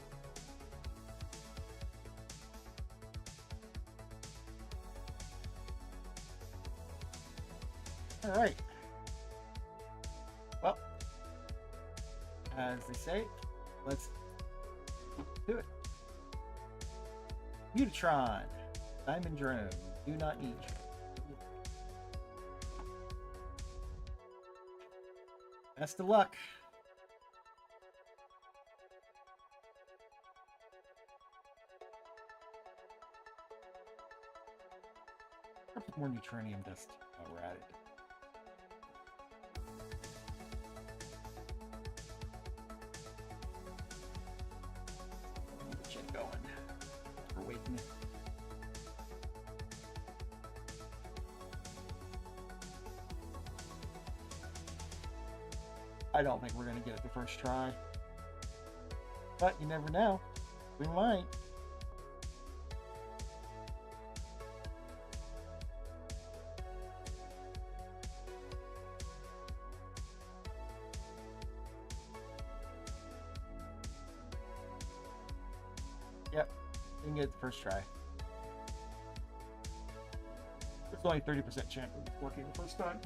Speaker 1: All right. Well, as they say, let's do it. Mutatron, Diamond Drone, do not need you. Best of luck. Put more neutronium dust while we're at it. Get shit going. We're waiting. I don't think we're gonna get it the first try, but you never know. We might. Yep, you can get it the first try. There's only 30% chance of working the first time,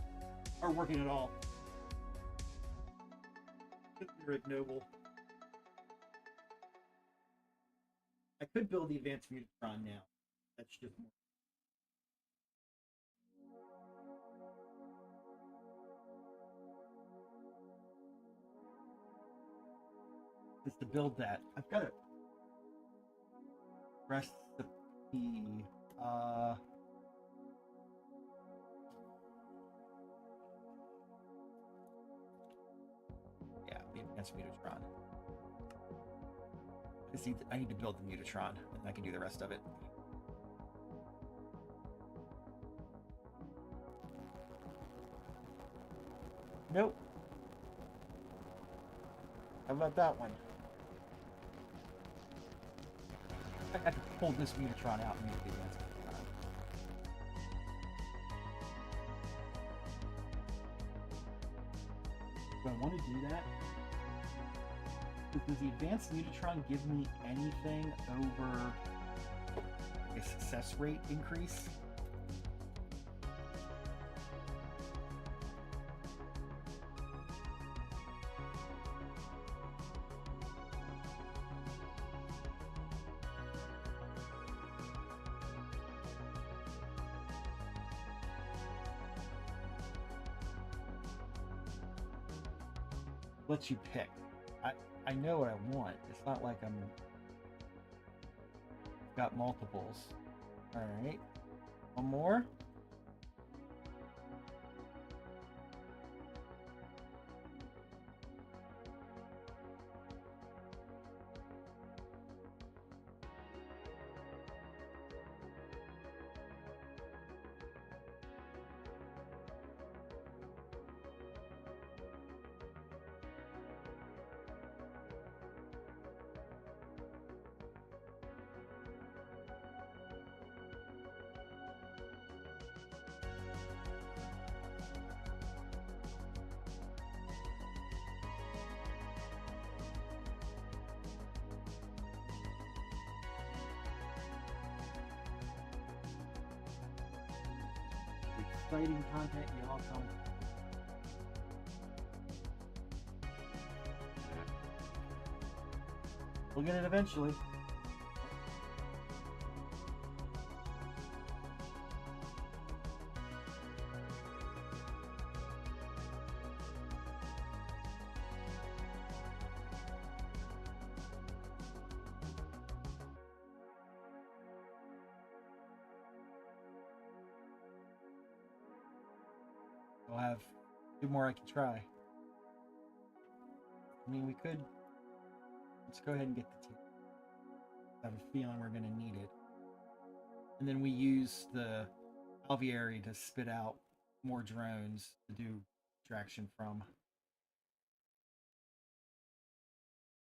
Speaker 1: or working at all. You're ignoble. I could build the advanced Mutatron now. That's just more. Just to build that, I've got a recipe. Yeah, the advanced Mutatron. I need to build the Mutatron, and I can do the rest of it. Nope. How about that one? I have to pull this Mutatron out and make the advanced Mutatron. Do I want to do that? Does the advanced Mutatron give me anything over like a a success rate increase. Lets you pick. I know what I want. It's not like I'm got multiples. All right, one more. Exciting content, y'all come. We'll get it eventually. We'll have two more I can try. I mean, we could. Let's go ahead and get the two. I have a feeling we're going to need it. And then we use the alveary to spit out more drones to do extraction from.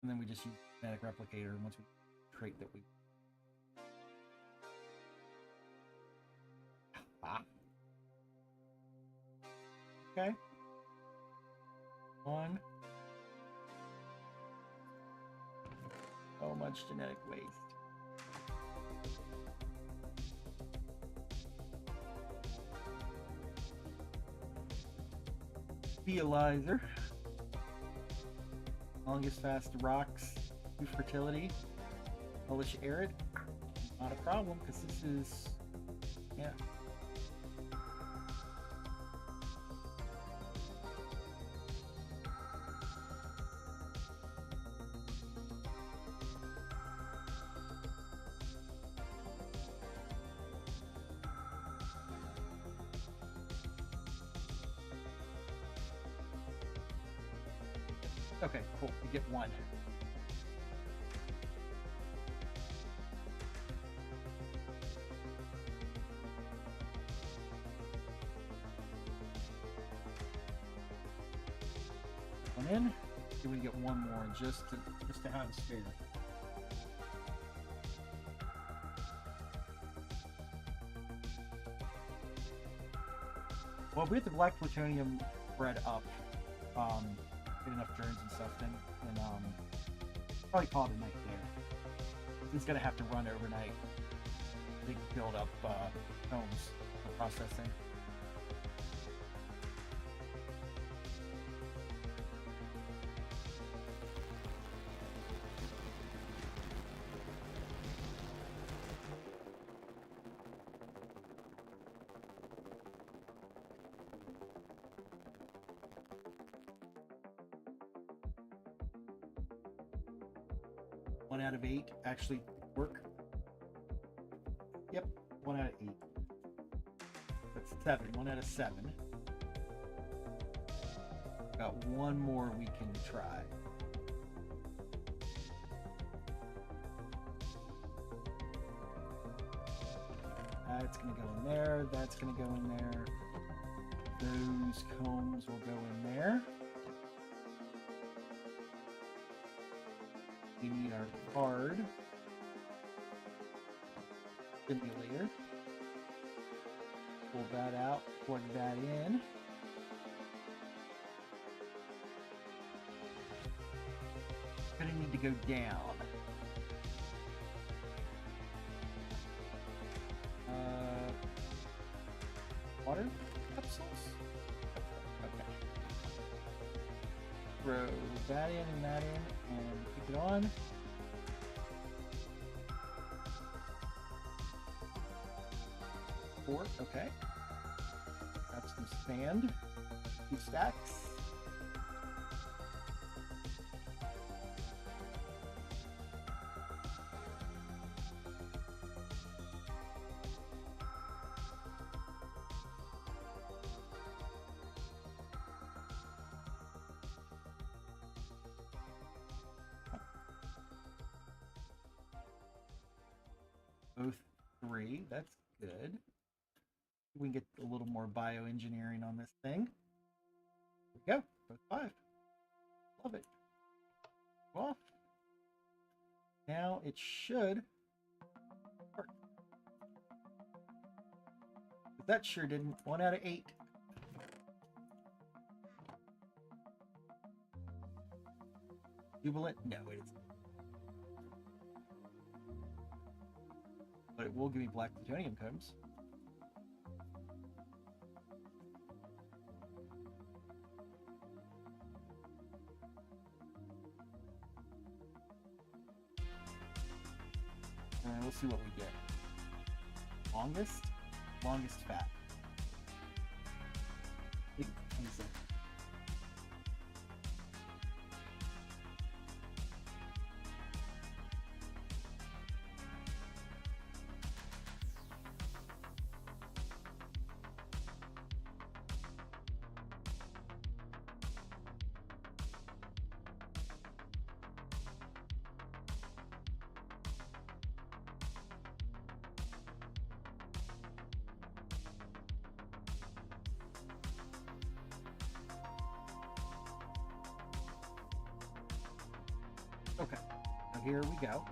Speaker 1: And then we just use genetic replicator once we trait that we. Ah. Okay. One. So much genetic waste. Fertilizer. Longest fast rocks to fertility. Polish arid. Not a problem because this is, yeah. Okay, cool. We get one. One in. Then we get one more just to have a spare. Well, with the black plutonium bred up, get enough drones and stuff, then probably call it a night there. It's gonna have to run overnight. They can build up homes for processing. One out of 8 actually work. Yep, 1 out of 8. That's 7. 1 out of 7. Got one more we can try. That's gonna go in there. That's gonna go in there. Those combs will go in there. We need our card simulator. Pull that out, plug that in. Gonna need to go down. throw that in and that in and keep it on. Four, okay. Grab some sand. 2 stacks. Both 3, that's good. We can get a little more bioengineering on this thing. There we go, both 5. Love it. Well, now it should work. But that sure didn't. 1 out of 8. Jubilant? No, it isn't. But it will give me black plutonium combs. And we'll see what we get. Longest fat. Okay, now here we go.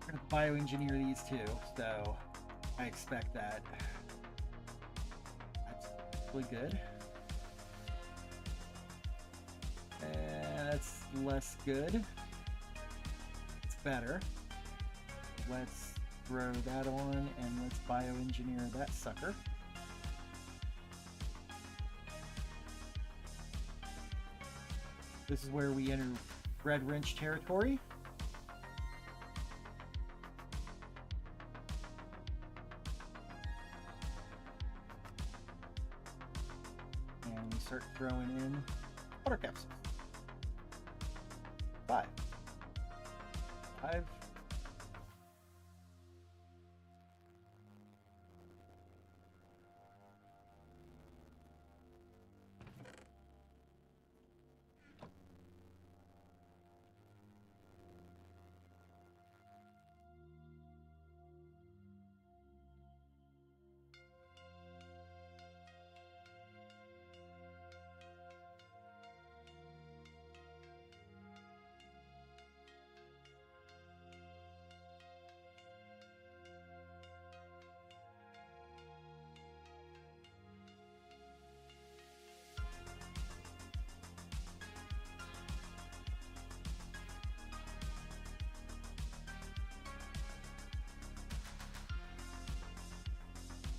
Speaker 1: We're going to bioengineer these too, so I expect that. That's really good. And that's less good. It's better. Let's throw that on and let's bioengineer that sucker. This is where we enter red wrench territory. And we start throwing in water capsules. 5.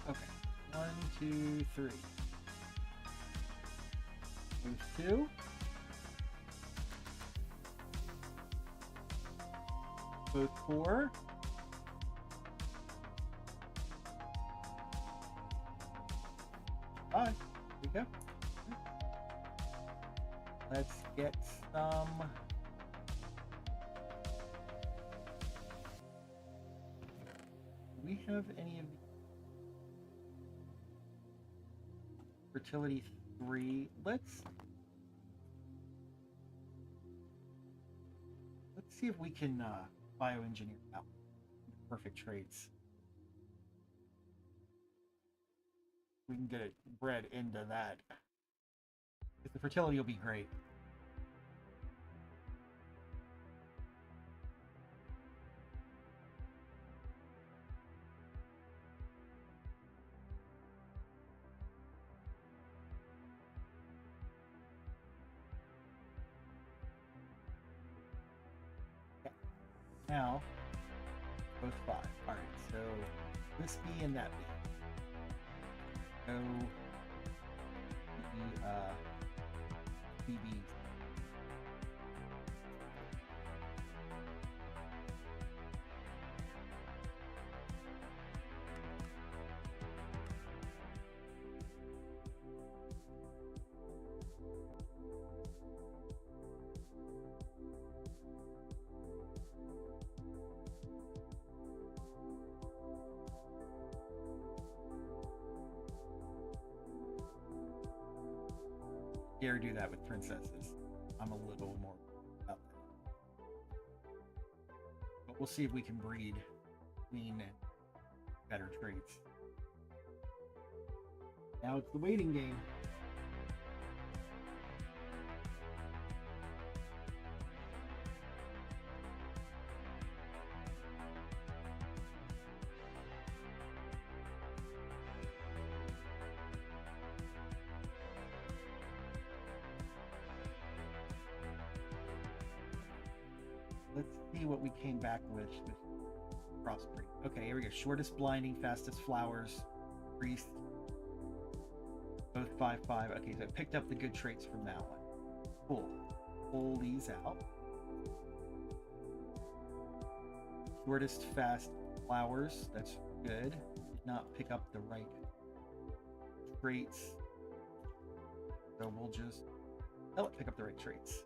Speaker 1: Okay, 1, 2, 3. Move 2. Both 4. Five. There we go. Let's get some. Do we have any of the fertility 3? Let's see if we can bioengineer out perfect traits. We can get it bred into that. Because the fertility will be great. Now, both 5. Alright, so this bee and that bee. So, BBs. Dare do that with princesses. I'm a little more about that. But we'll see if we can breed queen and better traits. Now it's the waiting game. Let's see what we came back with crossbreed. Okay, here we go. Shortest blinding, fastest flowers, priest. Both 5/5. Okay, so I picked up the good traits from that one. Cool. Pull these out. Shortest fast flowers. That's good. Did not pick up the right traits. So we'll just pick up the right traits.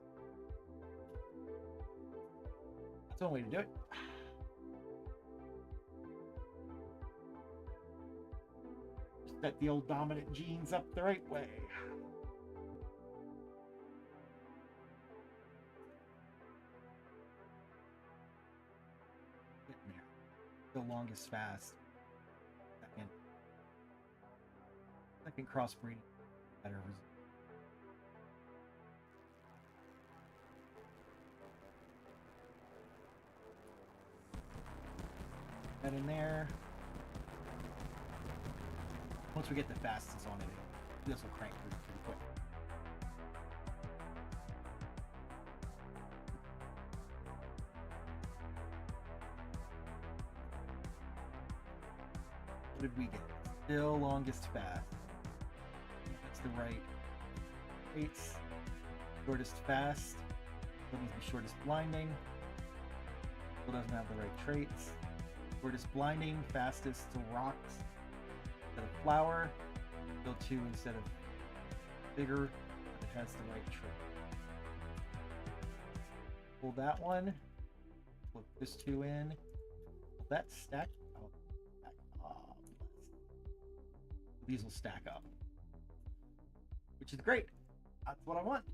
Speaker 1: That's the only way to do it. Just set the old dominant genes up the right way. Getting there. The longest fast. Second crossbreed. Better result. That in there. Once we get the fastest on it, this will crank pretty quick. What did we get? Still longest fast. That's the right traits. Shortest fast. Still needs to be shortest blinding. Still doesn't have the right traits. Shortest blinding, fastest to rocks instead of flower. Still 2 instead of bigger. It has the right trait. Pull that one. Flip this 2 in. Will that stack? Oh, stack up. These will stack up, which is great. That's what I want.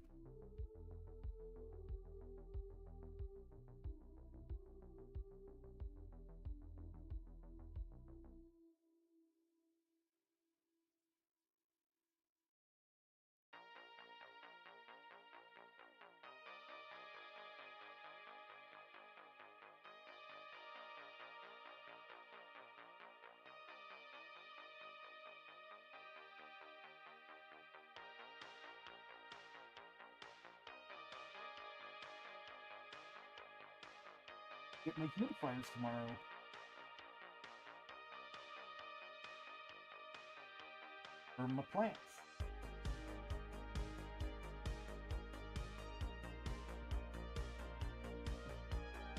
Speaker 1: Get my humidifiers tomorrow. For my plants.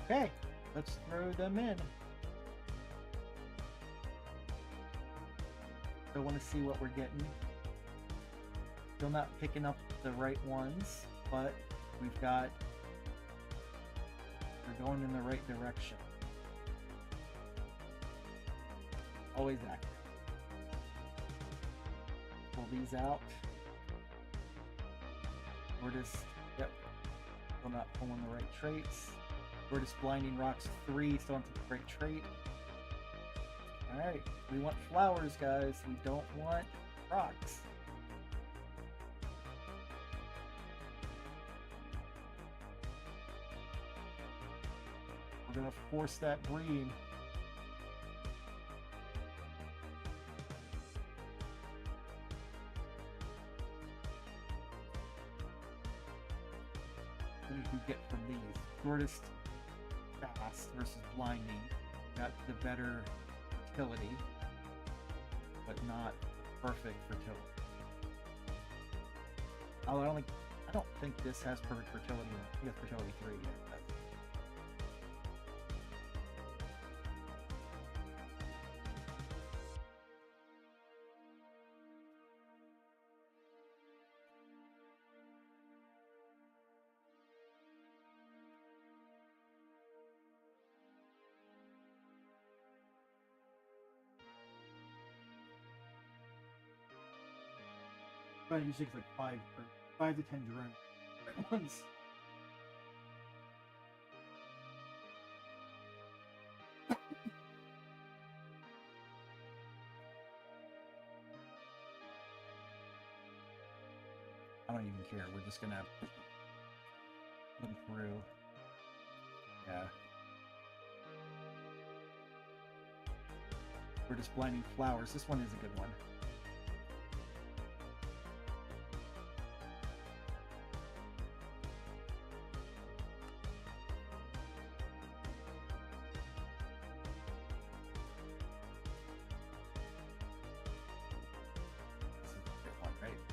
Speaker 1: Okay, let's throw them in. I want to see what we're getting. Still not picking up the right ones, but we've got... We're going in the right direction. Always accurate. Pull these out. Shortest, yep. Still not pulling the right traits. Shortest blinding rocks 3, still not the right trait. Alright, we want flowers, guys. We don't want rocks. We're gonna force that breed. What did we get from these? Shortest fast versus blinding. Got the better fertility, but not perfect fertility. Oh, I don't think this has perfect fertility. I think it's fertility 3. Yeah, but usually it's like 5 to 10 drones once. I don't even care. We're just gonna look through. Yeah. We're just blinding flowers. This one is a good one.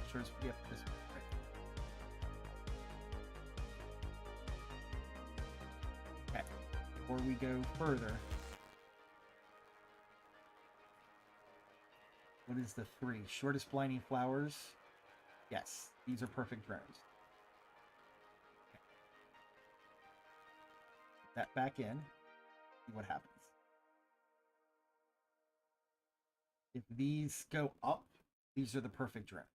Speaker 1: Sure as yeah, this right. Okay. Before we go further, what is the 3? Shortest blinding flowers? Yes, these are perfect drones. Okay. Put that back in. See what happens. If these go up, these are the perfect drones.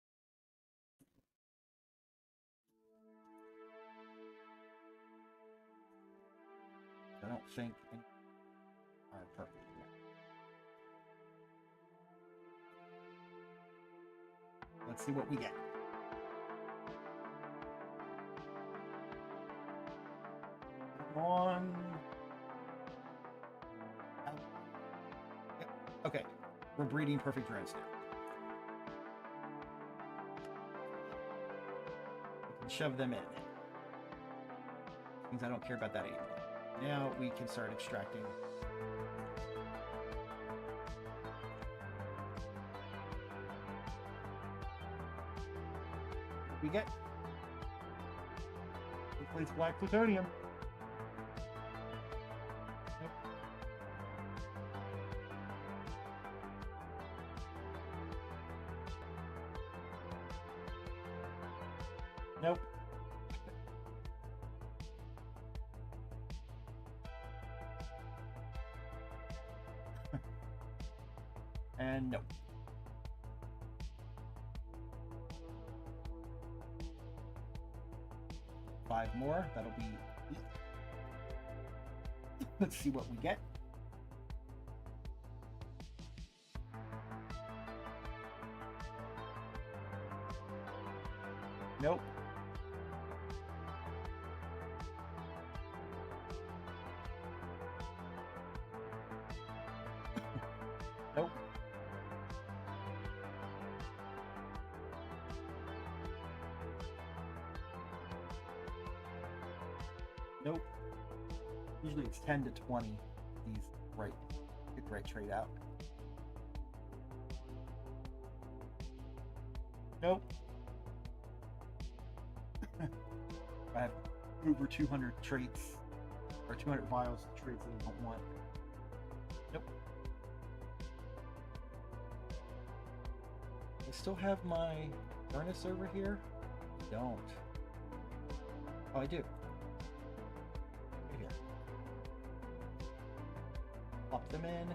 Speaker 1: I don't think any are perfect yet. Let's see what we get. Come on. Yep. Okay, we're breeding perfect drones now. We can shove them in. Means I don't care about that anymore. Now we can start extracting. We get. Hopefully it's black plutonium. Nope. Nope. And nope. Five more. That'll be 8. Let's see what we get. Nope. Nope. Nope. Usually it's 10 to 20. These get the right trade out. Nope. I have over 200 traits, or 200 vials of traits that I don't want. Nope. I still have my furnace over here? Don't. Oh, I do. Right here. Pop them in.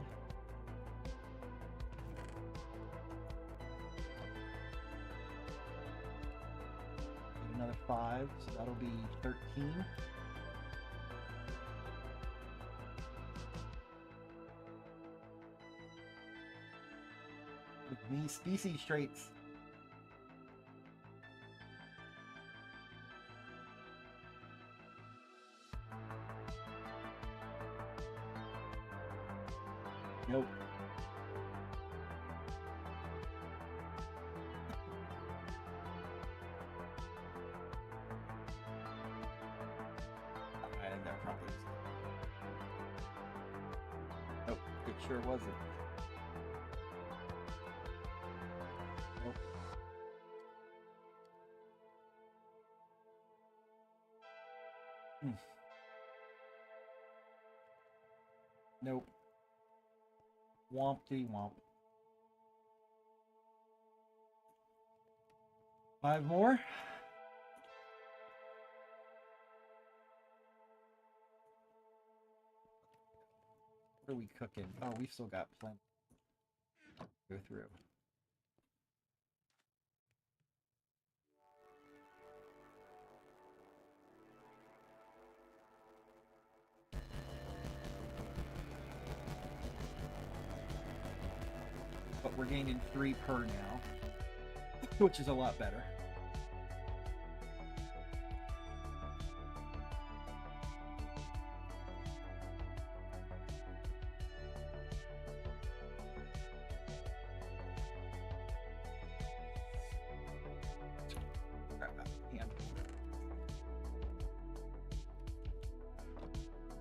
Speaker 1: Another 5, so that'll be 13. With these species traits. Nope. And that probably is. Nope, it sure wasn't. Nope. Nope. Wompty womp. 5 more. What are we cooking? Oh, we've still got plenty to go through. But we're gaining 3 per now, which is a lot better.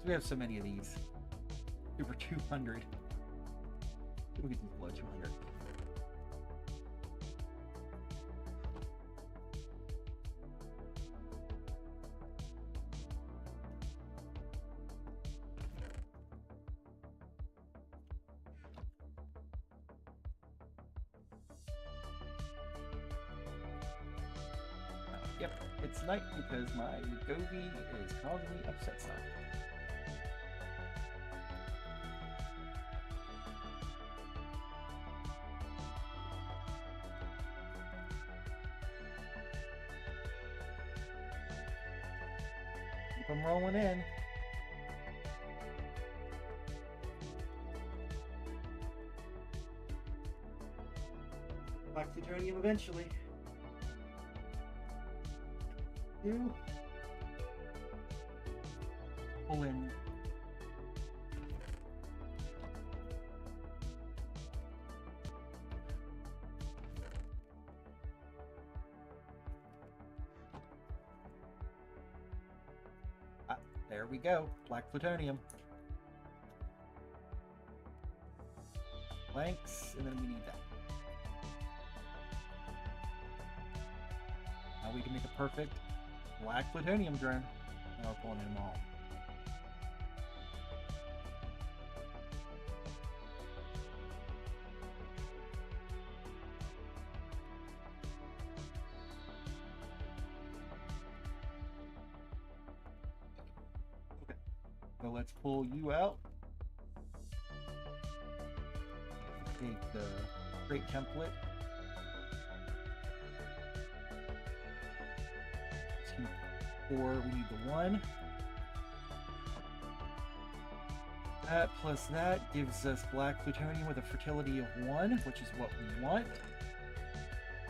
Speaker 1: We have so many of these. Over 200. We'll get these below 200. Yep, it's night because my Gobi is causing me upset sign. Keep them rolling in. Black plutonium eventually. 2. Pull in. There we go. Black plutonium. Blanks, and then we need that. Now we can make a perfect black plutonium drone. Now we're pulling in them all. Okay, so let's pull you out. Take the crate template. Or we need the 1. That plus that gives us black plutonium with a fertility of 1, which is what we want.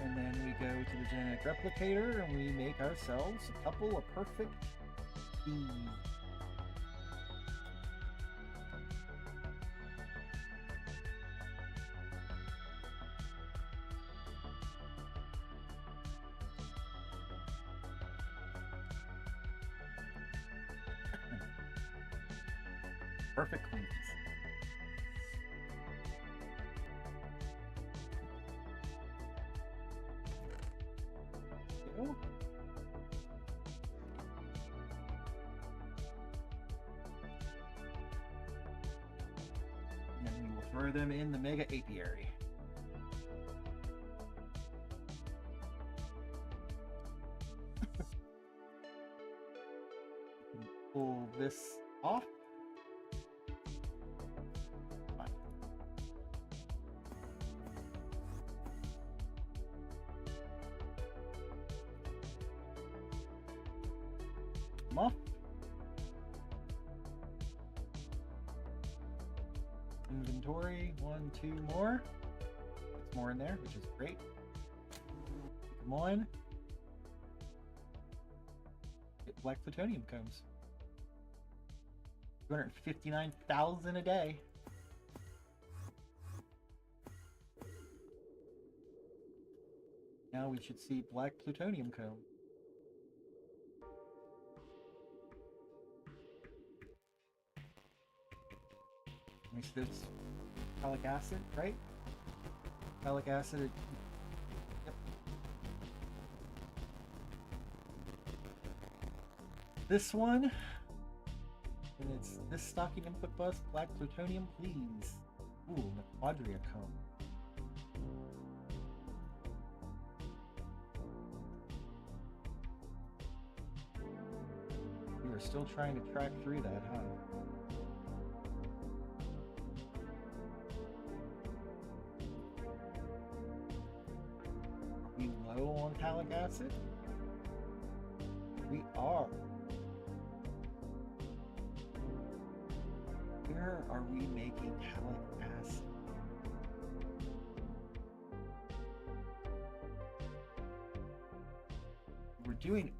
Speaker 1: And then we go to the genetic replicator and we make ourselves a couple of perfect bees. Perfect queens. Go. And then we will throw them in the mega apiary. Pull this off. Off. Inventory, 1, 2 more. That's more in there, which is great. Come on. Get black plutonium combs. 259,000 a day. Now we should see black plutonium comb. Makes this metallic acid, right? Metallic acid. Yep. this one. And it's this stocking input bus, black plutonium, please. Ooh, the quadria cone. We are still trying to track through that, huh? Are we low on metallic acid? We are. Where are we making metallic acid? We're doing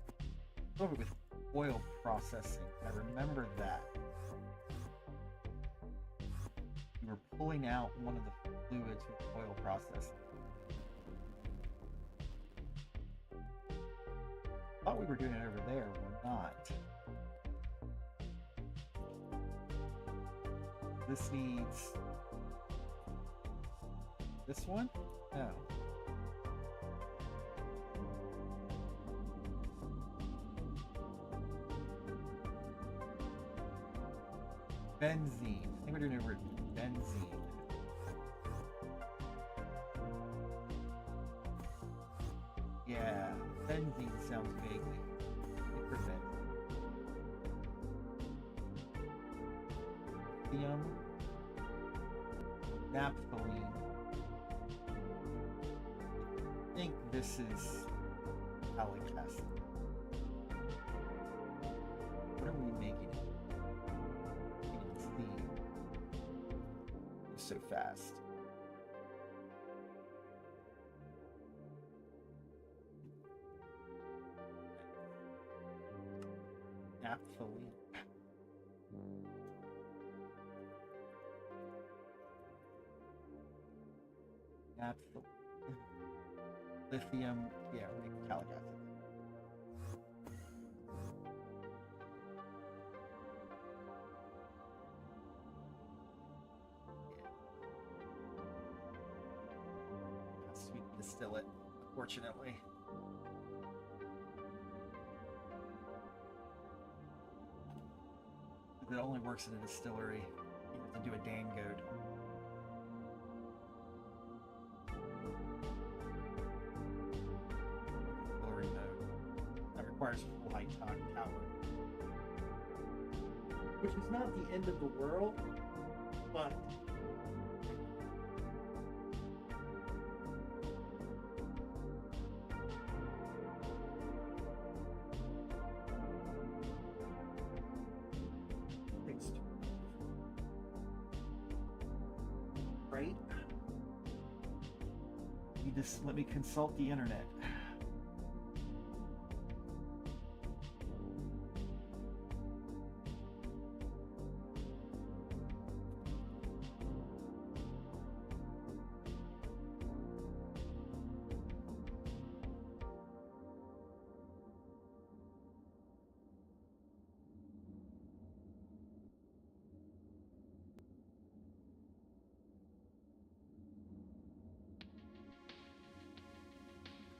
Speaker 1: a little bit with oil processing. I remember that. We were pulling out one of the fluids with oil processing. Thought we were doing it over there. We're not. This needs this one? No. Benzene. I think we're doing it over benzene. Yeah, benzene sounds vaguely. Lithium. Naphthalene. I think this is metallic acid. What are we making it? It's so fast. Naphthalene. Lithium, yeah, we're making metallic acid. Yeah. Has to be distillate, unfortunately. It only works in a distillery. You have to do a Dangote. Requires full high power, which is not the end of the world, but it's right. You just let me consult the internet.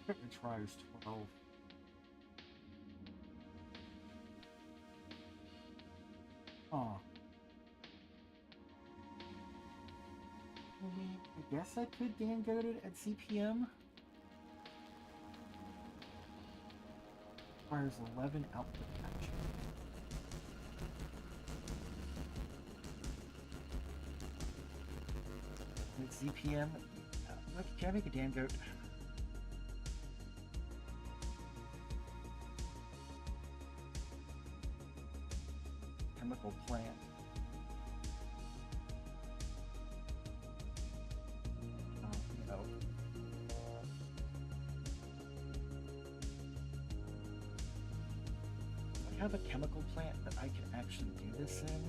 Speaker 1: It tries 12. Huh. I guess I could Dangote it at CPM. Requires 11 output capture. At CPM, can I make a Dangote? Chemical plant. You know. I have a chemical plant that I can actually do this in.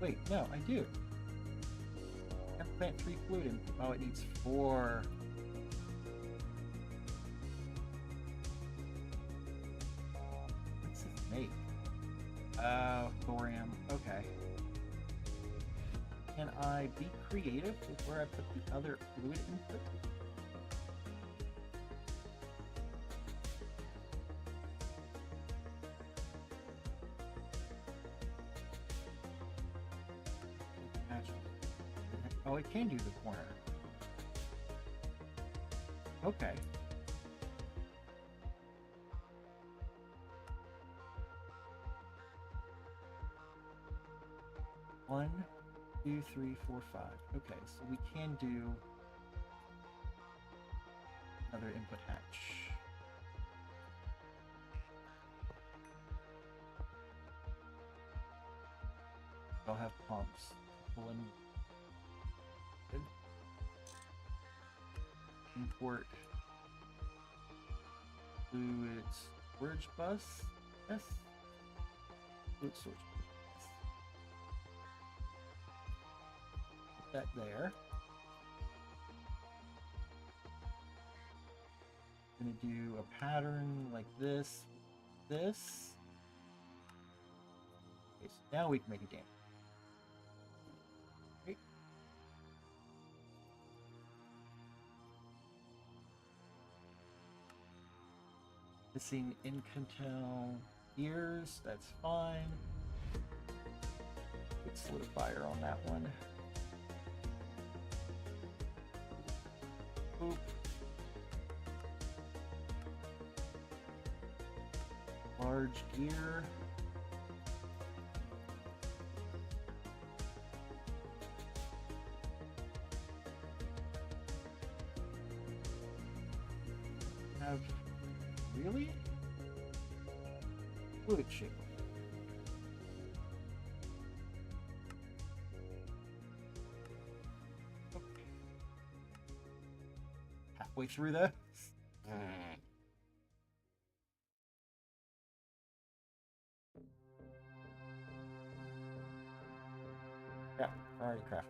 Speaker 1: Wait, no, I do. Can't plant 3 fluid in. Oh, it needs 4. What's this make? Thorium. Okay. Can I be creative with where I put the other fluid input? Oh, it can do the corner. Okay. One, 2, 3, 4, 5. Okay, so we can do another input hatch. I'll have pumps. Pull in. Good. Import fluid storage bus. Yes. Fluid storage bus. Put that there. Gonna do a pattern like this. This. Okay, so now we can make a dam. Okay. Missing Incontel gears, that's fine. Put solidifier on that one. Boop. Large gear. Have really? Fluid shape. Okay. Halfway through this. Yeah, already crafted.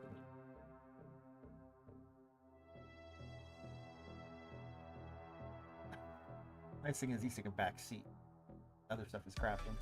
Speaker 1: Nice thing is he's taking a back seat. Other stuff is crafting.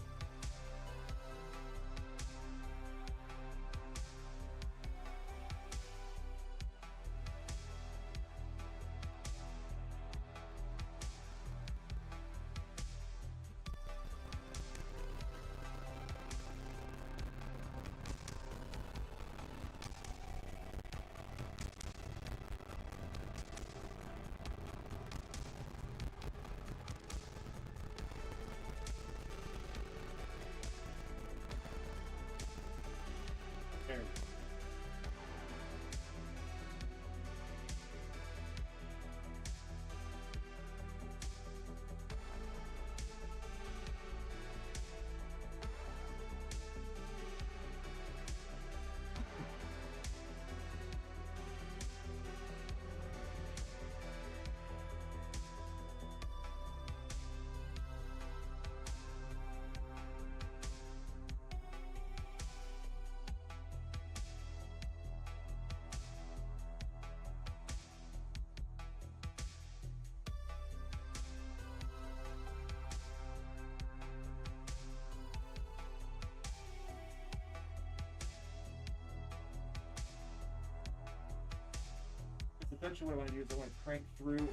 Speaker 1: Eventually what I want to do is I want to crank through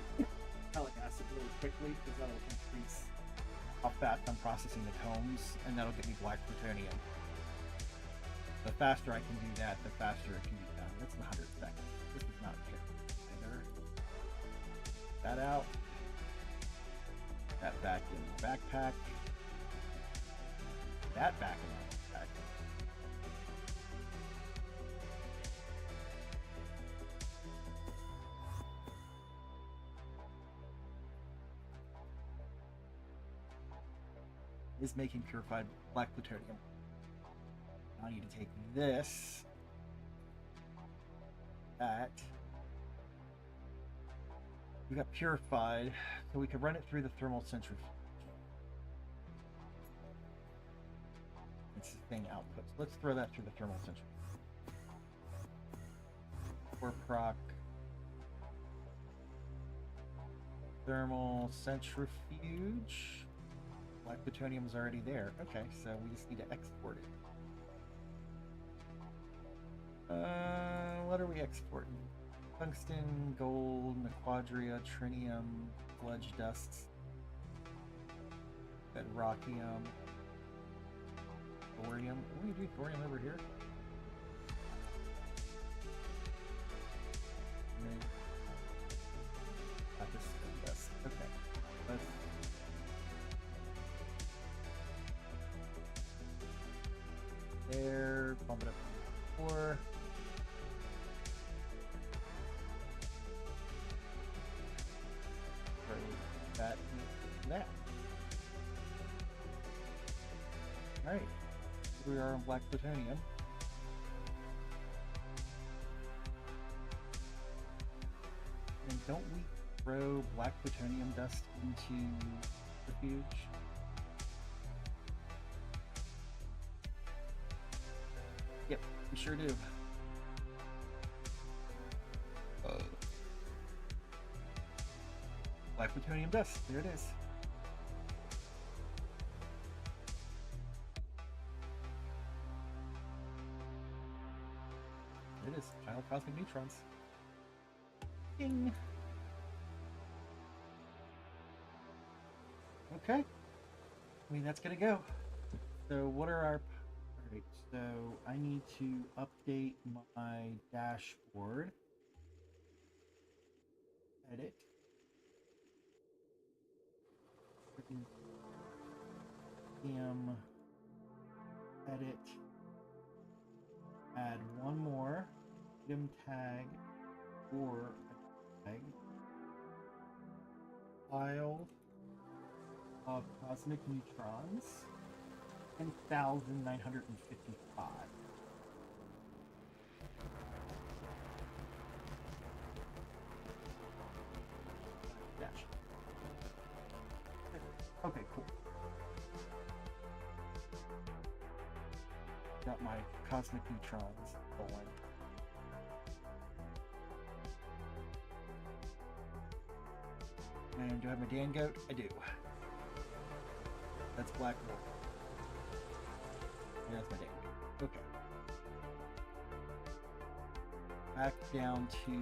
Speaker 1: metallic acid really quickly because that'll increase how fast I'm processing the combs, and that'll get me black plutonium. The faster I can do that, the faster it can be done. That's 100 seconds. This is not terrible. That out. That back in the backpack. That back in the backpack. Is making purified black plutonium. Now I need to take this, that. We got purified, so we could run it through the thermal centrifuge. It's thing output. So let's throw that through the thermal centrifuge. Or proc thermal centrifuge. Black plutonium is already there. Okay, so we just need to export it. What are we exporting? Tungsten, gold, nequadria, trinium, sludge dusts, bedrockium, thorium. What do you do thorium over here? Yes. Okay. Let's there. Bump it up to 4. That. That. All right. We are on black plutonium. And don't we throw black plutonium dust into the refuge? Yep, we sure do. Black plutonium dust, there it is. There it is, final cosmic neutrons. Ding! Okay. I mean, that's gonna go. So what are our... Alright, so I need to update my dashboard. Edit. Edit. Add one more item tag or a tag. File of cosmic neutrons. 10,955. Dash. Okay, cool. Got my cosmic neutrons going. And do I have my Dan goat? I do. That's black wool. There's my Dan goat. Okay. Back down to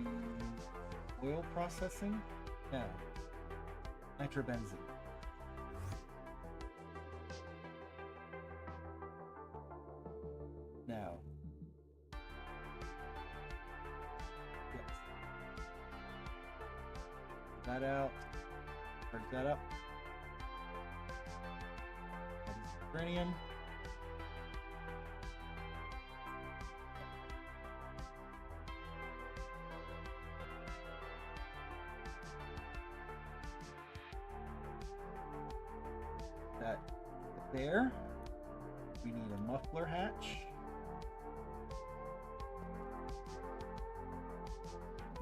Speaker 1: oil processing? No. Nitrobenzene. No. Yes. That out. Break that up. Uranium. That there. We need a muffler hatch.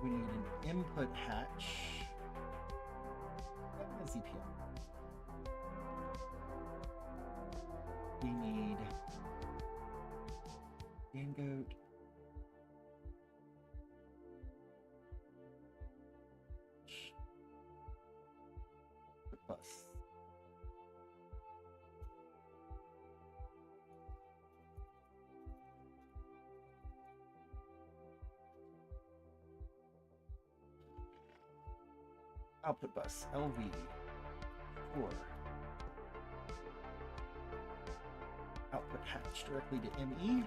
Speaker 1: We need an input hatch. And a ZPM. We need Dan goat. Bus. Output bus, LV, 4. Output hatch directly to ME.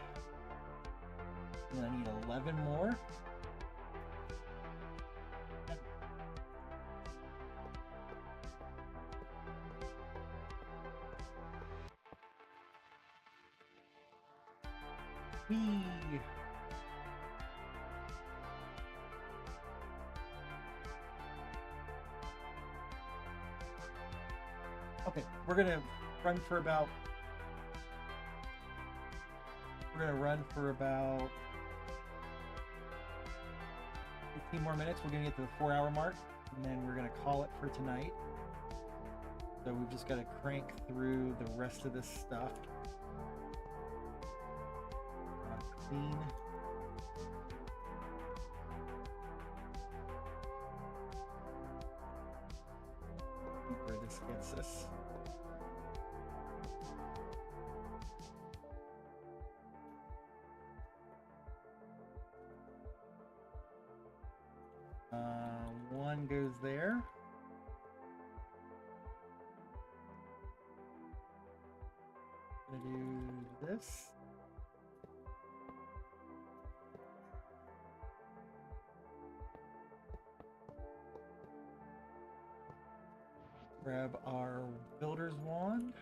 Speaker 1: And I need 11 more. Whee! Okay, we're gonna run for about 15 more minutes. We're gonna get to the 4-hour mark, and then we're gonna call it for tonight. So we've just got to crank through the rest of this stuff. clean. Where this gets us. One goes there. Gonna do this. Grab our builder's wand.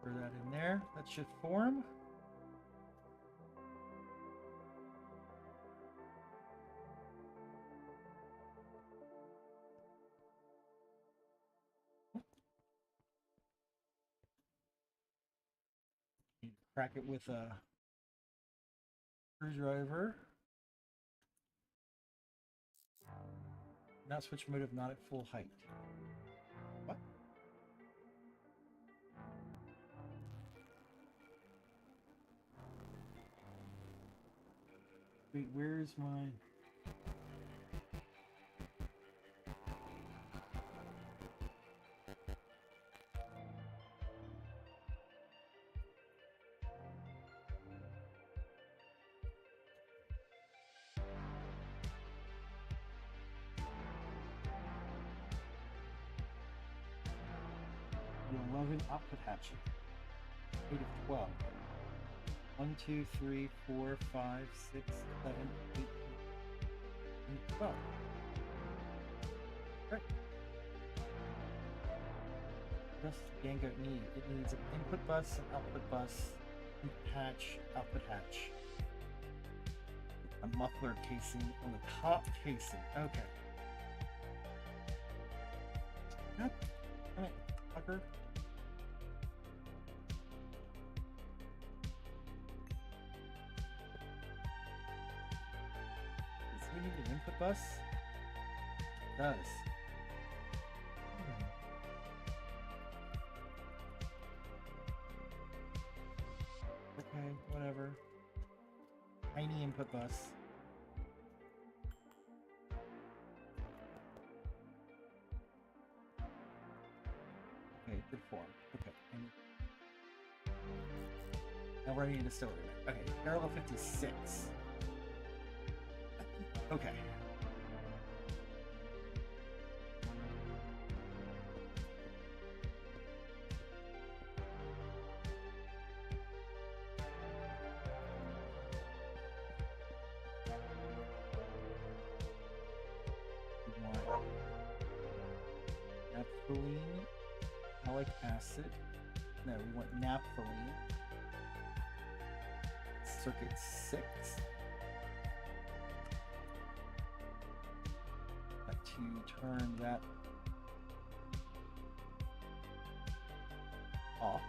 Speaker 1: Throw that in there. That should form. Crack it with a screwdriver. Now switch mode if not at full height. What? Wait, where's my... The 11 output hatching. 8 of 12. 1, 2, 3, 4, 5, 6, 7, 8, and 12. Right. What else does Gango need? It needs an input bus, an output bus, input hatch, output hatch. A muffler casing on the top casing. Okay. God damn it, fucker. Does he need an input bus? It does. Okay, whatever. Tiny input bus. Okay, good form. Okay. Now we're running distillery. Okay, parallel 56. Okay. Naphthalene, malic acid. No, we want naphthalene. Circuit 6. To turn that off.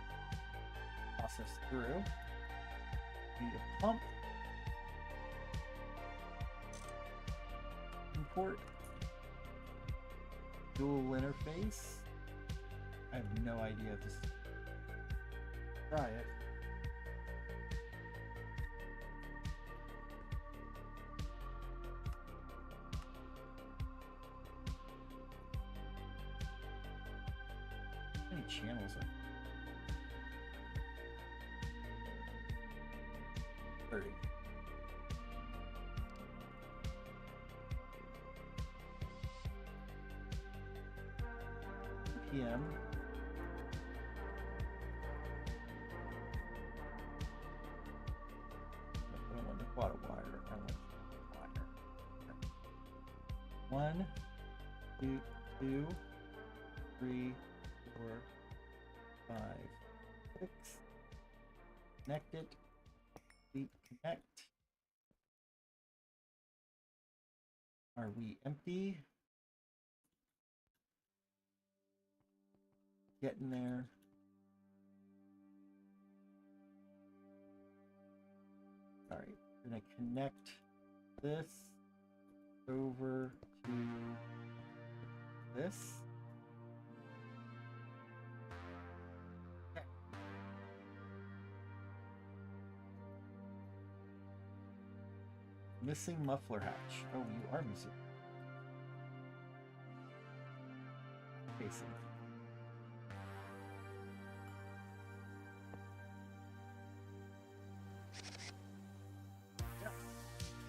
Speaker 1: Process through. Need a pump. Import. Dual interface. I have no idea if this. Try it. How many channels are 30. PM. I don't want the quad wire. I want the wire. 1, 2, 2, 3, 4, 5, 6. Connect it. Complete connect. Are we empty? Getting there. All right, we're gonna connect this over to this. Missing muffler hatch. Oh, you are missing. Casing.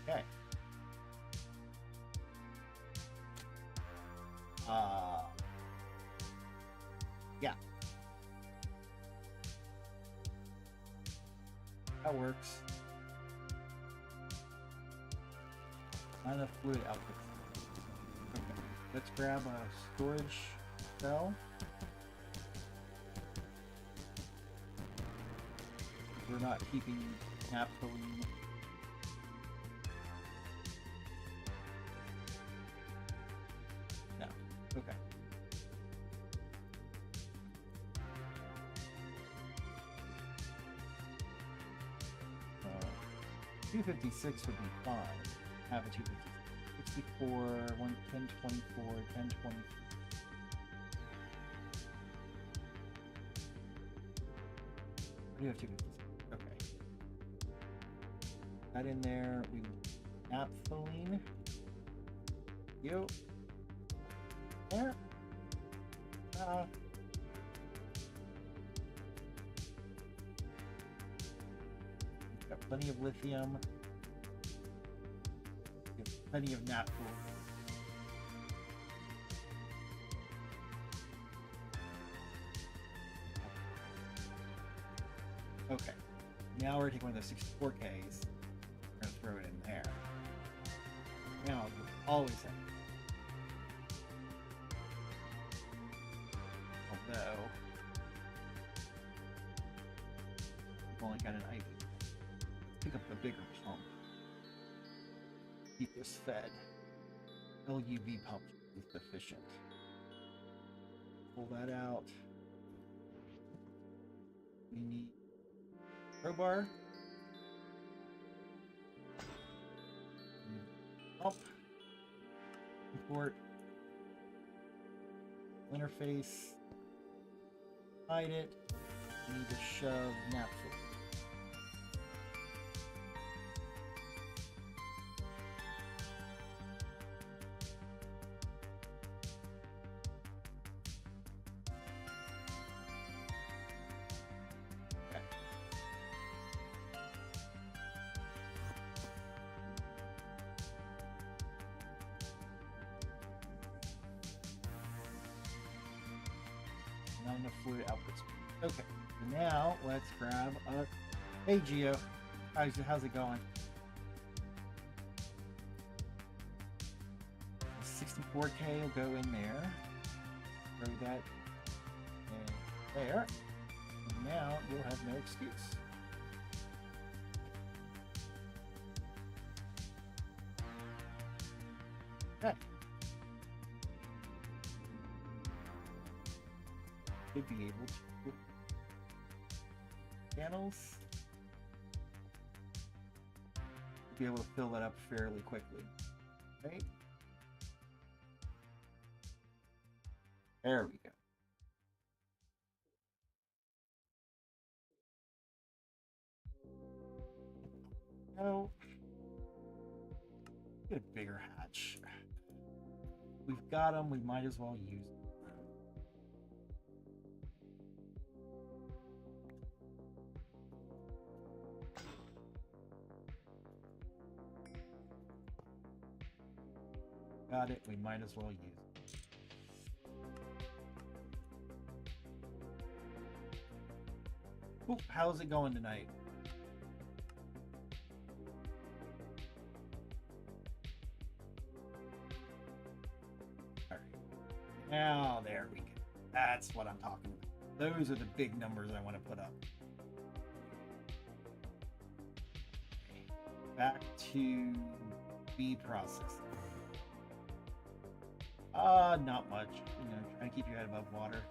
Speaker 1: Okay. Yeah. That works. Not enough fluid output. Okay. Let's grab a storage cell. We're not keeping naphthalene. No. Okay. 256 would be fine. Have a 256. 64, 110, 24, 10, 20. We have 256. Okay. That in there. We naphthalene. You. There. Got plenty of lithium. We have plenty of naphthalene. Okay. Now we're taking one of those 64Ks. We're gonna throw it in there. Now, always have. Although, we've only got an IV. Pick up the bigger pump. Keep this fed. LUV pump is sufficient. Pull that out. We need crowbar. Pump. Import. Interface. Hide it. We need to shove naphthalene. Not enough fluid output speed. Okay, so now let's grab a. Hey Geo, how's it going? 64K will go in there. Throw that in there. And now you'll have no excuse. Okay. Should be able to channels. Be able to fill that up fairly quickly. Right? There we go. No. Get a bigger hatch. We've got them, we might as well use them. Got it, we might as well use it. Ooh, how's it going tonight? All right. Now there we go. That's what I'm talking about. Those are the big numbers I want to put up. Back to B processing. Not much. You know, trying to keep your head above water.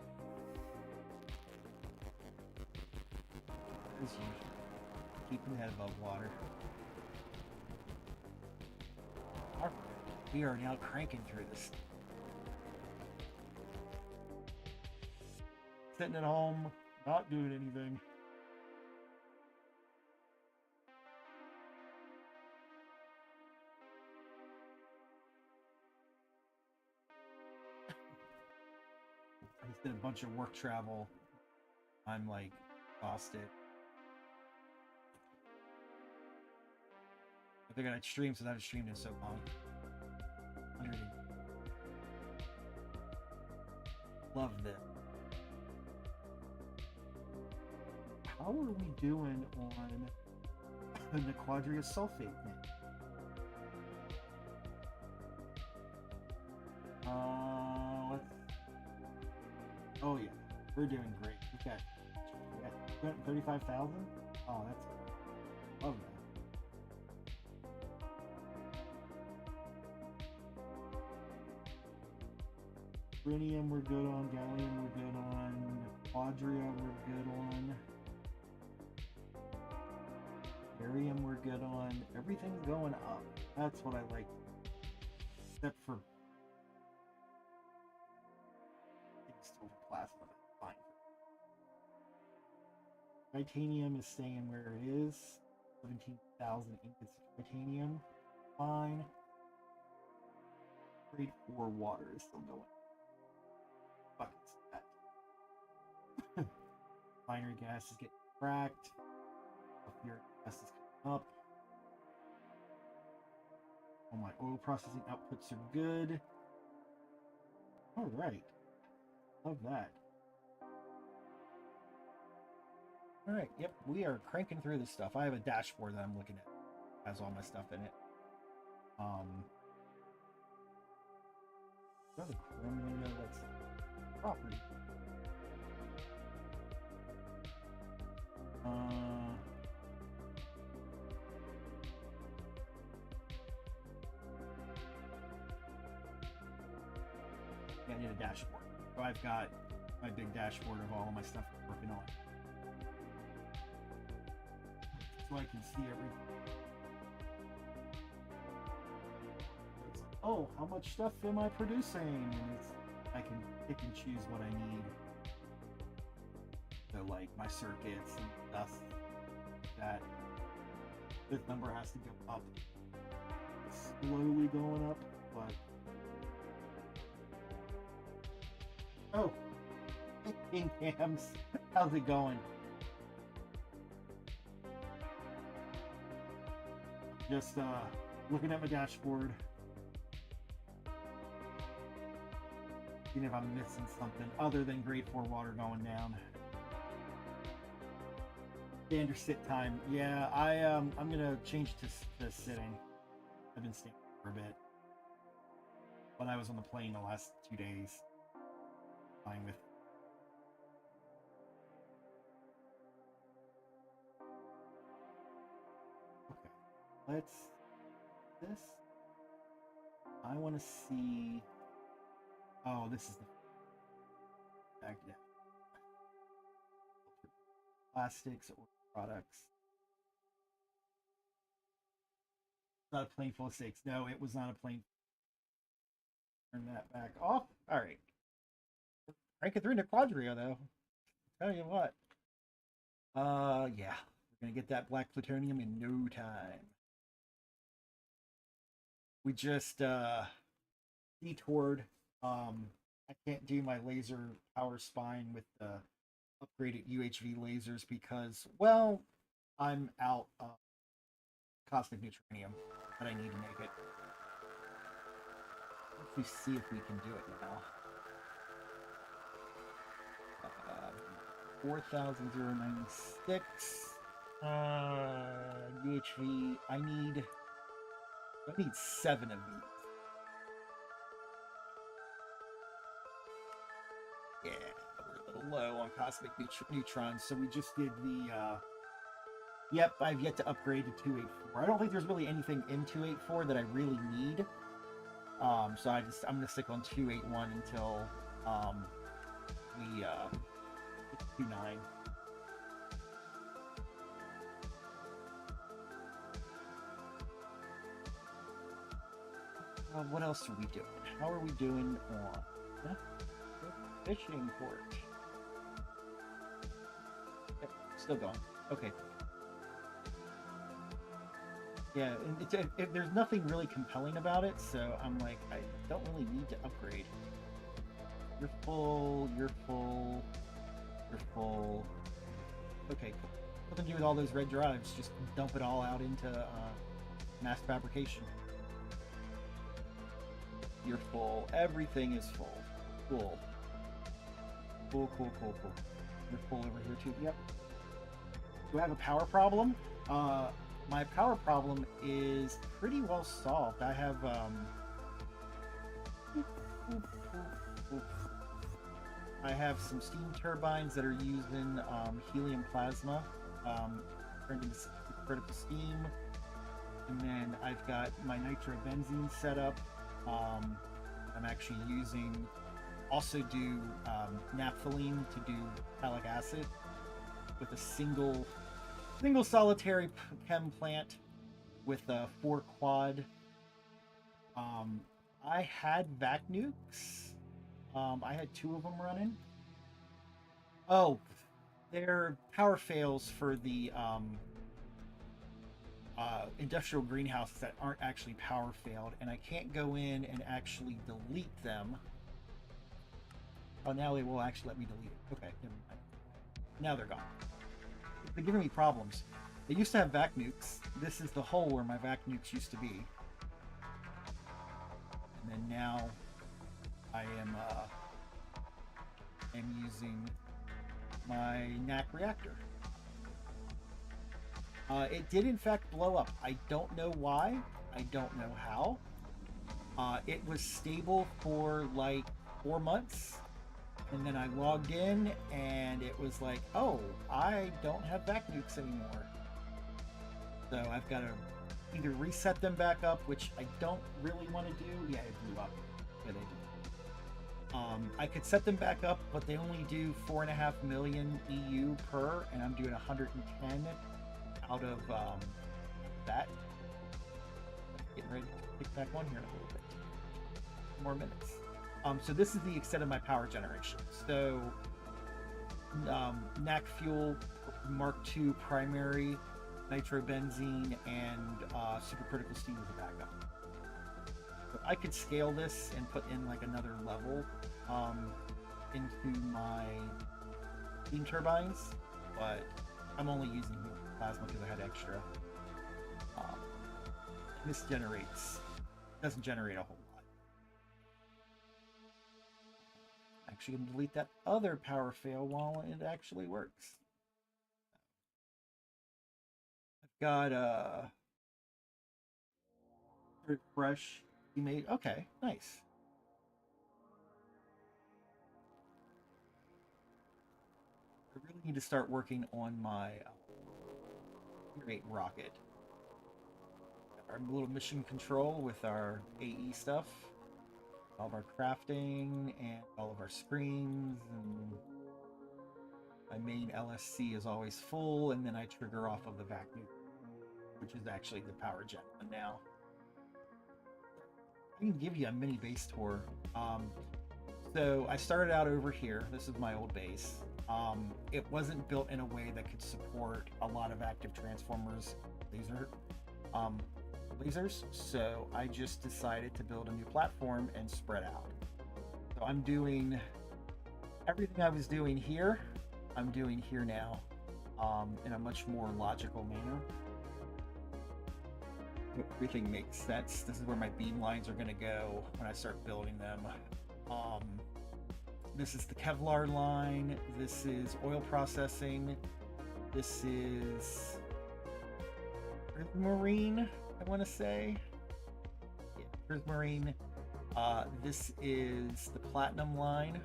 Speaker 1: As usual. Keeping the head above water. Alright. We are now cranking through this. Sitting at home, not doing anything. did a bunch of work travel. I'm like exhausted. I figured I'd stream since I haven't streamed in so long. 100. Love this. How are we doing on the Quadria sulfate? Let's. Oh yeah, we're doing great. We got 35,000. Oh, that's love that. Rhenium we're good on, gallium we're good on, quadria we're good on, barium we're good on. Everything's going up. That's what I like. Except for silver plasma. Fine. Titanium is staying where it is. 17,000 ingots of titanium. Fine. Grade 4 water is still going. Fucking that. Binary gas is getting cracked. Sulfuric gas is coming up. All my oil processing outputs are good. All right. Love that. All right. Yep. We are cranking through this stuff. I have a dashboard that I'm looking at. It has all my stuff in it. Another Chrome window that's property. Yeah, I need a dashboard. So I've got my big dashboard of all of my stuff I'm working on. So I can see everything. Oh, how much stuff am I producing? And I can pick and choose what I need. So like my circuits and stuff that this number has to go up. It's slowly going up, but oh, hey Cams, how's it going? Just looking at my dashboard. Seeing if I'm missing something other than grade 4 water going down. Standard sit time. Yeah, I'm gonna change to sitting. I've been standing for a bit. When I was on the plane the last 2 days. Flying with. Okay. Let's this. I wanna see. Oh, this is the back down. Plastics or products. Not a plane full of steaks. No, it was not a plane. Turn that back off. All right. Crank it through into Quadria though. Tell you what. Yeah, we're gonna get that black plutonium in no time. We just detoured. I can't do my laser power spine with the upgraded UHV lasers because, well, I'm out of cosmic neutronium that I need to make it. Let's see if we can do it now. 4,096. UHV. I need 7 of these. Yeah, we're a little low on cosmic neutrons, so we just did the. Yep, I've yet to upgrade to 284. I don't think there's really anything in 284 that I really need. So I'm gonna stick on 281 until we get to 29. What else are we doing? How are we doing on fishing port? Yep, still going. Okay. Yeah, and there's nothing really compelling about it, so I'm like, I don't really need to upgrade. You're full, you're full, you're full. Okay, cool. Nothing to do with all those red drives. Just dump it all out into mass fabrication. You're full. Everything is full. Cool. Cool, cool, cool, cool. You're full over here too. Yep. Do I have a power problem? My power problem is pretty well solved. I have I have some steam turbines that are using helium plasma turned into critical steam, and then I've got my nitrobenzene set up. I'm actually using also do naphthalene to do phthalic acid with a single solitary chem plant with a 4 quad. I had vac nukes. I had 2 of them running. Oh, they're power fails for the industrial greenhouses that aren't actually power failed, and I can't go in and actually delete them. Oh, now they will actually let me delete it. Okay, never mind. Now they're gone. They're giving me problems. They used to have vac nukes. This is the hole where my vac nukes used to be. And then now I am using my NAC reactor. It did in fact blow up. I don't know why. I don't know how. It was stable for like 4 months. And then I logged in and it was like, oh, I don't have vac nukes anymore. So I've got to either reset them back up, which I don't really want to do. Yeah, it blew up. Yeah, they did. I could set them back up, but they only do 4.5 million EU per, and I'm doing 110 out of that. Getting ready to kick back on here in a little bit. More minutes. So this is the extent of my power generation. So NAC fuel Mark II primary, nitrobenzene, and supercritical steam as a backup. So I could scale this and put in like another level into my steam turbines, but I'm only using plasma because I had extra. This doesn't generate a whole lot. Actually going to delete that other power fail while it actually works. I've got refresh made. Okay, nice. I really need to start working on my great rocket. Our little mission control with our AE stuff. All of our crafting and all of our screens, and my main LSC is always full, and then I trigger off of the vac nuke, which is actually the power gen one now. I can give you a mini base tour. So I started out over here. This is my old base. It wasn't built in a way that could support a lot of active transformers, lasers, so I just decided to build a new platform and spread out. So I'm doing everything I was doing here, I'm doing here now, in a much more logical manner. Everything makes sense. This is where my beam lines are going to go when I start building them. This is the Kevlar line, this is oil processing, this is marine, I want to say. Yeah, prismarine. This is the platinum line.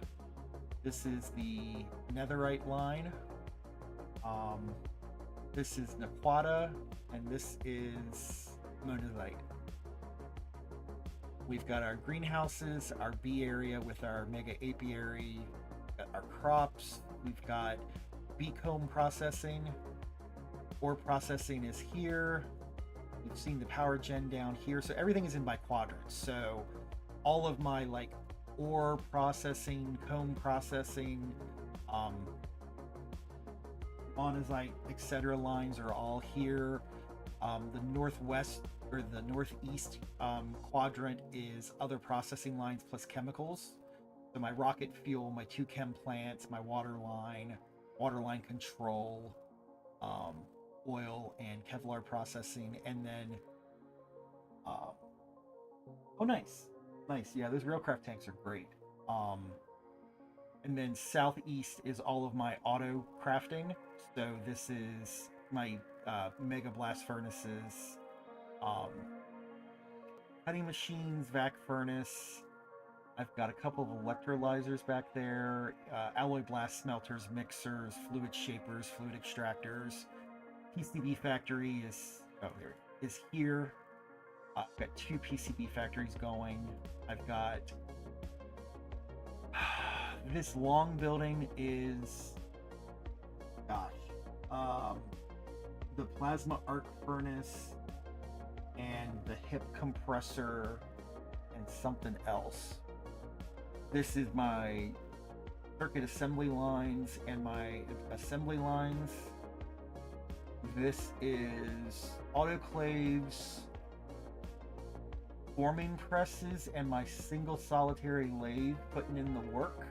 Speaker 1: This is the netherite line. This is Naquata, and this is monazite. We've got our greenhouses, our bee area with our mega apiary, our crops. We've got bee comb processing. Ore processing is here. We've seen the power gen down here. So everything is in by quadrants. So all of my like ore processing, comb processing, monazite, etc. lines are all here. The northwest or the northeast quadrant is other processing lines plus chemicals. So my rocket fuel, my 2 chem plants, my water line control, oil and Kevlar processing, and then oh nice. Yeah, those railcraft tanks are great. And then southeast is all of my auto crafting. So this is my mega blast furnaces, cutting machines, vac furnace. I've got a couple of electrolyzers back there, alloy blast smelters, mixers, fluid shapers, fluid extractors. PCB factory is here. I've got 2 PCB factories going. I've got this long building is, the plasma arc furnace and the hip compressor and something else. This is my circuit assembly lines and my assembly lines. This is autoclaves, forming presses, and my single solitary lathe putting in the work.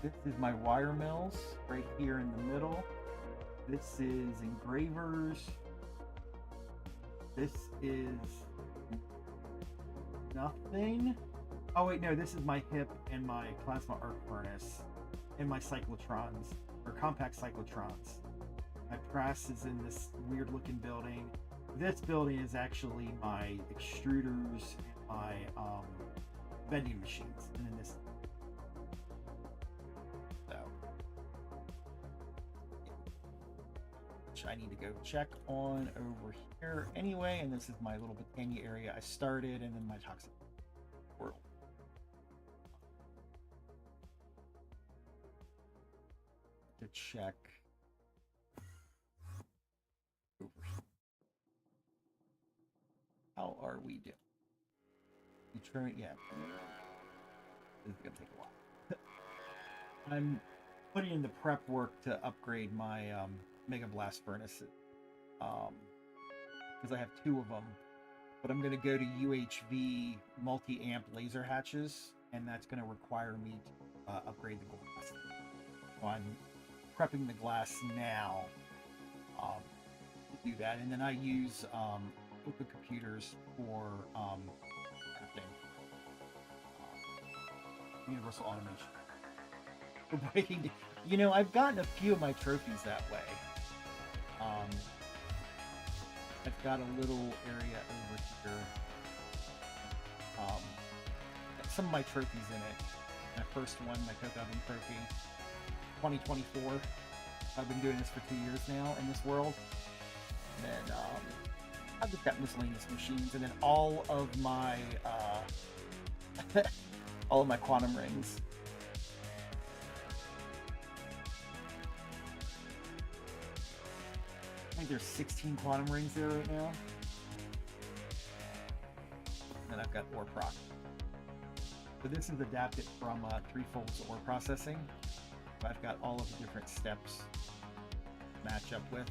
Speaker 1: This is my wire mills right here in the middle. This is engravers. This is nothing. Oh wait, no, this is my hip and my plasma arc furnace and my cyclotrons, or compact cyclotrons. My press is in this weird looking building. This building is actually my extruders and my vending machines. And then this. So. Which I need to go check on over here anyway. And this is my little Botania area I started, and then my toxic world. To check. How are we doing? Detroit, yeah. This is gonna take a while. I'm putting in the prep work to upgrade my Mega Blast furnaces. Because I have 2 of them. But I'm gonna go to UHV multi-amp laser hatches, and that's gonna require me to upgrade the glass. So I'm prepping the glass now to do that, and then I use open computers for crafting, universal automation. For breaking, I've gotten a few of my trophies that way. I've got a little area over here. Some of my trophies in it. My first one, my Coke Oven trophy, 2024. I've been doing this for 2 years now in this world. And then I've just got miscellaneous machines, and then all of my quantum rings. I think there's 16 quantum rings there right now. And then I've got ore proc. So this is adapted from 3-folds ore processing. So I've got all of the different steps to match up with.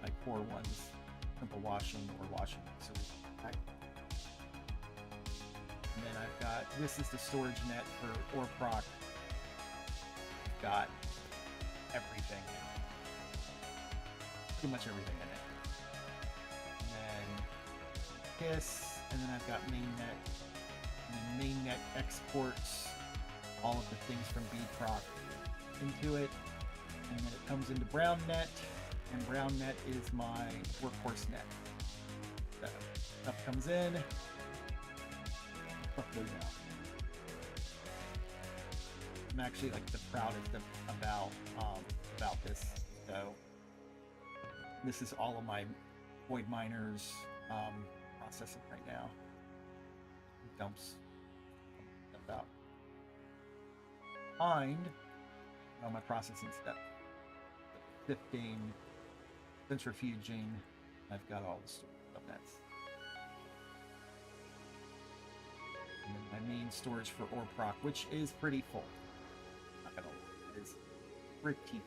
Speaker 1: My core ones, simple washing or washing solution. And then I've got, this is the storage net for ore proc. I've got everything, pretty much everything in it. And then KISS, and then I've got mainnet, and then mainnet exports all of the things from bproc into it, and then it comes into brownnet. And brownnet is my workhorse net. So stuff comes in, stuff goes out. I'm actually like the proudest about this. So this is all of my void miners processing right now. Dumps stuff out. Behind my processing step. Sifting, centrifuging. I've got all the stuff that's. And then my main storage for ore proc, which is pretty full. Not gonna lie, it is pretty full.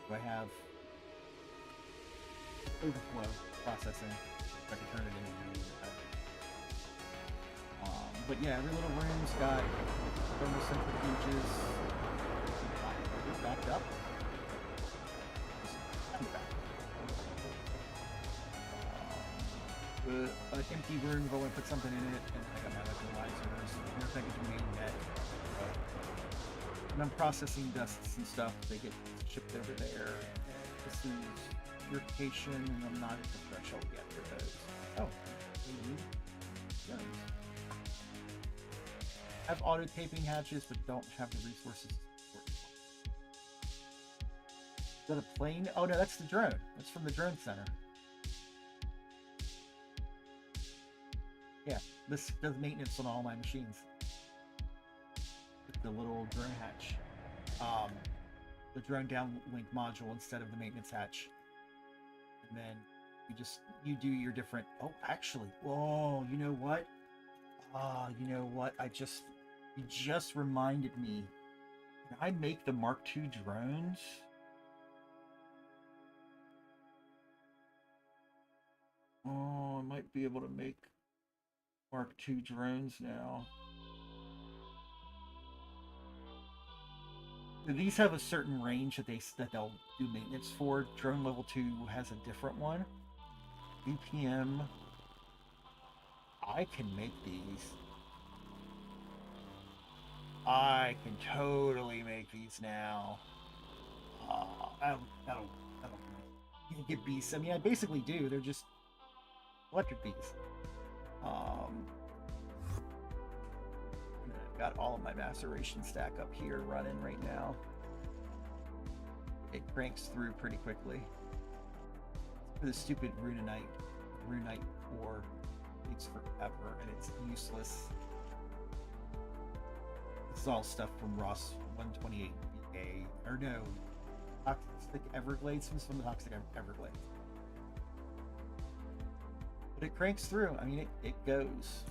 Speaker 1: Do I have overflow processing? I can turn it into. But yeah, every little room's got thermal centrifuges. Backed up. An empty room, I've only put something in it, and I got my electrolyzers, air package main net. And I'm processing dusts and stuff, they get shipped over there. This is purification, and I'm not at the threshold yet for those. Oh, guns. I have auto taping hatches, but don't have the resources. Is that a plane? Oh no, that's the drone. That's from the drone center. Yeah, this does maintenance on all my machines. With the little drone hatch. The drone downlink module instead of the maintenance hatch. And then you do your different. Oh, actually, whoa, you know what? You know what? You just reminded me. Can I make the Mark II drones? Oh, I might be able to make Mark II drones now. These have a certain range that they'll do maintenance for. Drone level 2 has a different one. BPM. I can make these. I can totally make these now. That'll get beasts. I mean, I basically do. They're just electric bees. I've got all of my maceration stack up here running right now. It cranks through pretty quickly. For the stupid runite ore takes forever and it's useless. This is all stuff from Ross 128BA, or no, Toxic Everglades, from the Toxic Everglades. But it cranks through. I mean, it goes.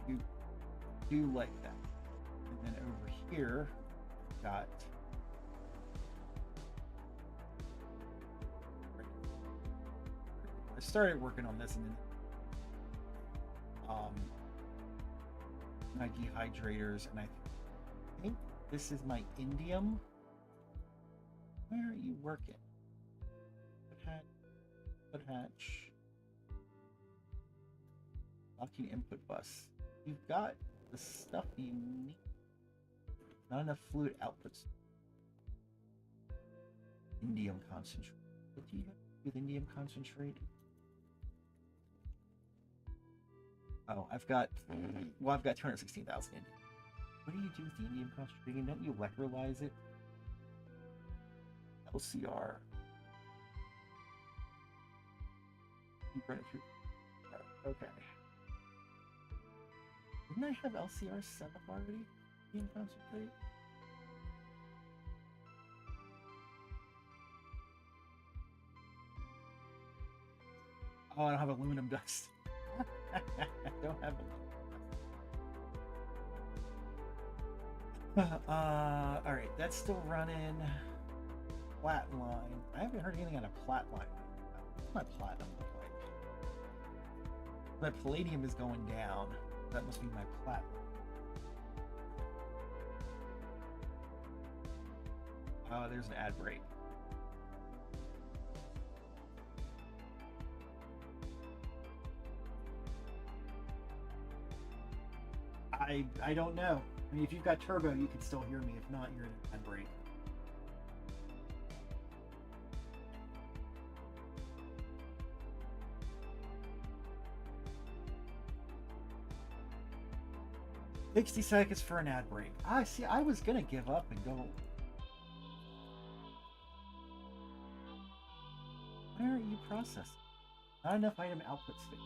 Speaker 1: You do like that. And then over here, got I started working on this, and then my dehydrators, and I think this is my indium. Where are you working? Put hatch. Locking input bus. You've got the stuff you need. Not enough fluid outputs. Indium concentrate. What do you have with indium concentrate? Oh, I've got 216,000 indium. What do you do with the indium concentrate? Don't you electrolyze it? LCR. You run it through. Okay. Didn't I have LCR set up already? Indium concentrate? Oh, I don't have aluminum dust. I don't have aluminum. Alright, that's still running. Flatline. I haven't heard anything on a flatline. What's my platinum look like? My palladium is going down. That must be my platinum. Oh, there's an ad break. I don't know. I mean, if you've got turbo, you can still hear me. If not, you're in an ad break. "60 seconds for an ad break." I see. I was gonna give up and go. Where are you processing? Not enough item output space.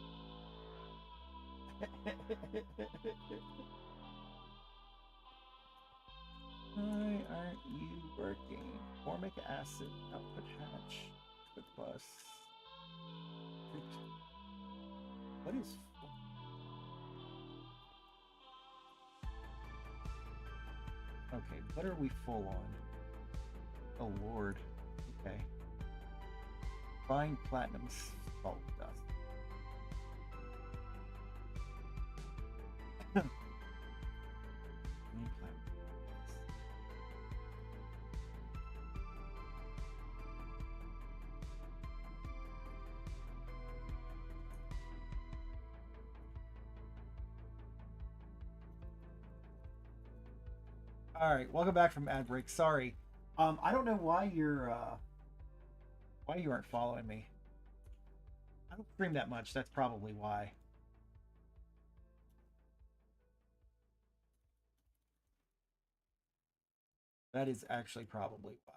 Speaker 1: Why aren't you working? Formic acid, output hatch, output bus. What is? Okay, what are we full on? Oh lord. Okay. Buying platinum salt dust. All right, welcome back from ad break. Sorry, I don't know why you aren't following me. I don't stream that much. That's probably why. That is actually probably why.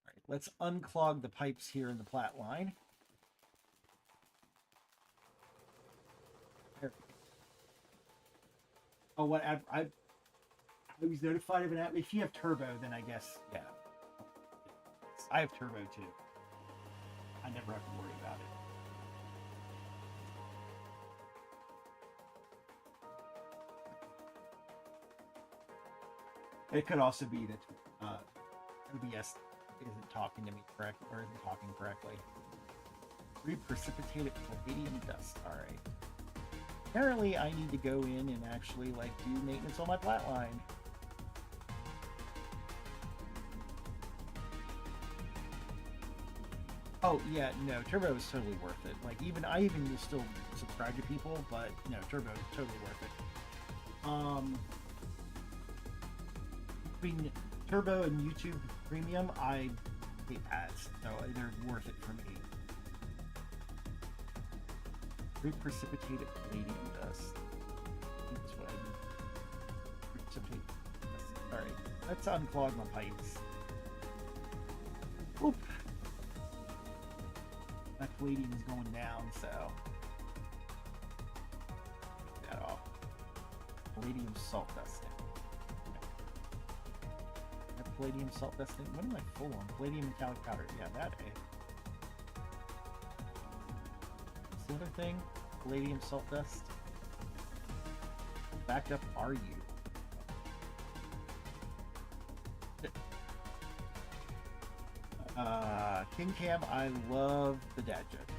Speaker 1: All right, let's unclog the pipes here in the plat line. There. Oh, what? I was notified of an app. If you have turbo, then I guess, yeah. I have turbo too. I never have to worry about it. It could also be that OBS isn't talking to me correctly or isn't talking correctly. Reprecipitated palladium dust. All right. Apparently, I need to go in and actually like do maintenance on my plat line. Oh yeah, no, turbo is totally worth it. Like I even will still subscribe to people, but no, turbo is totally worth it. Between turbo and YouTube Premium, I hate ads, so they're worth it for me. Reprecipitated palladium dust. That's what I need. Precipitate dust. All right, let's unclog my pipes. Oop. That palladium is going down, so take that off. Palladium salt dusting. That palladium salt dusting. What am I full on? Palladium metallic powder. Yeah, that. What's the other thing? Palladium salt dust. Backed up are you? King Cam, I love the dad joke.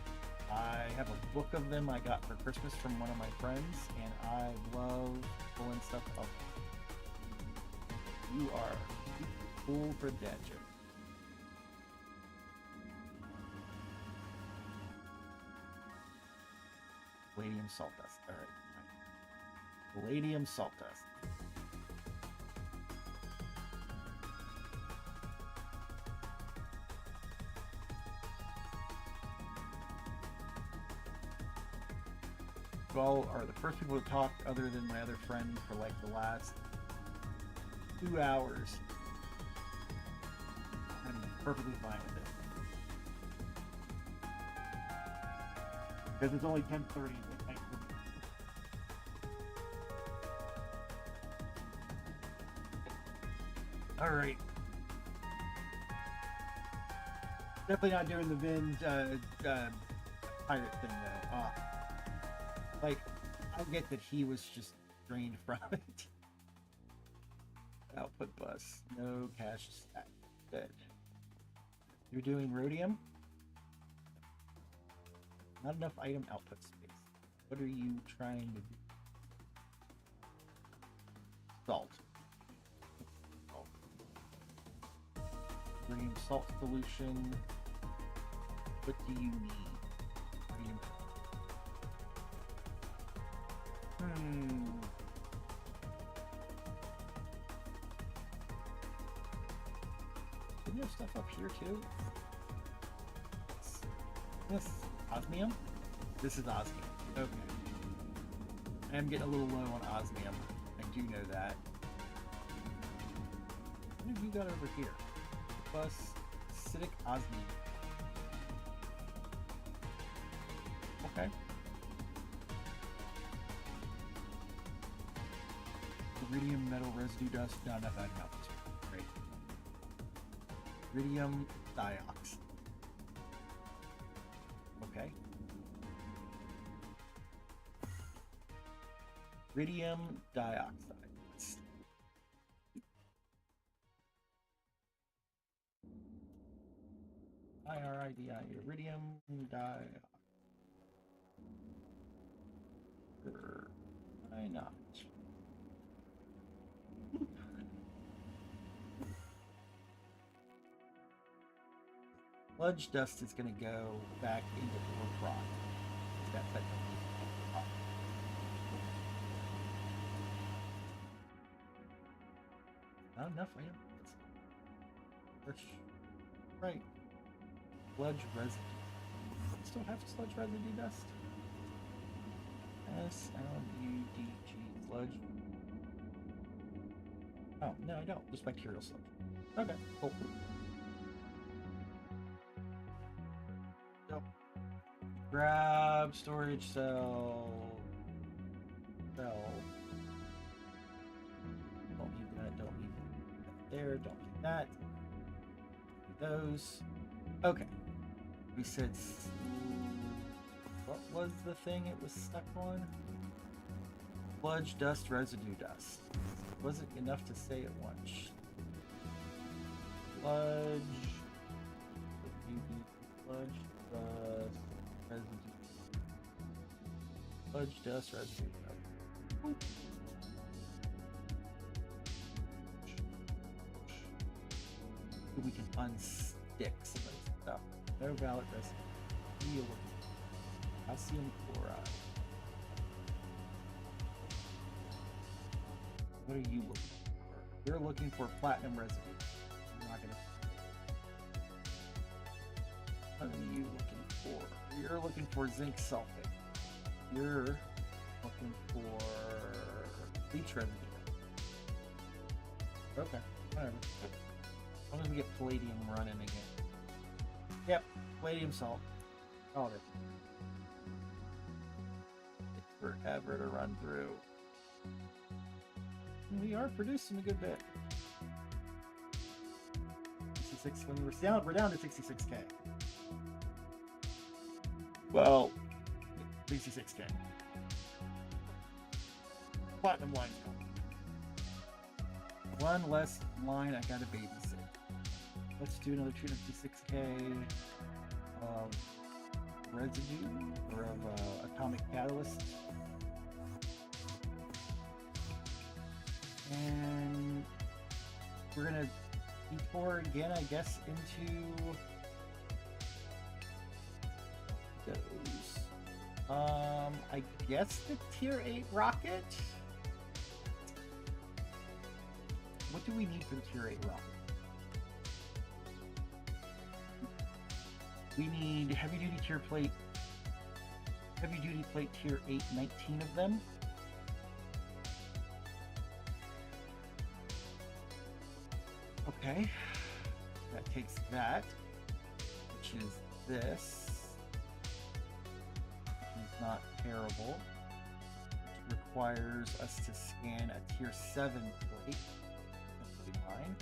Speaker 1: I have a book of them I got for Christmas from one of my friends, and I love pulling stuff up. You are cool for dad joke. Palladium salt dust. All right. Palladium salt dust. All are the first people to talk other than my other friend for like the last 2 hours. I'm perfectly fine with it. Because it's only 10:30. Alright. Definitely not doing the Vin pirate thing though. Like, I get that he was just drained from it. Output bus. No cache stack. Good. You're doing rhodium? Not enough item output space. What are you trying to do? Salt. Salt. Rhodium salt solution. What do you need? Rhodium. Didn't you have stuff up here too? This osmium? This is osmium. Okay. I am getting a little low on osmium. I do know that. What have you got over here? Plus acidic osmium. Okay. Iridium metal residue dust. Not enough item output. Great. Iridium dioxide. Okay. Iridium dioxide. IRIDI. Iridium dioxide. Why not? Sludge dust is going to go back into the rock. That's that. Not enough items. Right. Sludge residue. Still have sludge residue dust. SLUDG sludge. Oh, no, I don't. Just bacterial sludge. Okay, cool. So, grab storage cell. Don't need that. Don't need that there. Don't need that. Do those. Okay. We said. What was the thing it was stuck on? Sludge dust, residue dust. Wasn't enough to say it once. Sludge. Sludge dust, residue. Sludge dust, residue dust. Ooh. We can unstick some of this stuff. No valid residue. Heal. Calcium chloride. What are you looking for? You're looking for platinum residue. I'm not gonna. What are you looking for? You're looking for zinc sulfate. You're looking for bleach residue. Okay, whatever. As long as we get palladium running again. Yep, palladium salt. All of it. Forever to run through. We are producing a good bit. 66 when we're down to 66k. Well, 66k. Platinum line. One less line I gotta babysit. Let's do another 256k of residue or of atomic catalyst. And we're gonna detour again, I guess, into those. I guess the tier 8 rocket. What do we need for the tier 8 rocket? We need heavy duty plate tier 8, 19 of them. Okay, that takes that, which is this, which is not terrible, which requires us to scan a tier 7 plate. That's be fine.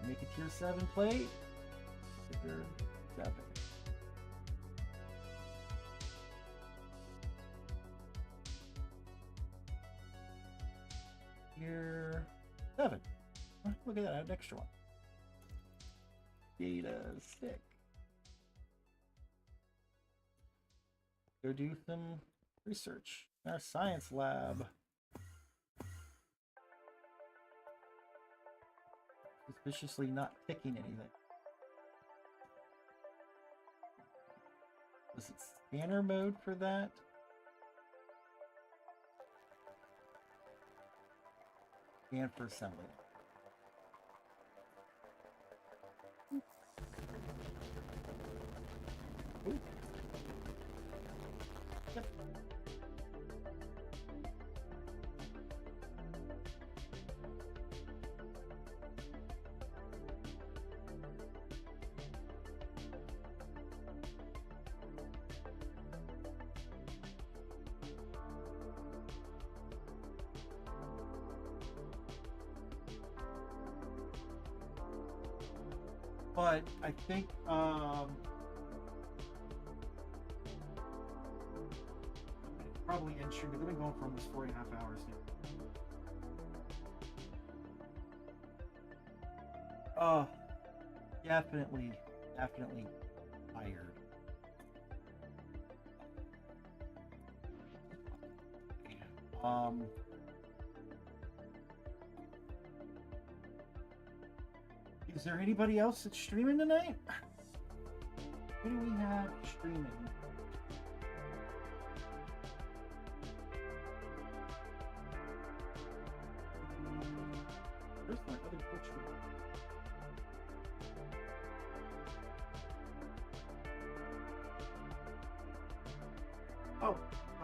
Speaker 1: Make a tier 7 plate. Tier 7. Tier 7. Look at that, I have an extra one. Data stick. Go do some research in our science lab. Suspiciously not picking anything. Was it scanner mode for that? Scan for assembly. Ooh. Yep. But I think probably end stream. We've been going for almost 4.5 hours now. Oh, definitely tired. Is there anybody else that's streaming tonight? Who do we have streaming?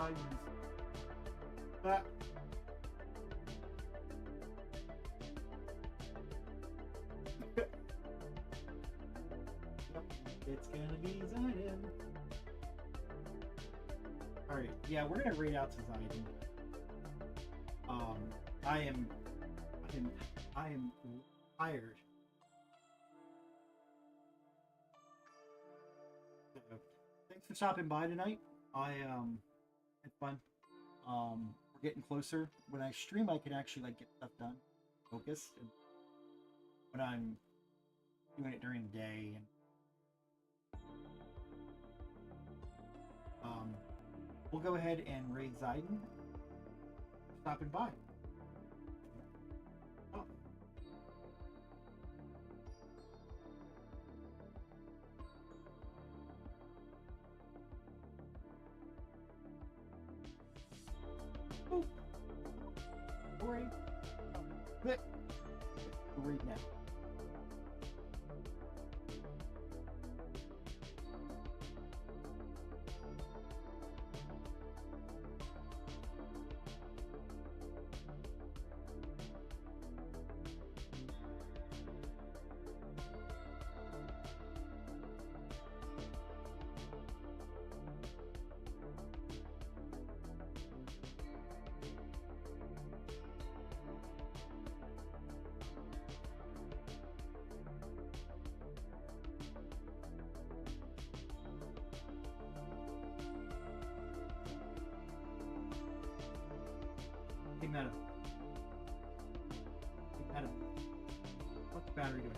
Speaker 1: times. That. Yep, it's gonna be Zidane. Alright, yeah, we're gonna raid out to Zidane. I am tired. So, thanks for stopping by tonight. I had fun. We're getting closer. When I stream, I can actually like get stuff done, focus. And when I'm doing it during the day, and we'll go ahead and raid Zidane. Stopping by. Oh. Oh. Great. Quit. Right now. Hey, Meta. Hey, Meta. What's the battery doing?